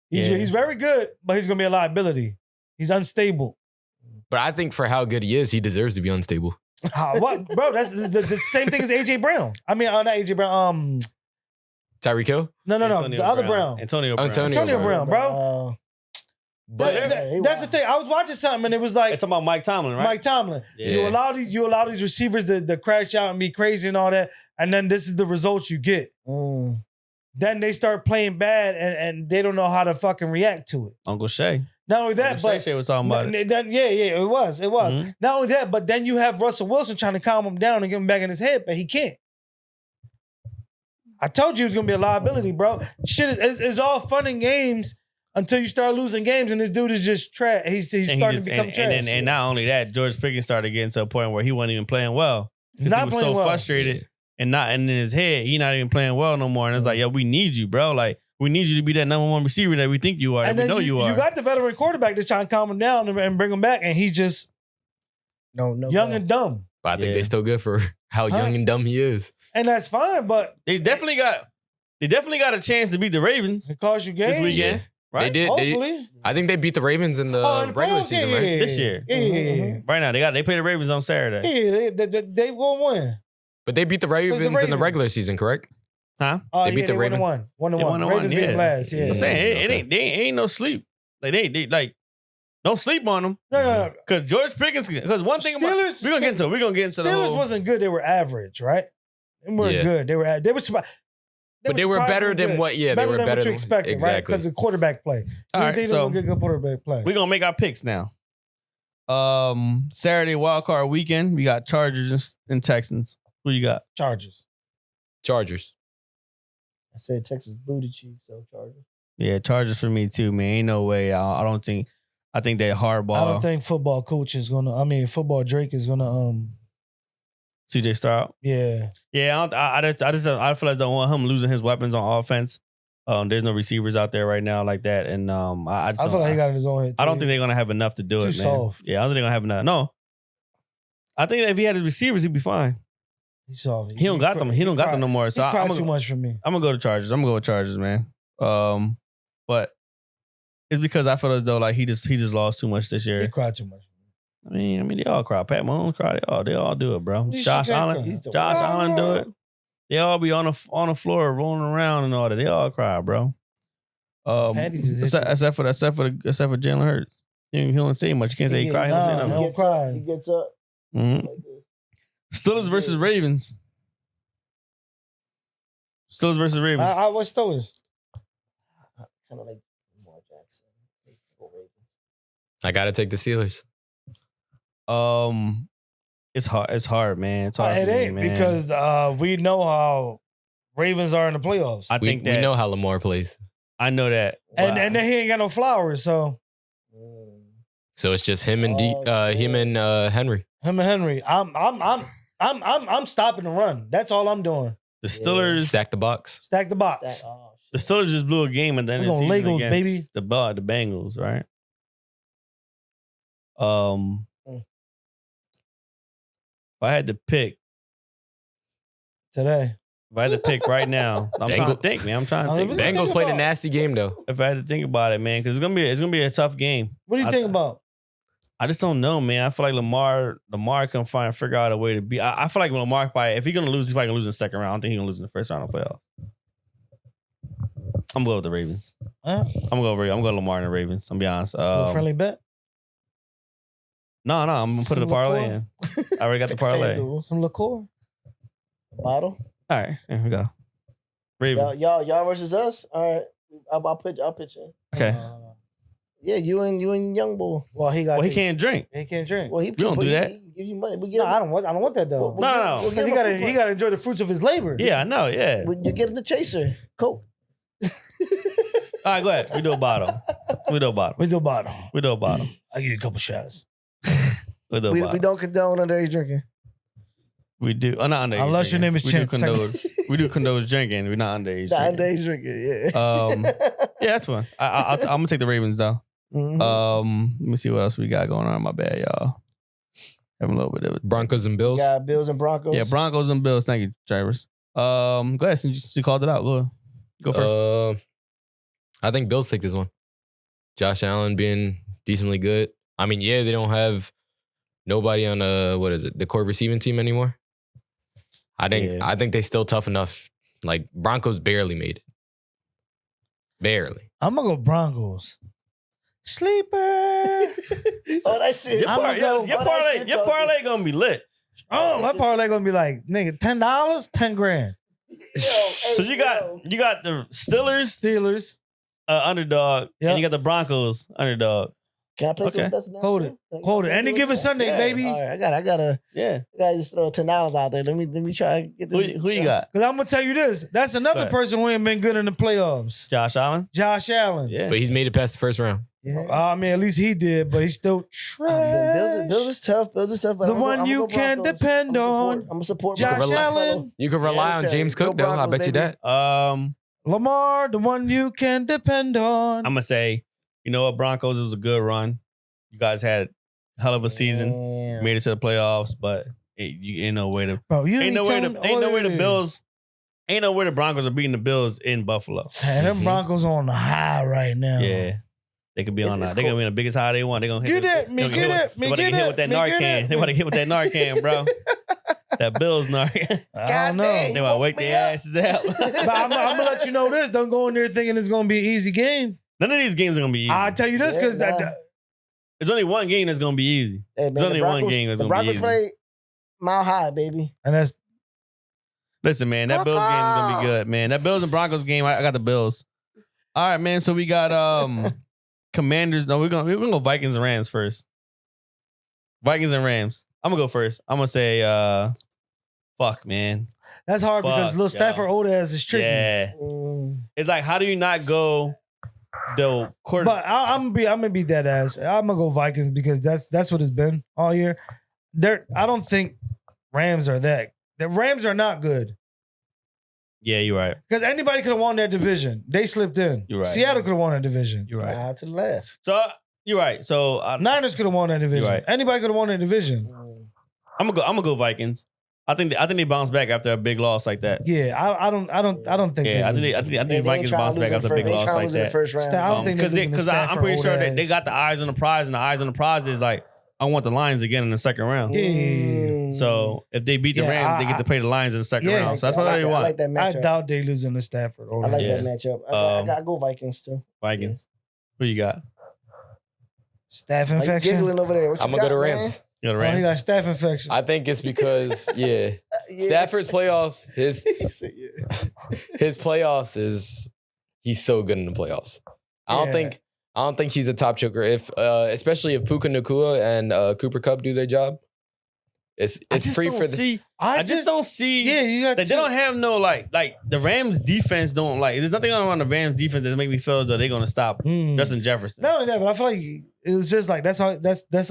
He's very good, but he's gonna be a liability. He's unstable. But I think for how good he is, he deserves to be unstable. What, bro? That's the same thing as AJ Brown. I mean, not AJ Brown. Tyreek Hill? No. The other Brown. Antonio Brown. Antonio Brown, bro. But That's the thing. I was watching something and it was like It's about Mike Tomlin, right? Mike Tomlin. Yeah. You allow these receivers to crash out and be crazy and all that, and then this is the results you get. Then they start playing bad and they don't know how to fucking react to it. Uncle Shay. Not only that, but Shay was talking about it. it was. Mm-hmm. Not only that, but then you have Russell Wilson trying to calm him down and get him back in his head, but he can't. I told you it was gonna be a liability, bro. Shit is all fun and games until you start losing games, and this dude is just trash. He's starting to become trash. And not only that, George Pickens started getting to a point where he wasn't even playing well. Because he was so frustrated and in his head, he not even playing well no more. And it's like, yo, we need you, bro. Like, we need you to be that number one receiver that we think you are, and we know you are. You got the veteran quarterback that's trying to calm him down and bring him back, and he's just young and dumb. I think they're still good for how young and dumb he is. And that's fine, but They definitely got a chance to beat the Ravens it cost you games this weekend. Right? They did. Hopefully. I think they beat the Ravens in the regular season, right? This year. Yeah. Right now, they play the Ravens on Saturday. Yeah, they won't win. But they beat the Ravens in the regular season, correct? Huh? They beat the Ravens. 1-1. Ravens beat them last. Yeah. I'm saying it ain't no sleep. Like they like don't sleep on them. No. Because George Pickens. Because one thing about Steelers- we're gonna get into the Steelers whole, wasn't good. They were average, right? They weren't good. They were But they were better than what? Yeah, they were better than what you than expected, exactly. right? Because of quarterback play. All right, they so don't get good quarterback play. we're gonna make our picks now. Saturday wild card weekend. We got Chargers and Texans. Who you got? Chargers. I said Texas booty cheeks, so Chargers. Yeah, Chargers for me too, man. Ain't no way. I think they hardball. I don't think football coach is gonna. I mean, football Drake is gonna. CJ Stroud. Yeah. Yeah, I feel like I don't want him losing his weapons on offense. There's no receivers out there right now like that, and I feel like he got in his own head. I don't think they're gonna have enough to do it, man. Soft. Yeah, I don't think they're gonna have enough. No, I think that if he had his receivers, he'd be fine. He's soft. He don't got them. He don't got them no more. So he cried too much for me. I'm gonna go to Chargers. I'm gonna go with Chargers, man. But it's because I feel as though like he just lost too much this year. He cried too much. I mean, they all cry. Pat Mahomes cry. They all do it, bro. Josh Allen do it. They all be on the floor rolling around and all that. They all cry, bro. Except for Jalen Hurts. He don't say much. You can't say he cry. He don't say nothing. Don't cry. He gets up. Mm-hmm. Like this. Steelers versus Ravens. Steelers versus Ravens. I was Steelers. Kind of like Lamar Jackson. I gotta take the Steelers. It's hard. It's hard, man. It's hard. It ain't man. because we know how Ravens are in the playoffs. I think we know how Lamar plays. I know that, and then he ain't got no flowers, so So it's just him and Henry. Him and Henry. I'm stopping the run. That's all I'm doing. the Steelers Stack the box. Stack the box. The Steelers just blew a game at the end of the We're season gonna Legos, against the Bengals, right? If I had to pick Today. If I had to pick right now, I'm trying to think, man. I'm trying to think. Bengals played a nasty game though. If I had to think about it, man, because it's gonna be a tough game. What do you think about? I just don't know, man. I feel like Lamar can figure out a way to beat. I feel like when Lamar probably, if he's gonna lose, he's probably gonna lose in the second round. I don't think he's gonna lose in the first round of the playoffs. I'm going with the Ravens. Huh? I'm going Lamar and the Ravens. I'm be honest. Little friendly bet. No, I'm gonna put the parlay in. I already got the parlay. All Some liqueur. Bottle. right, here we go. Ravens. Y'all versus us. All right. I'll pitch in. Okay. Yeah, you and Young Bull. Well, he can't drink. He can't drink. Well, he don't do that. He give you money. We No, I don't want that though. No. We'll Because he got to enjoy the fruits of his labor. Yeah, I know. Yeah. You get him the chaser. Coke. All right, go ahead. We do a bottle. We do a bottle. I give you a couple shots. We do a We bottle. don't condone underage drinking. We do. Not underage. Unless your drinking. name is we Chance. do condone. We do condone drinking. We're not underage. Not drinking. underage drinking. Yeah. Yeah, that's fine. I'm gonna take the Ravens though. Mhm. Let me see what else we got going on. My bad, y'all. Having a little bit of it. Broncos and Bills. Got Bills and Broncos. Yeah, Broncos and Bills. Thank you, Travis. Go ahead. Since you called it out, go first. I think Bills take this one. Josh Allen being decently good. I mean, yeah, they don't have nobody on the core receiving team anymore. I think they still tough enough. Like Broncos barely made it. Barely. I'm gonna go Broncos. Sleeper. Oh, that shit. Your parlay gonna be lit. Oh, my parlay gonna be like, nigga, $10, $10,000. So you got the Steelers underdog, Yep. and you got the Broncos underdog. Can I play Okay. some bets now? Hold it. Hold it. Any given Sunday, Yeah. baby. All right, I gotta just throw $10 out there. Let me try to get this. Who you got? Because I'm gonna tell you this. That's another Right. person who ain't been good in the playoffs. Josh Allen. Josh Allen. Yeah. But he's made it past the first round. Yeah. I mean, at least he did, but he's still trash. Bills is tough. Bills is tough. but The I'm gonna one go you can Broncos. depend on. I'm gonna support Josh my Allen. You can rely Yeah, on it's James go Cook, though. I Broncos, bet you baby. that. Lamar, the one you can depend on. I'm gonna say, you know what, Broncos was a good run. You guys had a hell of a season, Damn. made it to the playoffs, but you ain't no way to. Bro, you Ain't no way telling- the Bills. Ain't no way the Broncos are beating the Bills in Buffalo. Man, them Broncos on the high right now. Yeah. They could be on It's that. They're gonna be in the biggest high they want. They're gonna hit. Get it, me, they get it, me, about to get get hit it, with that me, get Narcan. it. They about to get with that Narcan, bro. That Bills Narcan. I don't know. Goddamn. They want to wake woke me their up. asses out. But I'm gonna let you know this. Don't go in there thinking it's gonna be an easy game. None of these games are gonna be easy. I'll tell you this because Yeah, nah. There's only one game that's gonna be easy. Hey, man, There's only the one Broncos- game that's the gonna be Broncos easy. play Mile High, baby. and that's Listen, man, that Bills game is gonna be good, man. That Bills and Broncos game, I got the Bills. All right, man. So we got Commanders. No, we're gonna go Vikings and Rams first. Vikings and Rams. I'm gonna go first. I'm gonna say fuck, man. that's hard because Fuck, little Stafford y'all. old ass is tricky. Yeah. Mm. It's like, how do you not go the quarter? But I'm gonna be dead ass. I'm gonna go Vikings because that's what it's been all year. I don't think Rams are that. The Rams are not good Yeah, you're right. because anybody could have won that division. They slipped in. You're right. Seattle could have won that division. You're right. Slide to the left. So you're right. So Niners could have won that division. You're right. Anybody could have won that division. Mm. I'm gonna go Vikings. I think they bounce back after a big loss like that. Yeah, I don't think. Yeah, I they think lose. the Vikings bounce back after a big loss like that. First round. I don't think they're losing to Because I'm Stafford pretty sure old they ass. got the eyes on the prize, and the eyes on the prize is like, I want the Lions again in the second round. Yeah. So if they beat the Yeah, Rams, they get to play the Lions in the second Yeah. round. So that's what they I want. like that I matchup. doubt they losing to Stafford. I like Yeah. that matchup. I gotta go Vikings too. Vikings. Who you got? Staph Like infection. giggling over there. What you I'm going to got, go to man? Rams. You got the Oh, he Rams. got staph infection. I think it's because, yeah, Yeah. Stafford's playoffs, his He said, yeah. his playoffs he's so good in the playoffs. I don't think he's a top choker. If especially if Puka Nacua and Cooper Kupp do their job, it's free for the. I just don't see. Yeah, you got. They don't have no like the Rams defense don't like. There's nothing on the Rams defense that make me feel as though they're gonna stop Justin Jefferson. Not only that, but I feel like it was just like that's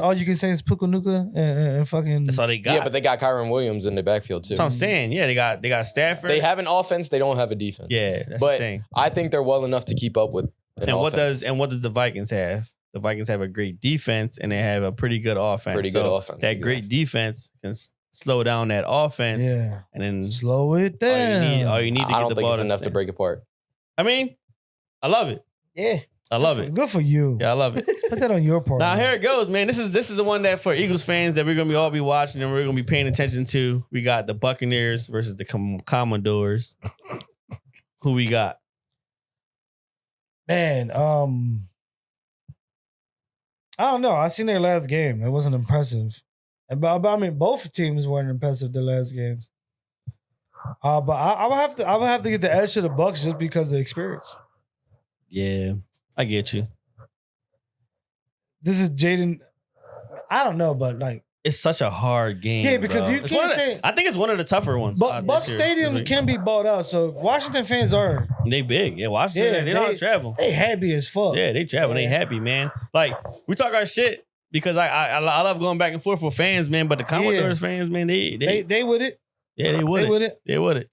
all you can say is Puka Nuka and fucking. That's all they got. Yeah, but they got Kyron Williams in the backfield too. That's what I'm saying. Yeah, they got Stafford. They have an offense. They don't have a defense. Yeah, that's but the thing. I think they're well enough to keep up with. And what does the Vikings have? The Vikings have a great defense and they have a pretty good offense. Pretty good offense, That yeah. great defense can slow down that offense. Yeah, And then slow it down. all you need to I get don't the think ball it's enough to break apart. I mean, I love it. Yeah. I love it. Good for you. Yeah, I love it. Put that on your part. Now here it goes, man. This is the one that for Eagles fans that we're gonna all be watching and we're gonna be paying attention to. We got the Buccaneers versus the Commodores. Who we got? Man, I don't know. I seen their last game. It wasn't impressive. But I mean, both teams weren't impressive the last games. But I would have to get the edge to the Bucs just because of the experience. Yeah, I get you. This is Jaden. I don't know, but like It's such a hard game. Yeah, because bro. you It's can't one of the- say- I think it's one of the tougher ones. Buck this year. stadiums can be bought out, so Washington fans are They big. Yeah, Washington. they don't travel. They happy as fuck. Yeah, they travel. They happy, man. Like we talk our shit because I love going back and forth with fans, man. But the Commodores fans, man, they with it. yeah, they would They with it. They would it.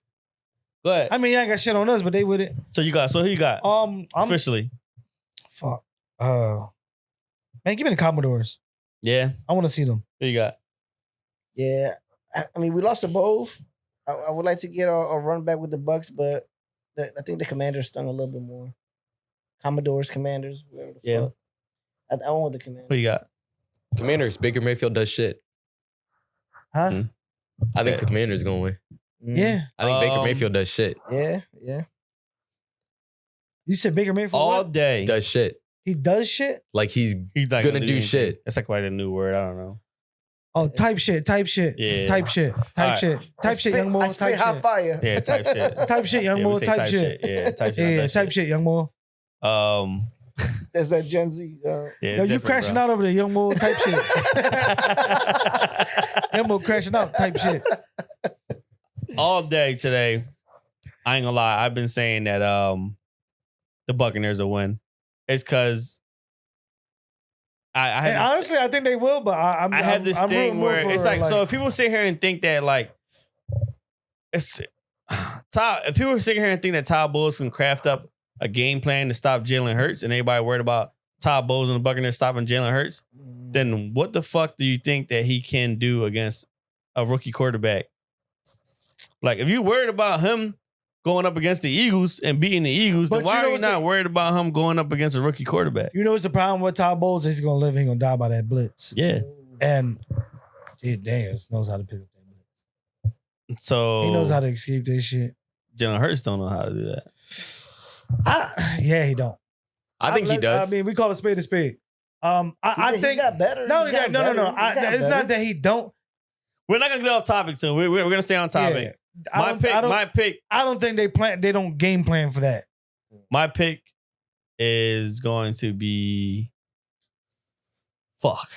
Go ahead. I mean, you ain't got shit on us, but they with it. So who you got? I'm Officially. fuck. Man, give me the Commodores. Yeah. I want to see them. Who you got? Yeah, I mean, we lost to both. I would like to get a run back with the Bucks, but I think the Commanders stung a little bit more. Commodores, Commanders, whatever the Yeah. fuck. I want the Commanders. Who you got? Commanders. Baker Mayfield does shit. Huh? Mhm. I think the Commanders going to win. Yeah. I think Baker Mayfield does shit. Yeah. You said Baker Mayfield All what? day. Does shit. He does shit? Like he's He's not gonna do anything. shit. That's like quite a new word. I don't know. Oh, type shit. Yeah. Type shit. Type right. shit, young boy. I Type spit hot shit. fire. Yeah, type shit. Type shit, young Yeah, boy. we say Type shit. Yeah, type shit. Yeah, type shit, young boy. That's that Gen Z. Yeah, Yo, you crashing out over there, young boy. Type shit. Young boy crashing out. Type shit. All day today. I ain't gonna lie. I've been saying that the Buccaneers will win. It's because I had And this, honestly, I think they will, but I'm I have this I'm thing rooting more where for, it's like so if people sit here and think that like it's if people sit here and think that Todd Bowles can craft up a game plan to stop Jalen Hurts and everybody worried about Todd Bowles and the Buccaneers stopping Jalen Hurts, then what the fuck do you think that he can do against a rookie quarterback? Like if you worried about him going up against the Eagles and beating the Eagles, then But why you know are you what's not worried about him going up against a rookie quarterback? You know what's the problem with Todd Bowles? He's gonna live, he gonna die by that blitz. Yeah. And Jay Daniels knows how to pick up that blitz. So He knows how to escape that shit. Jalen Hurts don't know how to do that. Yeah, he don't. I think he does. I mean, we call it spade a spade. I He think got better. no. He's gotten better. He's gotten It's better. not that he don't. We're not gonna get off topic soon. We're gonna stay on topic. Yeah. My pick I don't think they plan. They don't game plan for that. My pick is going to be fuck.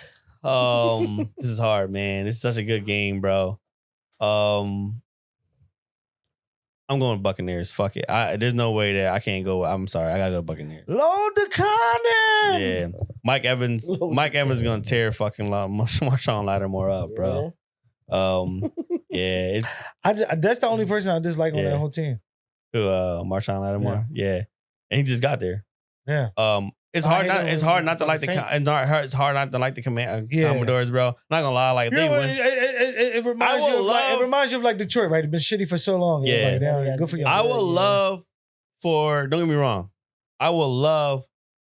This is hard, man. This is such a good game, bro. I'm going Buccaneers. Fuck it. There's no way that I can't go. I'm sorry. I gotta go Buccaneers. Load the cannon. Yeah. Mike Evans is gonna tear fucking Marshawn Lattimore up, bro. Yeah. That's the only person I dislike on that whole team. Marshawn Lattimore. Yeah. And he just got there. Yeah. It's I hard hate not. it It's when hard not to like the. Saints. It's hard not to like the Commodores, bro. Not gonna lie, like if You they know, win, it reminds you of it reminds you of like Detroit, right? It's been shitty for so long. It's Yeah. like, damn, good for you. I will love for. Don't get me wrong. I will love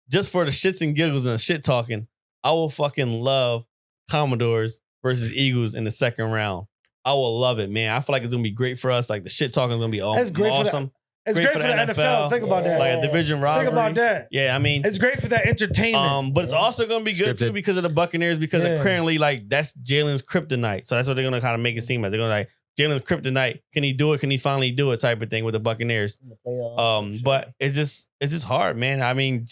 just for the shits and giggles and the shit talking. I will fucking love Commodores versus Eagles in the second round. I will love it, man. I feel like it's gonna be great for us. Like the shit talking is gonna be That's great for awesome. It's great for the NFL. Think about that. Like a division rivalry. Think about that. Yeah, I mean, It's great for that entertainment. but it's also gonna be good too Scripted. because of the Buccaneers because Yeah. currently like that's Jalen's kryptonite. So that's what they're gonna kind of make it seem like. They're gonna like Jalen's kryptonite. Can he do it? Can he finally do it? Type of thing with the Buccaneers. In the playoffs, But it's just hard, man. I mean,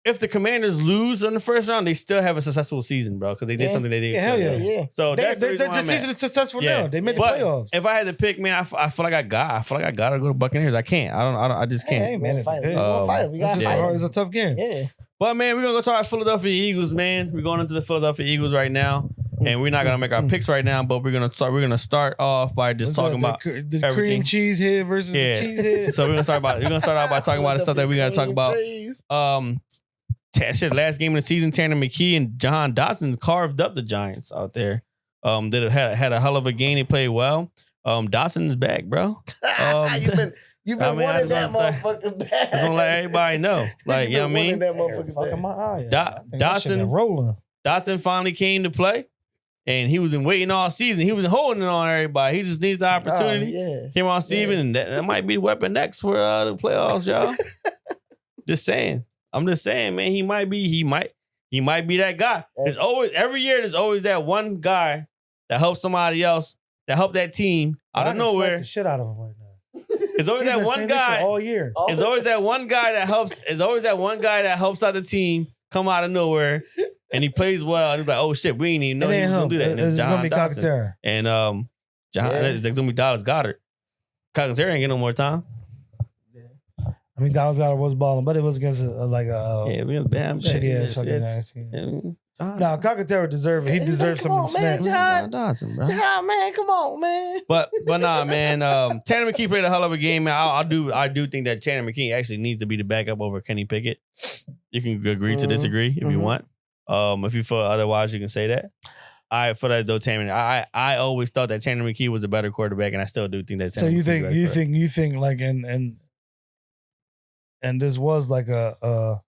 if the Commanders lose in the first round, they still have a successful season, bro, because they did Yeah. something they did. Yeah, hell yeah. yeah. So that's the Their reason why I'm season at. is successful Yeah. now. They made the But playoffs. if I had to pick, man, I feel like I gotta go to Buccaneers. I can't. I just can't. Hey, man, We're it's gonna fight big. it. We're gonna fight it. We It's gotta just fight hard. it. It's a tough game. Yeah. But man, we're gonna go to our Philadelphia Eagles, man. We're going into the Philadelphia Eagles right now, and we're not gonna make our picks right now, but we're gonna start off by just What's talking that? about the everything. cream cheese head versus Yeah. the cheese head. So we're gonna start off by talking about the stuff that we gotta talk about. Last game of the season, Tanner McKee and Jahan Dotson carved up the Giants out there. Had a hell of a game. They played well. Dotson is back, bro. You've been I mean, I wanting just that wanna- motherfucker bad. Just want to let everybody know. Like, you know what I mean? That motherfucker Fucking bad. my eye. Dot- I think that shit been Dotson- rolling. Dotson finally came to play, and he was waiting all season. He was holding it on everybody. He just needed the opportunity. Yeah. Came on Steven, and that might be weapon next for the playoffs, y'all. Just saying. I'm just saying, man. He might be that guy. There's always every year. There's always that one guy that helps somebody else, that help that team out I of can slap nowhere. the shit out of him right now. There's always He's that been one saying this shit guy. all year. There's always that one guy that helps. There's always that one guy that helps out the team come out of nowhere, and he plays well. And he's like, oh shit, we ain't even know It he ain't was gonna him. do that. And It's John gonna be Dotson. Cockatera. And John, Yeah. it's gonna be Dallas Goddard. Cockatera ain't getting no more time. I mean, Dallas Goddard was balling, but it was against like a Yeah, we bam shitty ass fucking ass team. No, Cockatera deserved it. He He's deserves like, come some on, man, snaps. John. Dotson, bro. Ah, man, come on, man. But nah, man. Tanner McKee played a hell of a game, man. I do think that Tanner McKee actually needs to be the backup over Kenny Pickett. You can agree to disagree if you want. If you feel otherwise, you can say that. I feel that though, Tanner. I always thought that Tanner McKee was a better quarterback, and I still do think that. So Tanner you McKee's a better quarterback. you think like and this was like a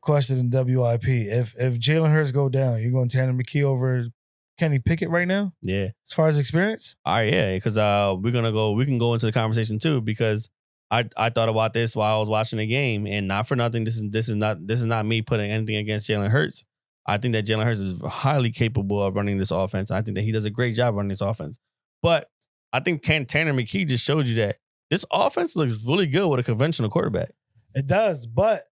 question in WIP. If Jalen Hurts go down, you're going Tanner McKee over Kenny Pickett right now? Yeah. As far as experience? All right, yeah, because we can go into the conversation too, because I thought about this while I was watching the game, and not for nothing, this is not me putting anything against Jalen Hurts. I think that Jalen Hurts is highly capable of running this offense. I think that he does a great job running this offense. But I think Tanner McKee just showed you that this offense looks really good with a conventional quarterback. It does, but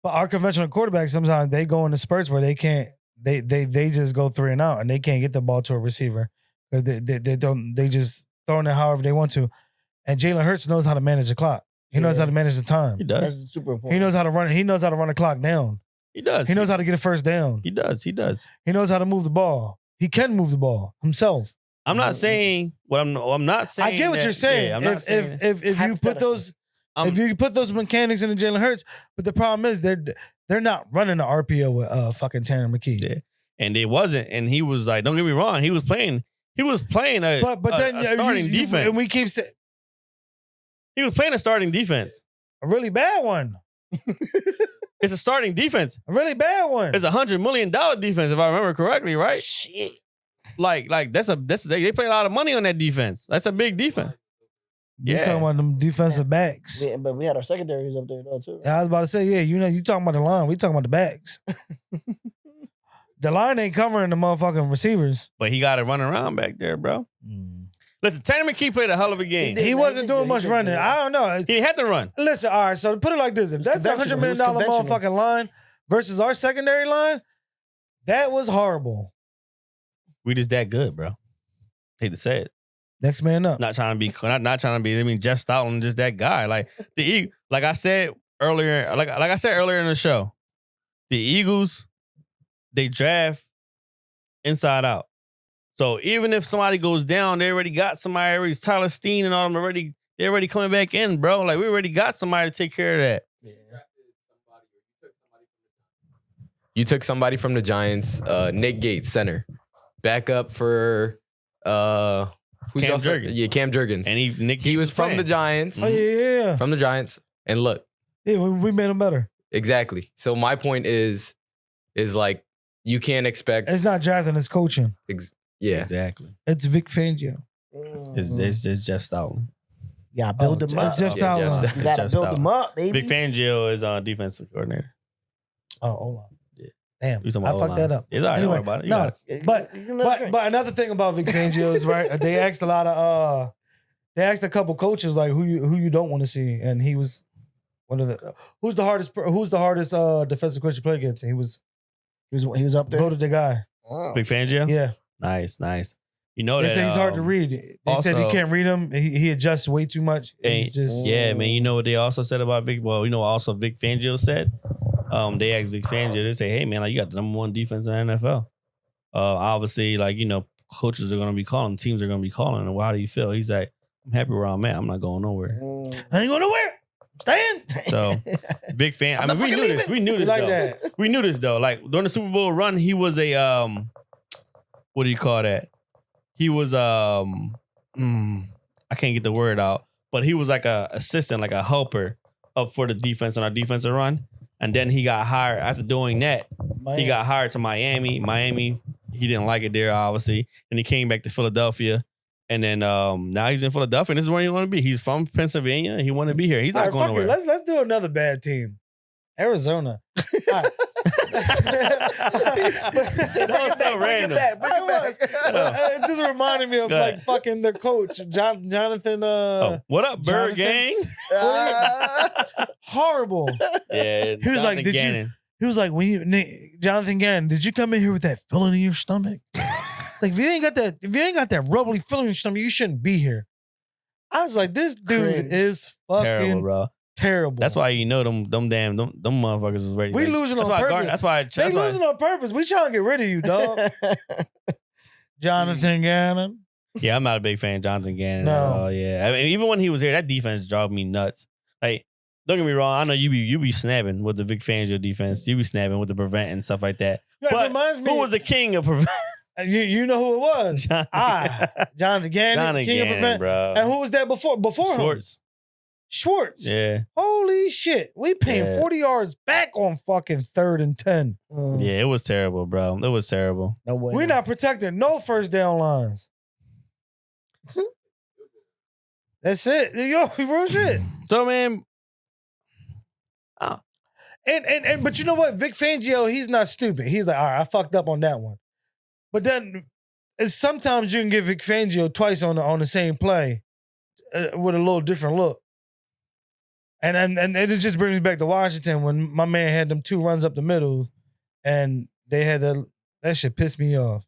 our conventional quarterbacks sometimes they go into spurts where they can't they just go 3 and out and they can't get the ball to a receiver. They just throwing it however they want to. And Jalen Hurts knows how to manage the clock. He knows how to manage the time. He does. That's super important. He knows how to run. He knows how to run the clock down. He does. He knows how to get a first down. He does. He knows how to move the ball. He can move the ball himself. I'm not saying what I'm not saying. I get what that- you're saying. Yeah, I'm not saying. If you put those if you put those mechanics into Jalen Hurts, but the problem is they're not running the RPO with fucking Tanner McKee. Yeah. And it wasn't. And he was like, don't get me wrong, he was playing a starting defense. And we keep saying He was playing a starting defense. a really bad one. It's a starting defense. A really bad one. It's $100 million defense, if I remember correctly, right? Shit. Like they play a lot of money on that defense. That's a big defense. You talking about them defensive backs. But we had our secondaries up there though too. I was about to say, yeah, you talking about the line. We talking about the backs. The line ain't covering the motherfucking receivers. But he got to run around back there, bro. Listen, Tanner McKee played a hell of a game. He wasn't doing much running. I don't know. He had to run. Listen, all right, so put it like this. If that's a $100 conventional. million He was conventional. motherfucking line versus our secondary line, that was horrible. We just that good, bro. Hate to say it. Next man up. Not trying to be. I mean, Jeff Stoutland just that guy. Like like I said earlier. Like I said earlier in the show, the Eagles, they draft inside out. So even if somebody goes down, they already got somebody. Already Tyler Steen and all them already. They're already coming back in, bro. Like we already got somebody to take care of that. You took somebody from the Giants, Nick Gates, center, backup for who's Cam also- Jurgens. Yeah, Cam Jurgens. And he He was from the Giants. Oh, yeah. From the Giants. And look, Yeah, we made him better. exactly. So my point is like you can't expect. It's not drafting, it's coaching. Yeah, Exactly. It's Vic Fangio. It's Jeff Stoutland. Yeah, build them up. It's Jeff Yeah, Stoutland. Jeff You gotta Jeff build Stoutland. them up, baby. Big Fangio is defensive coordinator. Oh, hold on. Yeah. Damn, You talking I about fucked O-line. that up. It's all right. Don't Anyway, worry about it. You no, got it. but another thing about Vic Fangio is right. They asked a lot of they asked a couple coaches like who you don't want to see, and he was one of the who's the hardest defensive coach to play against. And he was up there. voted the guy. Wow. Big Fangio? Yeah, Nice. You know they that. say he's hard to read. They said you also- can't read him. He adjusts way too much. He's just Yeah, man. You know what they also said about Vic? Well, you know what also Vic Fangio said? They asked Vic Fangio, they say, hey, man, like, you got the number one defense in the NFL. Obviously, like, you know, coaches are going to be calling, teams are going to be calling. And how do you feel? He's like, I'm happy where I'm at. I'm not going nowhere. I ain't going nowhere. I'm staying. So, big fan. I I'm mean, not we knew fucking this. We knew We this, like though. that. We knew this, though. Like, during the Super Bowl run, he was a, what do you call that? He was, I can't get the word out. but he was like a assistant, like a helper up for the defense on our defensive run. And then he got hired after doing that. He got hired to Miami. Miami, he didn't like it there, obviously. And he came back to Philadelphia. And then now he's in Philadelphia, and this is where he want to be. He's from Pennsylvania. He want to be here. He's not going nowhere. Let's do another bad team. Arizona. All right. That was so random. It just reminded me of like fucking their coach, Jonathan. What up, Bird Gang? Horrible. Yeah, he was like, "Did you?" He was like, "When you, Jonathan Gannon, did you come in here with that feeling in your stomach? Like, if you ain't got that rubbly feeling in your stomach, you shouldn't be here." I was like, "This dude is fucking terrible, bro." Terrible. That's why you know them motherfuckers was ready. We losing on purpose. They losing on purpose. We trying to get rid of you, dog. Jonathan Gannon. Yeah, I'm not a big fan of Jonathan Gannon. No. Yeah. I mean, even when he was here, that defense drove me nuts. Like, don't get me wrong. I know you be snapping with the Vic Fangio defense. You be snapping with the prevent and stuff like that. Yeah, but it reminds me, who was the king of prevent? You know who it was? Jonathan Gannon, king of prevent. Bro. And who was that before Schwartz. Yeah. Holy shit. We paying 40 yards back on fucking 3rd and 10. Yeah, it was terrible, bro. It was terrible. No way. We're not protecting no first down lines. That's it. Yo, real shit. So, man. And but you know what? Vic Fangio, he's not stupid. He's like, all right, I fucked up on that one. But then sometimes you can get Vic Fangio twice on the same play with a little different look. And it just brings me back to Washington when my man had them 2 runs up the middle, and they had that shit pissed me off.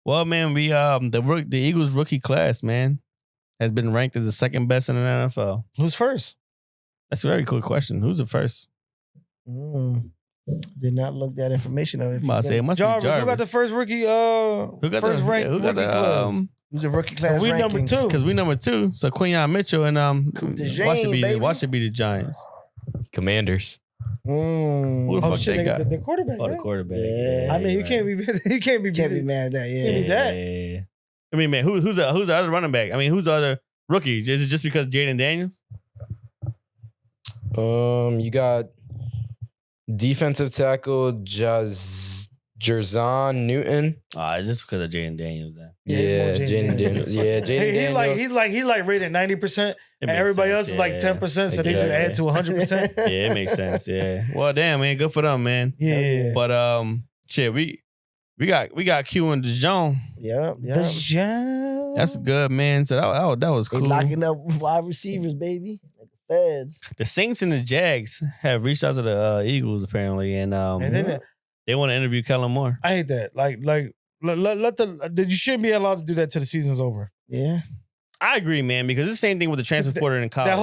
Well, man, we the Eagles rookie class, man, has been ranked as the second best in the NFL. Who's first? That's a very cool question. Who's the first? Did not look that information up. I'm about to say it must Jarvis. be Jarvis. Who got the first rookie? First ranked rookie class? The rookie class We rankings. number 2. Because we number 2. So Quinyon Mitchell and baby. watch it be the Giants. Commanders. Who the fuck shit, they got? The quarterback. Oh, the right? quarterback. Yeah. Yeah, I mean, you can't be mad at that. Yeah. Give me that. Yeah. I mean, man, who's the other running back? I mean, who's the other rookie? Is it just because Jaden Daniels? You got defensive tackle Jerzon Newton. It's just because of Jaden Daniels. Then. Yeah, Jaden Daniels. Yeah, Jaden Daniels. He's like rated 90%, and everybody else is like 10%, so they just add to 100%. Yeah, it makes sense. Yeah. Well, damn, man, good for them, man. Yeah. But shit, we got Q and DeJohn. Yeah. That's good, man. So that was They cool. locking up wide receivers, baby. Like the Feds. The Saints and the Jags have reached out to the Eagles apparently, and then they want to interview Kellen Moore. I hate that. Like let you shouldn't be allowed to do that till the season's over. Yeah. I agree, man, because it's the same thing with the transfer portal in college. That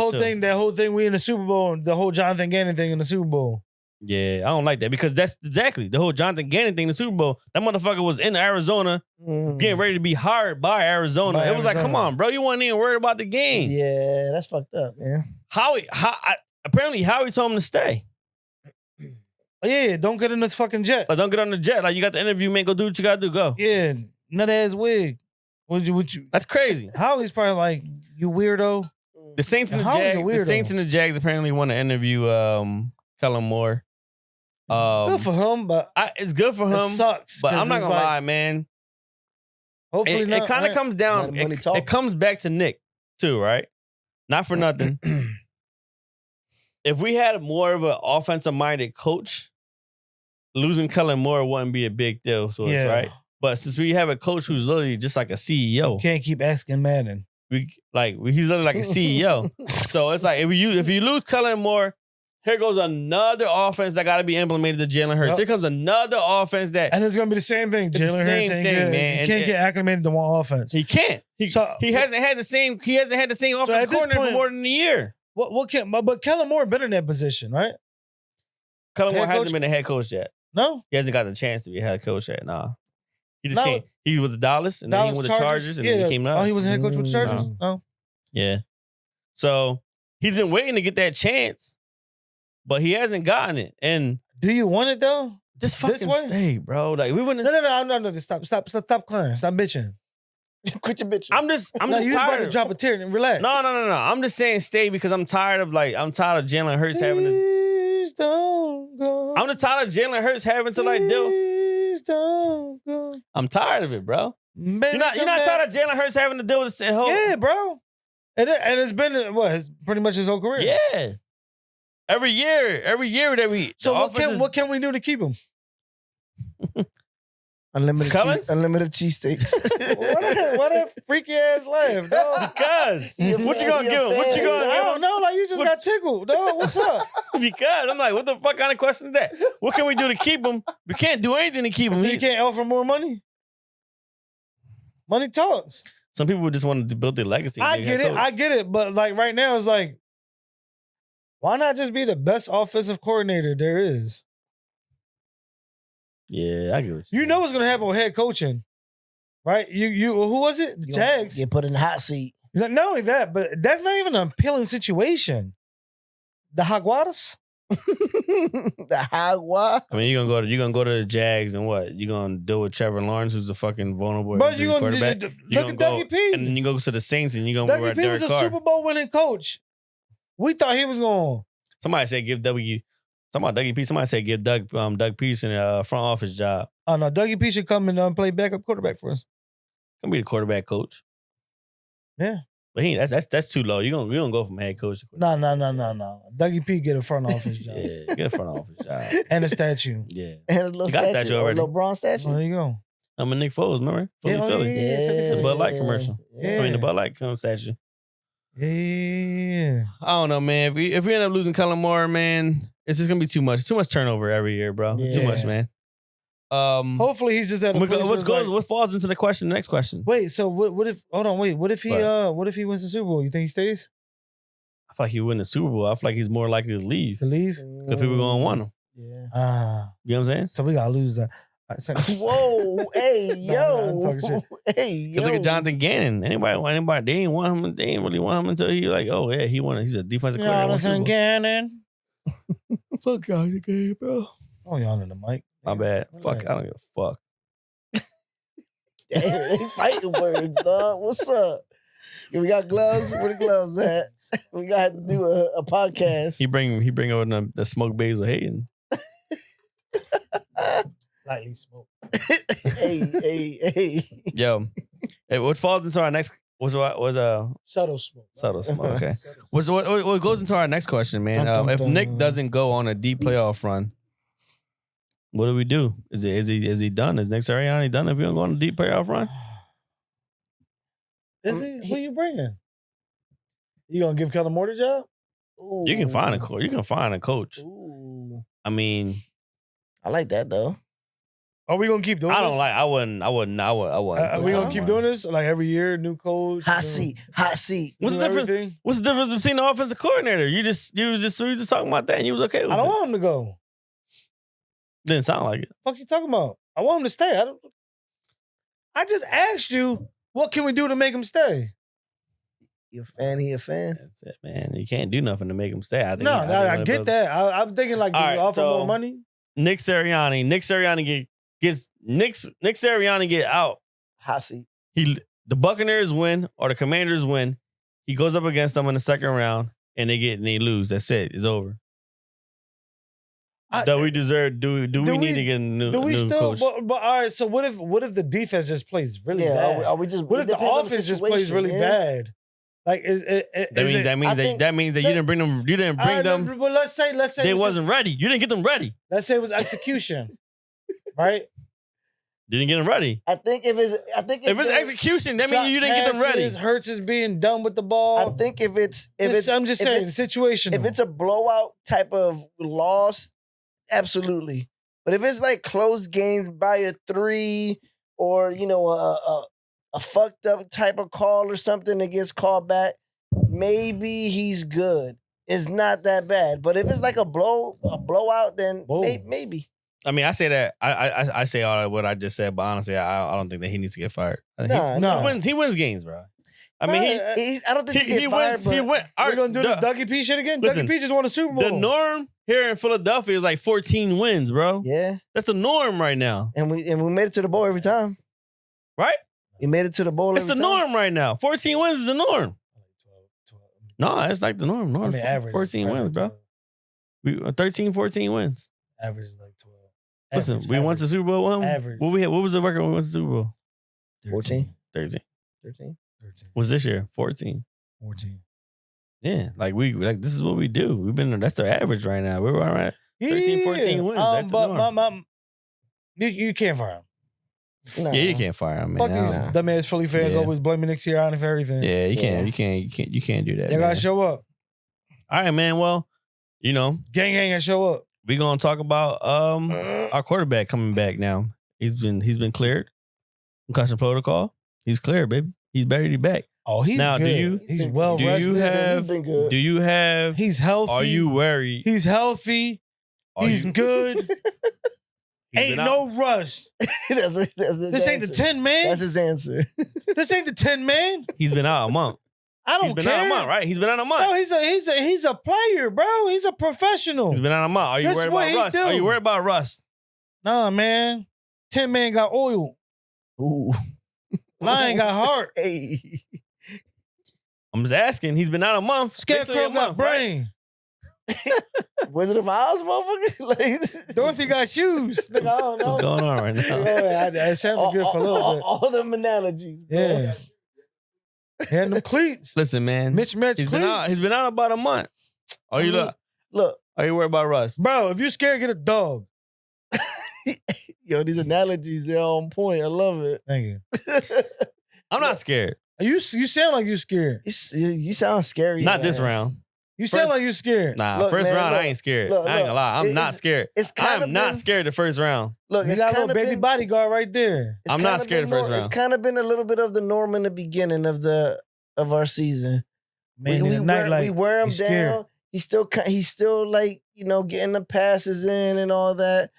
whole thing, we in the Super Bowl, the whole Jonathan Gannon thing in the Super Bowl. Yeah, I don't like that because that's exactly the whole Jonathan Gannon thing in the Super Bowl. That motherfucker was in Arizona getting ready to be hired by Arizona. It was like, come on, bro, you weren't even worried about the game. Yeah, that's fucked up, man. Apparently Howie told him to stay. Oh, yeah, don't get in this fucking jet. Like, don't get on the jet. Like, you got the interview, man. Go do what you gotta do. Go. Yeah, nut ass wig. What you? That's crazy. Howie's probably like, you weirdo. The Saints and the Jags. The Saints and the Jags apparently want to interview Kellen Moore. Good for him, but it's good for him. It sucks. But I'm not gonna lie, man. Hopefully not. It kind of comes down. It comes back to Nick too, right? Not for nothing. If we had more of an offensive-minded coach, losing Kellen Moore wouldn't be a big deal, right? But since we have a coach who's literally just like a CEO, you can't keep asking Madden. He's literally like a CEO. So it's like if you lose Kellen Moore, here goes another offense that got to be implemented to Jalen Hurts. Here comes another offense and it's gonna be the same thing. Jalen Hurts ain't good. Man. You can't get acclimated to one offense. He can't. He hasn't had the same offense coordinator for more than a year. But Kellen Moore been in that position, right? Kellen Moore hasn't been a head coach yet. No, he hasn't got the chance to be a head coach yet. Nah, he just can't. He was the Dallas, and then he went to the Chargers, and then he came to us. Oh, he was a head coach with the Chargers. No. Yeah. So he's been waiting to get that chance, but he hasn't gotten it. And do you want it though? Just fucking stay, bro. Like we wouldn't. No. Just stop crying. Stop bitching. Quit your bitch. I'm just You was about tired. to drop a tear and relax. No. I'm just saying stay because I'm tired of Jalen Hurts having to. Please don't go. I'm just tired of Jalen Hurts having to like deal. Please don't go. I'm tired of it, bro. Baby, You're not come tired back. of Jalen Hurts having to deal with the whole. Yeah, bro. And it's been what? It's pretty much his whole career. Yeah. Every year that we. So the what offense is- what can we do to keep him? Unlimited Coming? unlimited cheesesteaks. what a freaky ass laugh, dog. Because what you gonna give him? What you I gonna give don't him? know. Like you just got tickled, dog. What's up? Because I'm like, what the fuck kind of question is that? What can we do to keep him? We can't do anything to keep him. So you can't offer more money? Money talks. Some people just want to build their legacy. I They get got it. coach. I get it. But like right now, it's like, why not just be the best offensive coordinator there is? Yeah, I get what You know what's gonna happen with head coaching, right? You who was it? The Jags. Get put in the hot seat. Not only that, but that's not even an appealing situation. The Jaguars. The Hagwa. I mean, you're gonna go to the Jags and what? You're gonna deal with Trevor Lawrence, who's a fucking vulnerable But injury you gonna quarterback. look You at gonna Dougie P. and then you go to the Saints and you're gonna Dougie wear P was Derek a Carr. Super Bowl winning coach. We thought he was going. Somebody said give W. Somebody Dougie P. Somebody said give Doug Peterson a front office job. Oh no, Dougie P should come and play backup quarterback for us. Gonna be the quarterback coach. Yeah. But that's too low. You're gonna go from head coach to quarterback. No. Dougie P get a front office job Yeah, get a front office job. and a statue. Yeah. And a little You got a statue, statue already. A little bronze statue. So there you go. I'm a Nick Foles, remember? Philly. Yeah. The Bud Light commercial. Yeah. I mean the Bud Light statue. Yeah. I don't know, man. If we end up losing Kellen Moore, man, it's just gonna be too much. Too much turnover every year, bro. It's too Yeah. much, man. Hopefully he's just at a place where it's like- what falls into the question? The next question. Wait, so what if hold on, wait, what if he wins the Super Bowl? You think he stays? I feel like he win the Super Bowl. I feel like he's more likely to leave To leave? because people gonna want him. Yeah. You know what I'm saying? So we gotta lose that. Whoa, hey, yo. I'm talking shit. Hey, yo. Because look at Jonathan Gannon. Anybody, they ain't want him. They ain't really want him until he like, oh yeah, he's a defensive coordinator. won Super Bowl. Gannon. Fuck out of the game, bro. Oh, y'all in the mic. My bad. Fuck, I don't give a fuck. They fighting words, dog. What's up? Yeah, we got gloves. Where the gloves at? We got to do a podcast. He bring over the smoke basil hating. Lightly smoke. hey. Yo, hey, what falls into our next was Subtle smoke. subtle smoke? Okay, what goes into our next question, man? Dun, dun, If Nick dun. doesn't go on a deep playoff run, what do we do? Is he done? Is Nick Sirianni done if he don't go on a deep playoff run? Is he? Who you bringing? You gonna give Kellen Moore the job? Ooh. You can find a coach. You can find a coach. Ooh. I mean, I like that though. Are we gonna keep doing I this? don't like. I wouldn't. Are we gonna keep doing this? Like every year, new coach? Hot seat. What's the new difference? everything? What's the difference between the offensive coordinator? You were just talking about that, and you was okay with I don't it. want him to go. Didn't sound like it. Fuck you talking about? I want him to stay. I just asked you, what can we do to make him stay? You a fan? He a fan? That's it, man. You can't do nothing to make him stay. I think. I get that. I'm thinking like, do All you right, offer so- more money? Nick Sirianni get out. Hot seat. The Buccaneers win or the Commanders win. He goes up against them in the second round, and they lose. That's it. It's over. Do we deserve? Do we need to get a new coach? But all right. So what if the defense just plays really bad? Are we just? What if the offense just plays really bad? Like That means that you didn't bring them. You didn't bring them. But let's say They wasn't ready. You didn't get them ready. Let's say it was execution, right? You didn't get them ready. I think if If it's execution, that means you didn't get them ready. Hurts is being done with the ball. I think if it's I'm just saying, situational. if it's a blowout type of loss, absolutely. But if it's like close games by a 3 or a fucked up type of call or something that gets called back, maybe he's good. It's not that bad. But if it's like a blowout, then maybe. I mean, I say that I say all of what I just said, but honestly, I don't think that he needs to get fired. He wins games, bro. I mean, I don't think he get fired. We're gonna do this Dougie P shit again. Listen, Dougie P just won a Super Bowl. The norm here in Philadelphia is like 14 wins, bro. Yeah, that's the norm right now. And we made it to the bowl every time. Right? You made it to the bowl. It's the every time? norm right now. 14 wins is the norm. No, it's like the norm. I mean, average. 14 wins, bro. We 13, 14 wins. Average is like 12. Listen, Average, we went average. to Super Bowl one. Average. What we had? What was the record when we went to Super Bowl? 14? 13. 13? 13. Was this year 14? 14. Yeah, like this is what we do. We've been that's their average right now. We're all right. 13, 14 wins. That's the but norm. you can't fire him. No. Yeah, you can't fire him, man. Fuck these dumbass Philly fans Yeah. always blaming Nick Sirianni for everything. Yeah, you Yeah. can't do that. Y'all man. gotta show up. All right, man. Well, you know, Gang gotta show up. we're gonna talk about our quarterback coming back now. He's been cleared. Concussion protocol. He's cleared, baby. He's barely back. Oh, he's Now, good. do you- He's do well do you rested. have- He's been good. Do you have He's healthy. are you worried? He's healthy. Are He's you- good. He's Ain't been no rush. that's his This ain't the answer. 10 man. That's his answer. This ain't the 10 man. He's been out a month. I He's don't been care. out a month, right? He's been out a month. Bro, he's a player, bro. He's a professional. He's been out a month. Are you That's worried what about he Russ? do. Are you worried about Russ? Nah, man. 10 man got oil. Ooh. Lion got heart. Hey. I'm just asking. He's been out a month. Basically Scarecrow a month, got brain. Wizard of Oz, motherfucker? Like, Dorothy got shoes. Nigga, I don't know. What's going on right now? Yeah, it sounded good for a little bit. All them analogies. bro. Yeah. He had them cleats. Listen, man. Mitch He's cleats. been out about a month. Are you Look, Are you worried about Russ? Bro, if you scared, get a dog. yo, these analogies, they're on point. I love it. Thank you. I'm not scared. You sound like you scared. You sound scary. Not this man. round. You sound First- like you scared. Nah, Look, first man, round look. I ain't scared. Look, I ain't gonna lie. I'm look. not scared. It's kind I'm not scared the first round. Look, You it's got a kind little of baby been, bodyguard right there. it's I'm not kinda scared been the first It's round. kind of been a little bit of the norm in the beginning of our season. Man, we in the night, wear, like, we wear him he's scared. down. He's still like, getting the passes in and all that.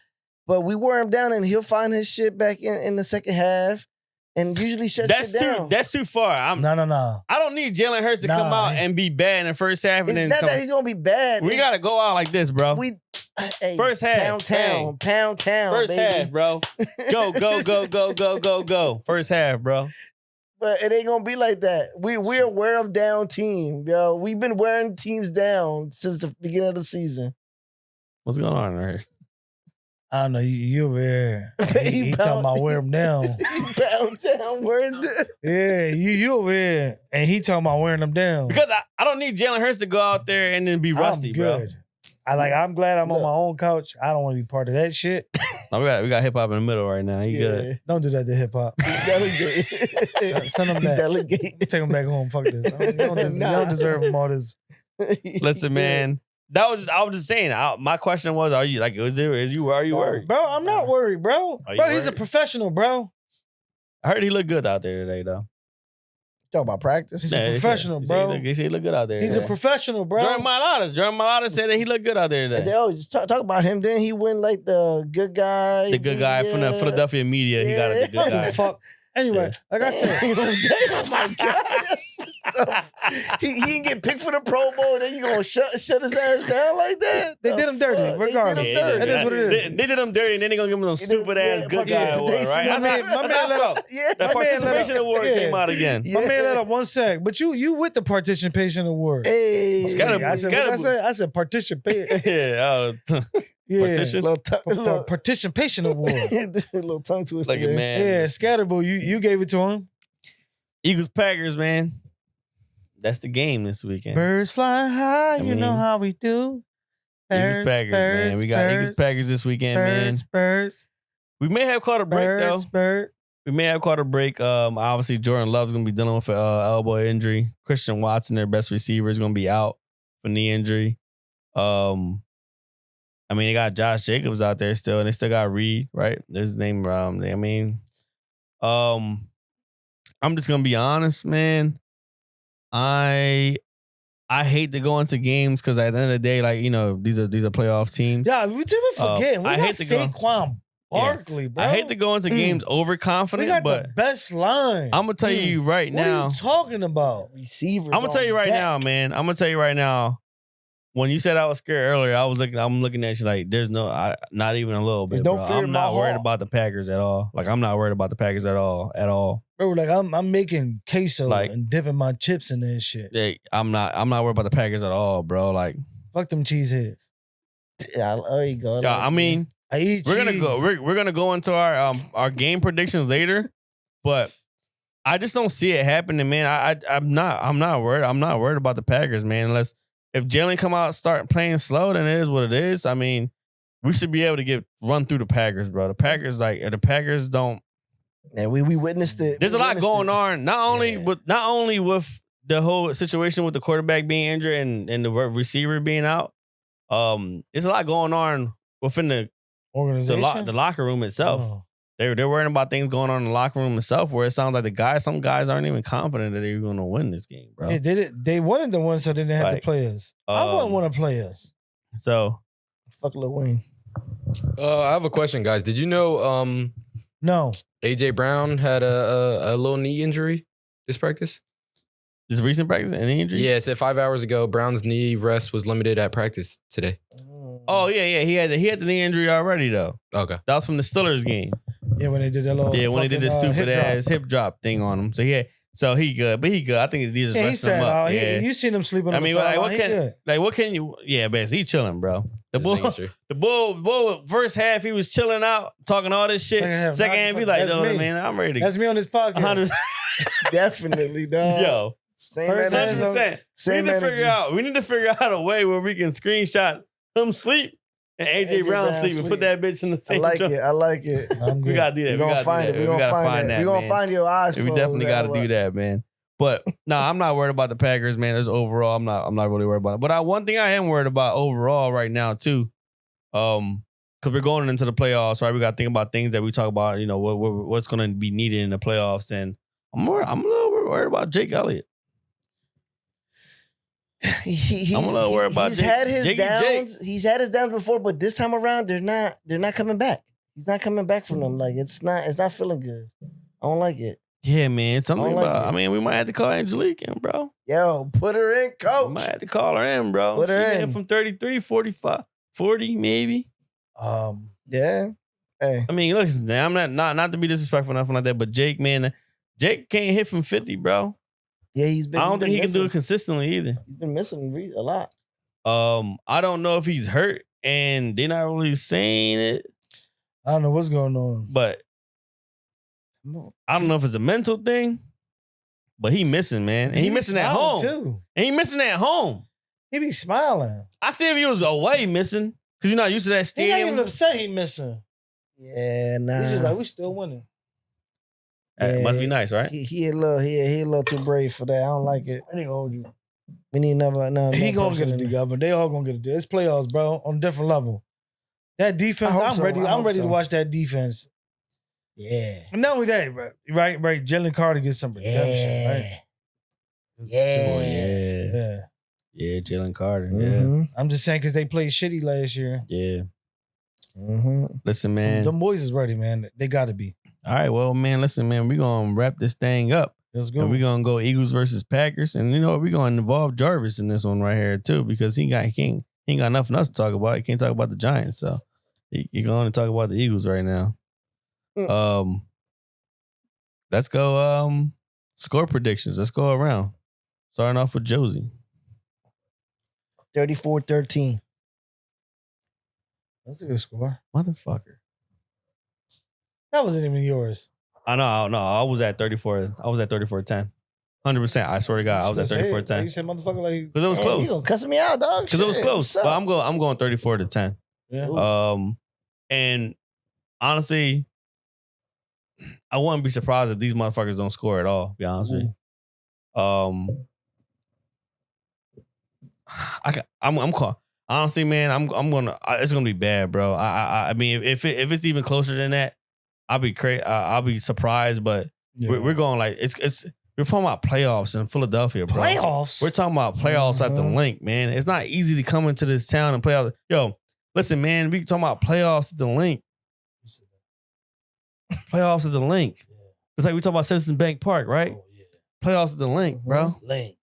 But we wear him down and he'll find his shit back in the second half and usually shut shit down. That's too far. No. I don't need Jalen Hurts to Nah, come out he- and be bad in the first half and It's then not come. that he's gonna be bad. We gotta go out like this, bro. Hey, First half. pound town, First baby. half, bro. Go. First half, bro. But it ain't gonna be like that. We're a wear them down team, yo. We've been wearing teams down since the beginning of the season. What's going on right here? I don't know. You over there. He talking about wear him down. Pound town, wearing down. Yeah, you over here. And he talking about wearing them down. Because I don't need Jalen Hurts to go out there and then be rusty, I'm bro. good. I'm glad I'm on my own couch. I don't want to be part of that shit. No, we got hip hop in the middle right now. He good. Don't do that to hip hop. Delegate. Send him back. Delegate. Take him back home. Fuck this. You don't deserve him all this. Listen, man. I was just saying. My question was, are you worried? Bro, I'm not worried, bro. Are you Bro, he's a worried? professional, bro. I heard he looked good out there today, though. Talk about practice. He's a Yeah, professional, he bro. said he looked good out there. He's a professional, bro. Jordan Mailata said that he looked good out there And today. then, just talk about him. Then he win like the good guy. The good guy from the Philadelphia media. He got it. The good guy. Fuck. Anyway, like I said, Oh my god. he didn't get picked for the Pro Bowl, and then you gonna shut his ass down like that? They The did him dirty, fuck? regardless. They did him That dirty. is what it is. They did him dirty, and then they gonna give him some stupid ass good guy award, right? My man That's how I let felt. up. Yeah, That my man let participation up. award Yeah. came out again. Yeah. My man let up 1 sec, but you with the participation award. Hey, Scatter- I said, Scatterboo. I said participate. Yeah, Yeah. Partition? little Participation award. little tongue twister. like a there. man. Yeah, Scatterboo, you gave it to him. Eagles Packers, man. That's the game this weekend. Birds fly high, you know mean, how we do. Eagles Packers, man. We got Eagles Packers this weekend, man. Birds, We may have caught a break though. birds. We may have caught a break. Obviously Jordan Love's gonna be dealing with an elbow injury. Christian Watson, their best receiver, is gonna be out for knee injury. I mean, they got Josh Jacobs out there still, and they still got Reed, right? There's his name. I'm just gonna be honest, man. I hate to go into games because at the end of the day, like, these are playoff teams. Yeah, we did forget. We I got hate to go- Saquon Barkley, bro. I hate to go into games We overconfident, got but the best line. I'm gonna tell you right what now. are you talking about? Receivers. I'm gonna tell you on right deck. now, man. I'm gonna tell you right now. when you said I was scared earlier, I'm looking at you like there's not even a little bit. Don't Bro. fear I'm my not worried heart. about the Packers at all. Like I'm not worried about the Packers at all. Bro, like I'm making queso Like- and dipping my chips in that shit. Yeah, I'm not worried about the Packers at all, bro. Like, Fuck them cheeseheads. Yeah, there you go. yeah, I mean, I eat we're gonna cheese. go. We're gonna go into our game predictions later, but I just don't see it happening, man. I'm not worried. I'm not worried about the Packers, man. Unless if Jalen come out and start playing slow, then it is what it is. I mean, we should be able to run through the Packers, bro. The Packers don't. Yeah, we witnessed it. There's a We lot witnessed going it. on. Not only with the whole situation with the quarterback being injured and the receiver being out. There's a lot going on within the Organization? locker room itself. Oh. They're worrying about things going on in the locker room itself, where it sounds like some guys aren't even confident that they're going to win this game, bro. Yeah, they wanted the one, so they didn't have Like, to play us. I wouldn't want to play us. So Fuck Lil Wayne. I have a question, guys. Did you know No. AJ Brown had a little knee injury this practice? this recent practice, any injury? Yeah, it said 5 hours ago. Brown's knee rest was limited at practice today. Oh yeah. He had the knee injury already though. Okay. That was from the Steelers game. Yeah, when they did that little. Yeah, when they did the fucking, stupid hip drop. ass hip drop thing on him. So he good, but he good. I think these Yeah, he resting him said, up. you seen him sleeping on I mean, the like, sideline. what can you? Yeah, best he chilling, bro. The Just bull, making sure. the bull. First half he was chilling out, talking all this shit. Second half he like, that's yo, me. man, I'm ready to. That's me on this podcast. 100. Definitely, dog. Yo, Same First energy. half, 100%. Same We energy. need to figure out a way where we can screenshot him sleep and AJ Brown sleep and put that bitch in the I same. like joint. it. I like it. I'm We good. gotta do that. We're We gonna gotta find do it. that. We're We gonna gotta find find it. that. We're gonna man. find your eyes We closed. definitely got to That do that, man. But no, I'm not worried about the Packers, man. As overall, I'm not really worried about it. But one thing I am worried about overall right now too, because we're going into the playoffs, right? We got to think about things that we talk about. You know, what's going to be needed in the playoffs, and I'm a little worried about Jake Elliott. I'm a little worried about He's Jake- had his Jakey downs. He's had his downs before, but this time around, they're not coming back. He's not coming back from them. Like it's not feeling good. I don't like it. Yeah, man. Something I don't like about. it. I mean, we might have to call Angelique in, bro. Yo, put her in, We coach. might have to call her in, bro. Put her She getting in. from 33, 45, 40, maybe. Yeah. Hey. I mean, look, I'm not to be disrespectful, nothing like that, but Jake, man, Jake can't hit from 50, bro. Yeah, he's been. I he's don't been think he can do it missing. consistently either. He's been missing a lot. I don't know if he's hurt and they're not really saying it, I don't know what's going on. but I don't know if it's a mental thing. But he missing, man. And he be missing at smiling, home. too. And he missing at home. He be smiling. I see if he was away missing, because you're not used to that He not stadium. even upset he missing. Yeah, He's nah. just like, we still winning. It must be nice, right? He a little too brave for that. I don't like it. I ain't gonna hold you. We need another. He gonna person get it in there. together. They all gonna get it. It's playoffs, bro, on a different level. That defense, I hope I'm so. ready. I I'm hope ready so. to watch that defense. Yeah. And not only that, right. Jalen Carter gets some redemption, right? Yeah. Yeah. Jalen Carter. Mhm. I'm just saying because they played shitty last year. Yeah. Mhm. Listen, man. Them boys is ready, man. They got to be. All right, well, man, listen, man, we're going to wrap this thing up. Let's go. And we're going to go Eagles versus Packers. And you know what? We're going to involve Jarvis in this one right here, too, because he ain't got nothing else to talk about. He can't talk about the Giants. So he can only talk about the Eagles right now. Let's go score predictions. Let's go around. Starting off with Josie. 34-13. That's a good score. Motherfucker. That wasn't even yours. I know. No, I was at 34. I was at 34-10. 100%. I swear to God, I was at Still say it. 34-10. You said motherfucker like Because it was Hey, close. You gonna cuss me out, dog? Because it was Shit, close. what's But up? I'm going 34-10. yeah. And honestly, I wouldn't be surprised if these motherfuckers don't score at all. To be honest with you. I'm calling. Honestly, man, I'm gonna. It's gonna be bad, bro. I mean, if it's even closer than that, I'll be crazy. I'll be surprised. But we're going like it's. We're talking about playoffs in Philadelphia, bro. Playoffs. We're talking about playoffs at the Mhm. link, man. It's not easy to come into this town and play out. Yo, listen, man, we talking about playoffs at the link. Playoffs at the link. It's like we talking about Citizens Bank Park, right? Oh, yeah. Playoffs at the link, bro. Lane.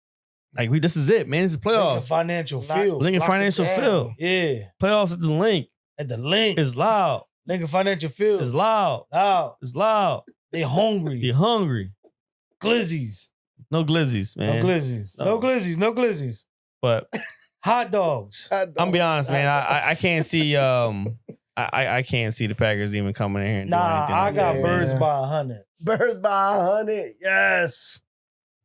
Like this is it, man. This is Lincoln playoffs. Financial Lock- Field. Lincoln Lock it Financial down. Field. Yeah. Playoffs at the link. At the link. It's loud. Lincoln Financial Field. It's loud. Loud. It's loud. They hungry. You're hungry. Glizzies. No glizzies, man. No glizzies. No. No glizzies. No glizzies. But Hot dogs. I'm be honest, man. I can't see I can't see the Packers even coming in here and doing Nah, anything. I like got that. birds by 100. Birds by 100. Yes.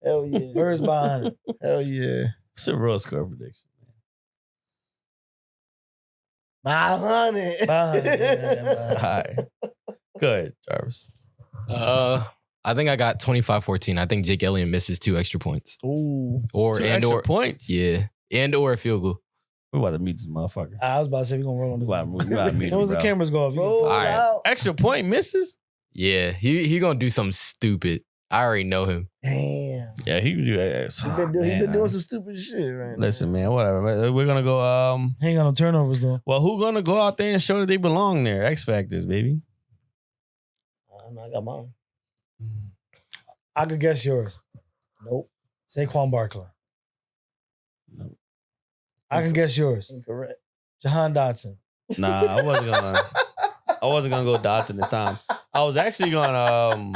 Hell yeah. Birds by 100. Hell yeah. What's the real score prediction? By 100. By 100. Man, All right. Good, Jarvis. I think I got 25-14. I think Jake Elliott misses 2 extra points. Ooh. Or Two and extra or points. yeah. And or a field goal. We about to mute this motherfucker. I was about to say we're gonna roll on We this. about to mute- we about to mute As soon as him, the bro. cameras go off, you Roll can All right. out. Extra point misses? Yeah. He gonna do something stupid. I already know him. Damn. Yeah, he was doing He been doing some stupid shit right now. Listen, man, whatever. We're gonna go He ain't got no turnovers though. well, who gonna go out there and show that they belong there? X Factors, baby. I got mine. I could guess yours. Nope. Saquon Barkley. Nope. I can guess yours. Incorrect. Jahan Dotson. Nah, I wasn't gonna go Dotson this time. I was actually gonna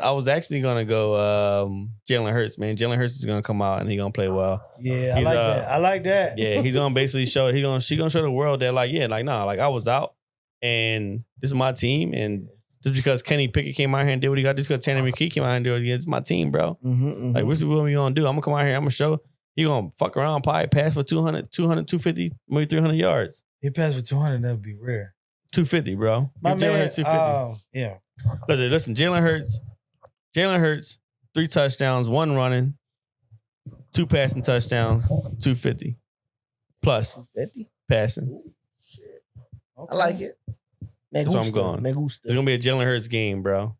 I was actually gonna go Jalen Hurts, man. Jalen Hurts is gonna come out and he's gonna play well. Yeah, I He's, like that. I like that. Yeah, he's gonna basically show she gonna show the world that I was out and this is my team, and just because Kenny Pickett came out here and did what he got, just because Tanner McKee came out here and did what he did, it's my team, bro. Like, what's what we gonna do? I'm gonna come out here, I'm gonna show he gonna fuck around, probably pass for 200, 250, maybe 300 yards. He passed for 200. That would be rare. 250, bro. My Give Jalen man. Hurts 250. Yeah. Listen, Jalen Hurts, 3 touchdowns, 1 running, 2 passing touchdowns, 250 plus 50? passing. Shit. I like it. Me That's where I'm gusta, going. me gusta. It's gonna be a Jalen Hurts game, bro.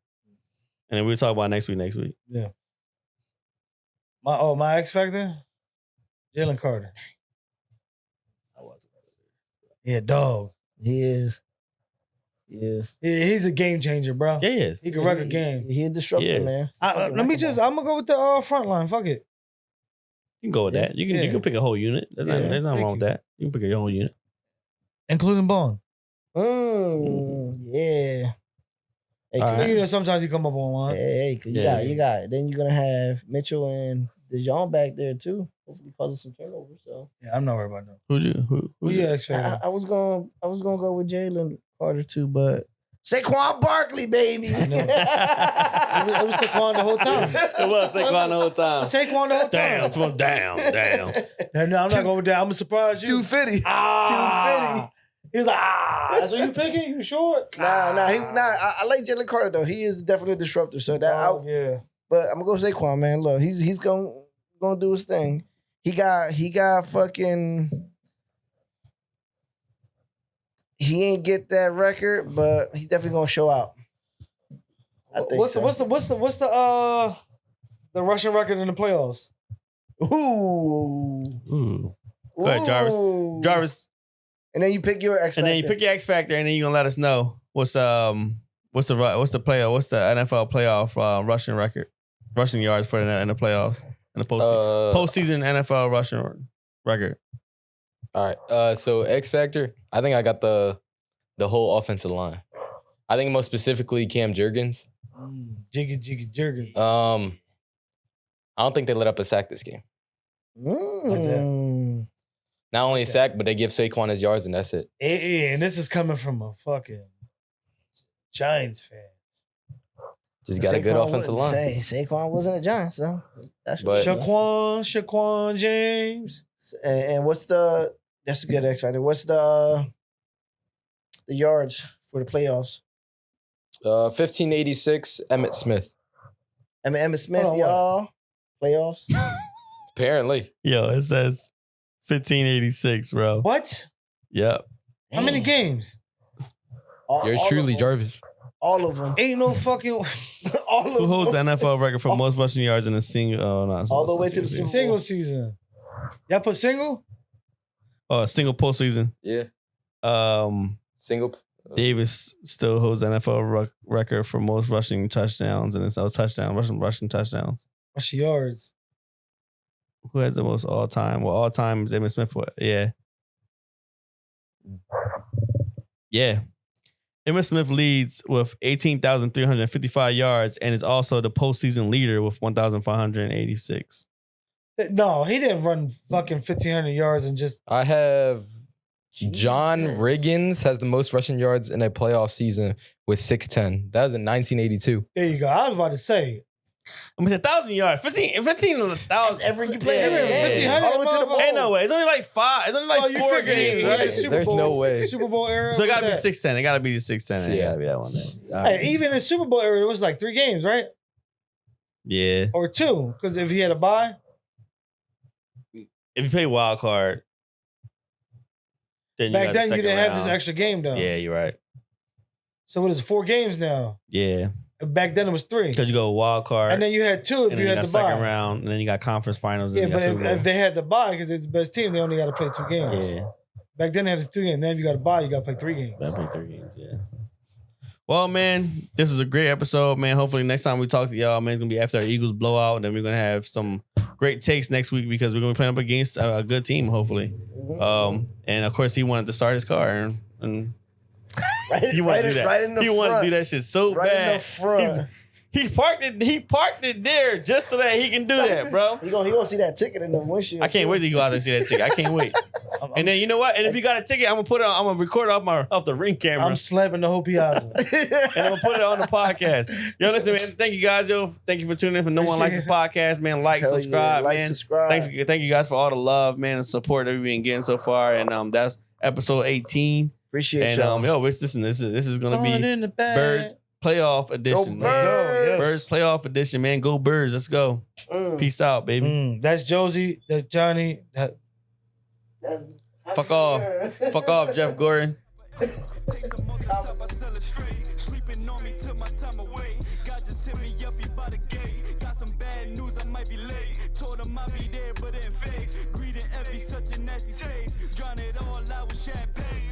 And then we'll talk about next week. My X Factor? Jalen Carter. Yeah, dog. He is. Yeah, he's a game changer, bro. Yeah, he is. He can wreck a game. He a disruptor, Yes. man. I'm gonna go with the front line. Fuck it. You can go with that. You can pick a whole unit. There's nothing wrong with that. You can pick a whole unit. Including Bond. Yeah. Hey, All right. You know, sometimes you come up on one. Hey, you Yeah. got it. Then you're gonna have Mitchell and DeJohn back there too. Hopefully, causing some turnovers. So Yeah, I'm not worried about that. Who Who you X Factor? I was gonna go with Jalen Carter too, but Saquon Barkley, baby. It was Saquon the whole time. It was Saquon the whole time. Saquon the whole time. Damn. No, I'm not going with that. I'm gonna surprise you. 250. Ah. He was like, that's what you picking? You sure? I like Jalen Carter though. He is definitely a disruptor. So that yeah. but I'm gonna go Saquon, man. Look, he's gonna do his thing. He got fucking. He ain't get that record, but he's definitely gonna show out. I think What's the rushing record in the playoffs? Ooh. Go ahead, Jarvis. Ooh. Jarvis. And then you pick your X And factor. then you pick your X Factor, and then you're gonna let us know what's the NFL playoff rushing yards for in the playoffs in the postseason NFL rushing record. All right. So X Factor, I think I got the whole offensive line. I think most specifically Cam Jurgens. Jiggy Jurgen. I don't think they let up a sack this game. Not only a sack, but they give Saquon his yards and that's it. Yeah, and this is coming from a fucking Giants fan. Just got a good offensive line. Saquon wasn't a Giant, so that's But- Shaquan James. And what's that's a good X factor. What's the yards for the playoffs? 1586, Emmitt Smith. I mean, Emmitt Smith, Hold on, y'all. Playoffs. Apparently. Yo, it says 1586, bro. What? Yep. How many games? Yours truly, Jarvis. All of them. Ain't no fucking All Who of holds the them. NFL record for most rushing yards in a single? Oh, no, All the way to the single season. Y'all put single? single postseason. Yeah. Single. Davis still holds the NFL record for most rushing touchdowns, and it's rushing touchdowns. Rushing yards. Who has the most all time? Well, all time is Emmitt Smith. Yeah. Yeah. Emmitt Smith leads with 18,355 yards and is also the postseason leader with 1,586. No, he didn't run fucking 1,500 yards and just. I have John Riggins has the most rushing yards in a playoff season with 610. That was in 1982. There you go. I was about to say. I mean, 1,000 yards. 15,000. Every you play Yeah, every yeah, game. yeah. All the way to the bowl. Ain't no way. It's only like 5. It's only like 4 games. Yeah, Right? Super There's Bowl, no way. Super Bowl era. So it got to be that? 610. It got to be the 610. It Yeah. got to be that one. Then. Hey, even in Super Bowl era, it was like 3 games, right? Yeah. Or 2, because if he had a bye. If you play wild card, then Back got the then, you second didn't have this round. extra game, though. Yeah, you're right. So what is it, 4 games now? Yeah. Back then, it was 3. Because you go wild card. And then you had 2 if and you then had got the second bye. round, and then you got conference finals. Yeah, and you but got Super Bowl. if they had the bye, because it's the best team, they only got to play 2 games. Yeah. Back then, they had 2 games. Then if you got a bye, you got to play 3 games. That'd be 3 games, yeah. Well, man, this is a great episode, man. Hopefully next time we talk to y'all, man, it's going to be after our Eagles blowout, and then we're going to have some great takes next week because we're going to be playing up against a good team, hopefully. And, of course, he wanted to start his car, and he wanted to do that. Right in the he front. wanted to do that shit so Right bad. in the front. He parked it there just so that he can do that, bro. He gonna see that ticket in the windshield. I can't wait to go out there and see that ticket. I can't wait. And then you know what? And if you got a ticket, I'm gonna record it off the Ring camera. I'm slapping the whole piazza. And I'm gonna put it on the podcast. Yo, listen, man. Thank you guys, yo. Thank you for tuning in for No One Likes This podcast, man. Like, Hell yeah. subscribe, Like, man. subscribe. Thank you guys for all the love, man, and support that we've been getting so far. And that's episode 18. Appreciate And y'all. yo, listen, this is gonna Throwing be in the bag. Birds playoff edition. Go man. Birds. Birds playoff edition, man. Go Birds. Let's go. Peace out, baby. That's Josie. That's Johnny. Fuck off. Fuck off, Jeff Gordon. Sleeping on me till my time away. God just hit me up, he by the gate. Got some bad news, I might be late. Told him I'll be there, but in faith. Greed and envy's touching nasty taste. Drown it all out with champagne.